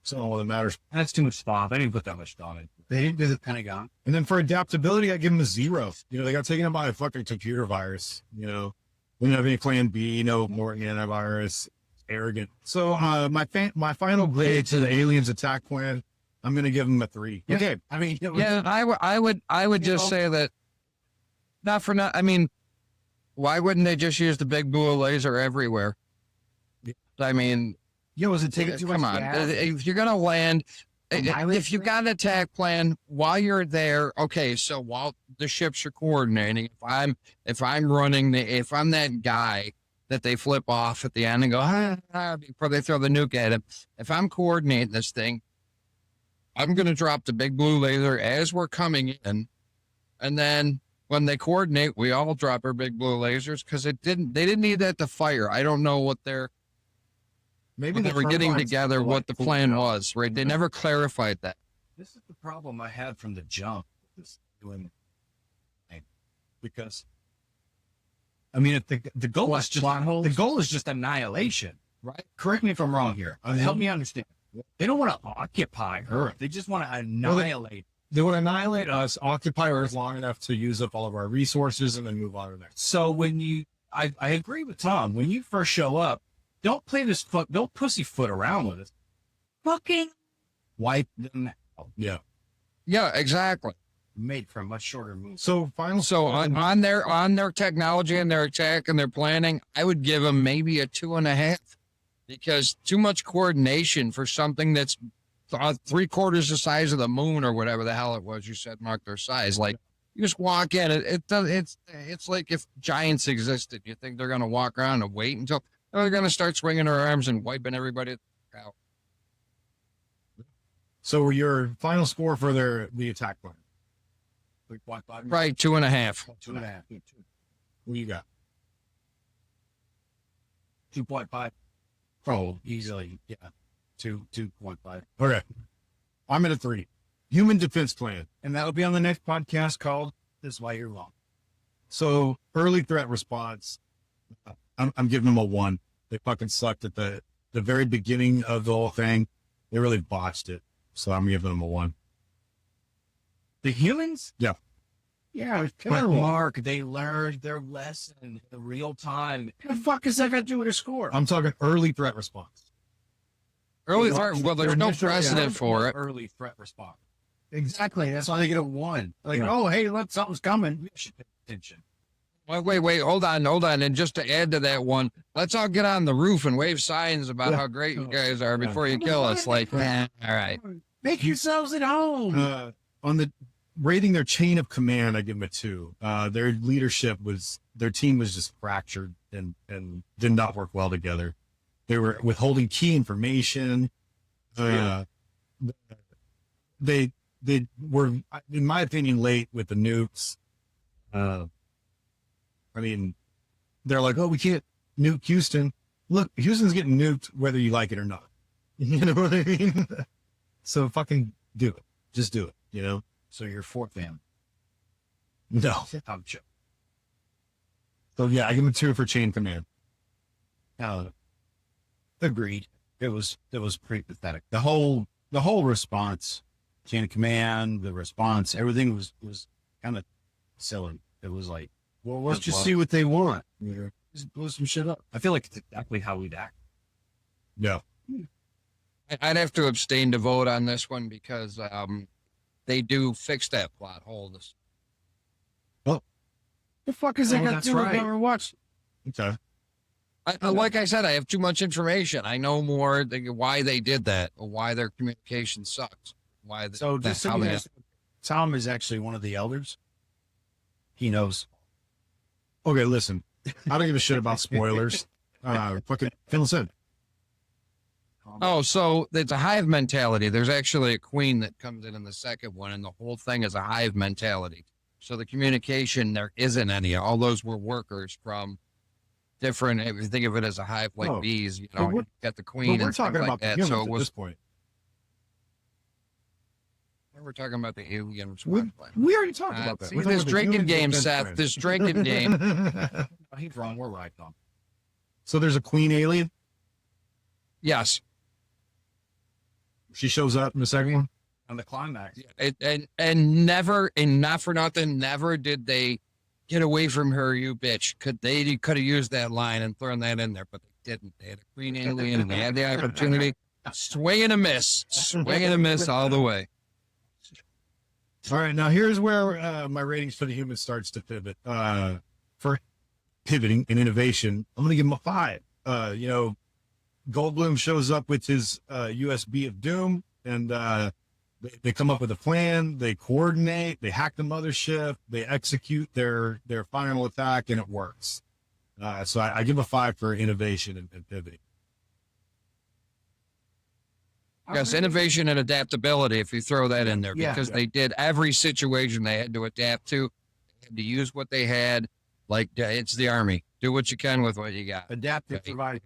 So all that matters. And that's too much thought. They didn't put that much thought in. They didn't do the Pentagon. And then for adaptability, I give them a 0. They got taken out by a fucking computer virus. We didn't have any plan B, no more antivirus. Arrogant. So my final grade to the aliens attack plan, I'm going to give them a 3. Yeah. Okay. I mean, I would just say that not for not. I mean, why wouldn't they just use the big blue laser everywhere? I mean, was it taking too much come on. gas? If you're going to land, if you got an attack plan while you're there, okay. So while the ships are coordinating, if I'm that guy that they flip off at the end and go, before they throw the nuke at him. If I'm coordinating this thing, I'm going to drop the big blue laser as we're coming in. And then when they coordinate, we all drop our big blue lasers because they didn't need that to fire. I don't know what they were getting together, what the plan was, right? They never clarified that. This is the problem I had from the jump. Because I mean, if the goal is just annihilation, right? Correct me if I'm wrong here. Help me understand. They don't want to occupy Earth. They just want to annihilate. They would annihilate us, occupy Earth long enough to use up all of our resources, and then move on to the next. So when I agree with Tom. When you first show up, don't pussyfoot around with us. Fucking wipe them out. Yeah. Yeah, exactly. Made for a much shorter move. So on their technology and their attack and their planning, I would give them maybe a 2.5, because too much coordination for something that's 3/4 the size of the moon or whatever the hell it was you said, Mark, their size. Like, you just walk in. It's like if giants existed. You think they're gonna walk around and wait until they're gonna start swinging their arms and wiping everybody out? So your final score for the attack plan? Right, 2.5. 2.5. What do you got? 2.5. Oh, easily. Yeah. 2.5. Okay. I'm at a 3. Human defense plan. And that'll be on the next podcast called This Is Why You're Wrong. So early threat response. I'm giving them a 1. They fucking sucked at the very beginning of the whole thing. They really botched it. So I'm giving them a 1. The humans? Yeah. Yeah, Mark, they learned their lesson in real time. What the fuck is that got to do with a score? I'm talking early threat response. Early threat. Well, there's no precedent for it. Early threat response. Exactly. That's why they get a 1. Like, Yeah. oh, hey, look, something's coming. We should pay attention. Wait, hold on. And just to add to that one, let's all get on the roof and wave signs about how great you guys are before you kill us. Like, all right. Make yourselves at home. On the rating their chain of command, I give them a 2. Their their team was just fractured and did not work well together. They were withholding key information. They were, in my opinion, late with the nukes. I mean, they're like, oh, we can't nuke Houston. Look, Houston's getting nuked whether you like it or not. You know what I mean? So fucking do it. Just do it, you know? So you're fourth family. No. I'm joking. So yeah, I give them a 2 for chain command. Agreed. It was pretty pathetic. The whole response, chain of command, the response, everything was kind of silly. It was like, Well, let's just see what they want. Yeah. Just blow some shit up. I feel like it's exactly how we'd act. Yeah. I'd have to abstain to vote on this one because they do fix that plot hole. The fuck is that got that's to do with right. Overwatch? Okay. Like I said, I have too much information. I know more why they did that, or why their communication sucks. So just so you know, Tom is actually one of the elders. He knows. Okay, listen. I don't give a shit about spoilers. Fucking fill us in. Oh, so it's a hive mentality. There's actually a queen that comes in the second one, and the whole thing is a hive mentality. So the communication, there isn't any. All those were workers from different, if you think of it as a hive like bees, you know, you got the queen We're and talking things about like the that. humans So it at was, this point. we're talking about the alien response plan. We already talked about that. See, We're talking this about the drinking human game, defense Seth, plan. this drinking game. He's wrong. We're right, Tom. So there's a queen alien. Yes. She shows up in the second one. On the climax. And never, and not for nothing, never did they get away from her, you bitch. They could have used that line and thrown that in there, but they didn't. They had a queen alien and they had the opportunity. Swing and a miss all the way. All right, now here's where my ratings for the humans starts to pivot. For pivoting and innovation, I'm going to give them a 5. You know, Goldblum shows up with his USB of doom, and they come up with a plan. They coordinate. They hack the mothership. They execute their final attack, and it works. So I give a 5 for innovation and pivoting. Yes, innovation and adaptability, if you throw that in there, because they did every situation they had to adapt to. They had to use what they had. Like, it's the Army. Do what you can with what you got. Adaptive providing.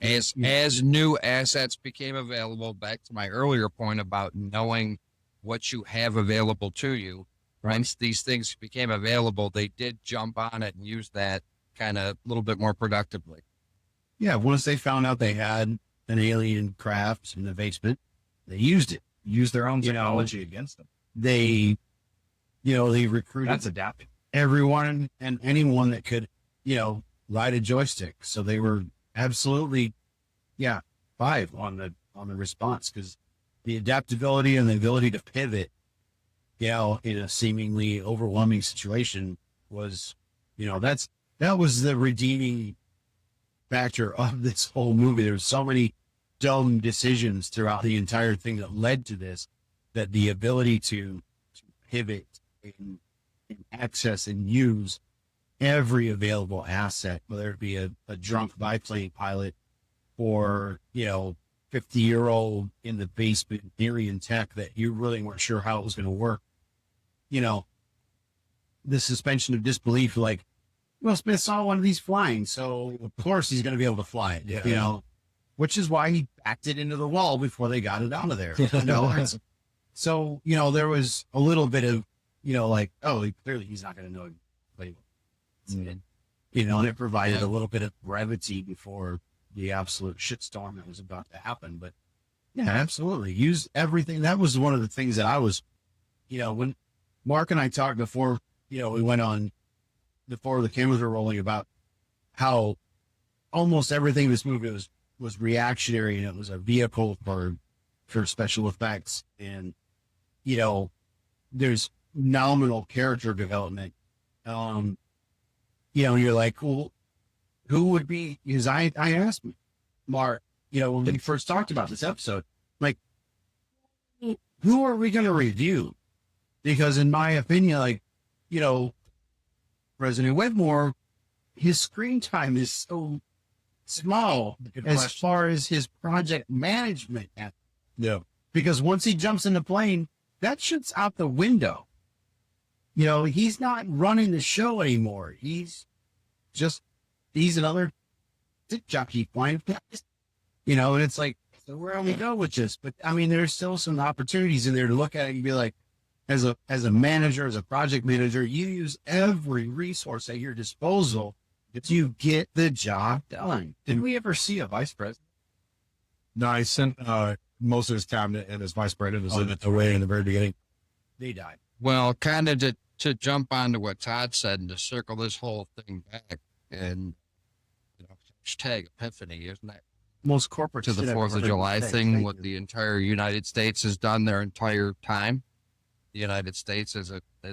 As new assets became available, back to my earlier point about knowing what you have available to you, once these things became available, they did jump on it and use that kind of a little bit more productively. Yeah, once they found out they had an alien craft in the basement. They used it. Use their own technology against them. They, they recruited That's adapting. everyone and anyone that could, ride a joystick. So they were absolutely, 5 on the response, because the adaptability and the ability to pivot, in a seemingly overwhelming situation was, that was the redeeming factor of this whole movie. There were so many dumb decisions throughout the entire thing that led to this, that the ability to pivot and access and use every available asset, whether it be a drunk biplane pilot or, 50-year-old in the basement Aryan tech that you really weren't sure how it was going to work. The suspension of disbelief, like, Will Smith saw one of these flying, so of course he's going to be able to fly it, which is why he backed it into the wall before they got it out of there. So, there was a little bit of, like, oh, clearly he's not going to know. And it provided a little bit of brevity before the absolute shitstorm that was about to happen. But yeah, absolutely. Use everything. That was one of the things that I was, when Mark and I talked before, we went on before the cameras were rolling, about how almost everything in this movie was reactionary, and it was a vehicle for special effects. And, there's nominal character development. You're like, well, who would be, because I asked Mark, when we first talked about this episode, like, who are we going to review? Because in my opinion, like, President Whitmore, his screen time is so small as far as his project management. Yeah. Because once he jumps in the plane, that shit's out the window. He's not running the show anymore. He's another dick jockey flying fast. And it's like, so where do we go with this? But I mean, there's still some opportunities in there to look at it and be like, as a manager, as a project manager, you use every resource at your disposal to get the job done. Did we ever see a vice president? No, I sent most of his cabinet and his vice president was away in the very beginning. They died. Well, kind of to jump onto what Todd said and to circle this whole thing back, and hashtag epiphany, isn't that Most corporate to the 4th of July thing, what the entire United States has done their entire time? The United States as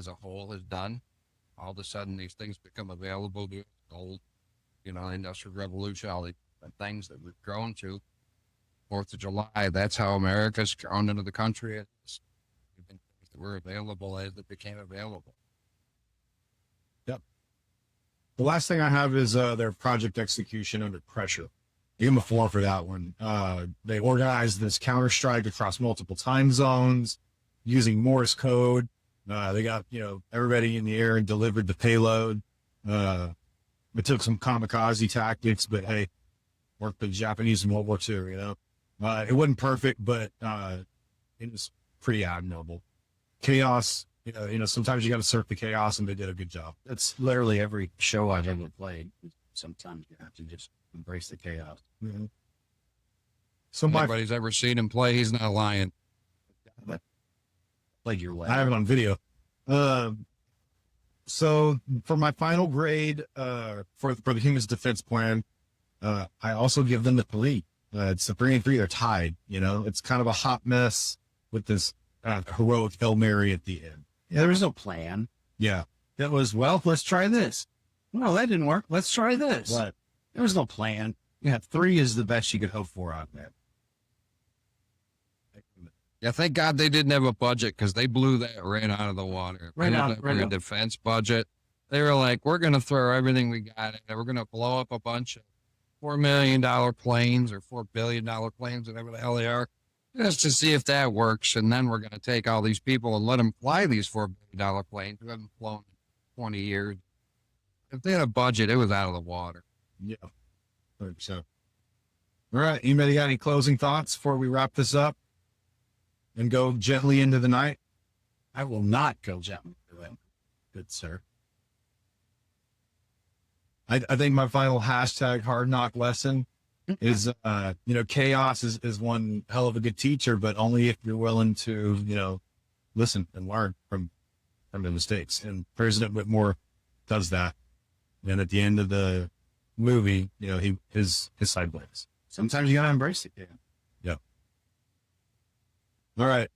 a whole has done. All of a sudden, these things become available to old, industrial revolution, all the things that we've grown to. 4th of July, that's how America's grown into the country. Things that were available as it became available. Yep. The last thing I have is their project execution under pressure. Give them a 4 for that one. They organized this counter-strike across multiple time zones using Morse code. They got, everybody in the air and delivered the payload. It took some kamikaze tactics, but hey, worked for the Japanese in World War II, It wasn't perfect, but it was pretty admirable. Chaos, sometimes you got to surf the chaos, and they did a good job. That's literally every show I've ever played. Sometimes you have to just embrace the chaos. Mm-hmm. So anybody's ever seen him play, he's not lying. Played your way. I have it on video. So for my final grade for the Human's Defense Plan, I also give them the lead. It's a 3 and 3. They're tied. It's kind of a hot mess with this heroic Hail Mary at the end. Yeah, there was no plan. Yeah. That was, well, let's try this. No, that didn't work. Let's try this. What? There was no plan. Yeah, 3 is the best you could hope for on that. Yeah, thank God they didn't have a budget, because they blew that right out of the water. Right out. A defense budget. They were like, we're going to throw everything we got in there. We're going to blow up a bunch of $4 million planes or $4 billion planes, whatever the hell they are, just to see if that works. And then we're going to take all these people and let them fly these $4 billion planes who haven't flown in 20 years. If they had a budget, it was out of the water. Yeah. 100%. All right. Anybody got any closing thoughts before we wrap this up and go gently into the night? I will not go gently into it. Good sir. I think my final hashtag hard knock lesson is, chaos is one hell of a good teacher, but only if you're willing to, listen and learn from the mistakes. And President Whitmore does that. And at the end of the movie, his side wins. Sometimes you gotta embrace it. Yeah. All right.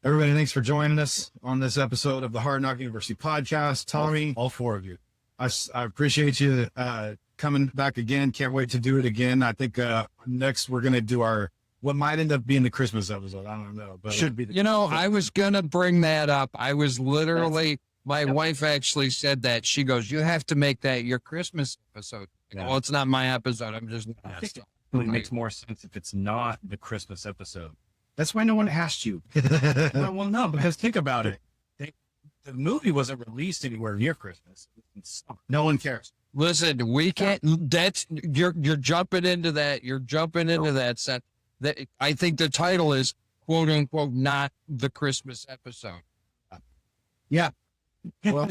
Everybody, thanks for joining us on this episode of the Hard Knock University podcast. Tommy, All four of you. I appreciate you coming back again. Can't wait to do it again. I think next we're going to do what might end up being the Christmas episode. I don't know, but Should be the I was going to bring that up. I was literally, my wife actually said that. She goes, you have to make that your Christmas episode. Yeah. Well, it's not my episode. I'm just. It makes more sense if it's not the Christmas episode. That's why no one asked you. Well, no, because think about it. The movie wasn't released anywhere near Christmas. No one cares. Listen, we can't. That's you're jumping into that. You're jumping into that set. That I think the title is quote unquote not the Christmas episode. Yeah. well,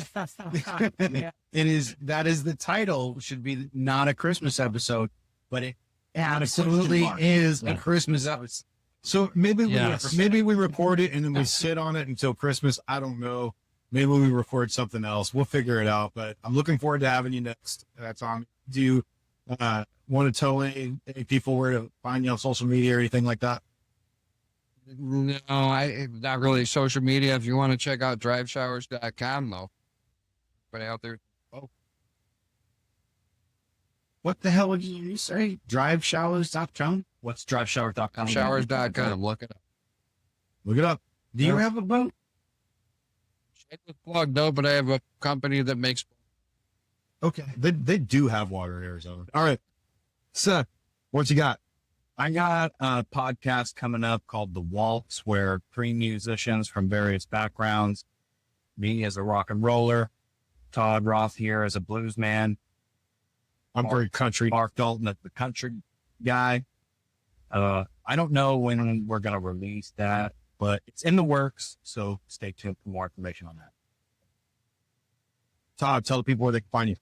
It is. That is the title. Should be not a Christmas episode, but it absolutely is a Christmas episode. so maybe Yes. maybe we record it and then we sit on it until Christmas. I don't know. Maybe we record something else. We'll figure it out. But I'm looking forward to having you next. Tom. Do you want to tell any people where to find you on social media or anything like that? No, not really social media. If you want to check out driveshowers.com though. But out there, What the hell did you say? Driveshowers.com? What's driveshower.com? showers.com. Look it up. Look it up. Do you have a boat? Shameless plug though, but I have a company that makes. Okay. They do have water in Arizona. All right. Seth, what you got? I got a podcast coming up called The Waltz, where three musicians from various backgrounds, me as a rock and roller, Todd Roth here as a blues man, I'm very country. Mark Dalton as the country guy. I don't know when we're going to release that, but it's in the works, so stay tuned for more information on that. Todd, tell the people where they can find you.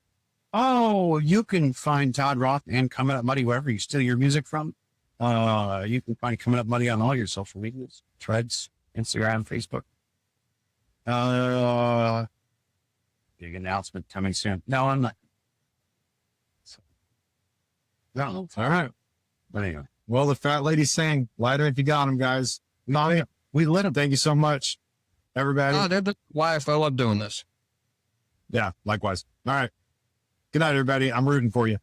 Oh, you can find Todd Roth and Coming Up Muddy wherever you steal your music from. You can find Coming Up Muddy on all your social medias, Threads, Instagram, Facebook. Big announcement coming soon. No, I'm not. No. All right. But anyway, Well, the fat lady's saying, lighter if you got them, guys. Tommy, we lit them. Thank you so much, everybody. Oh, they're the wife. I love doing this. Yeah, likewise. All right. Good night, everybody. I'm rooting for you.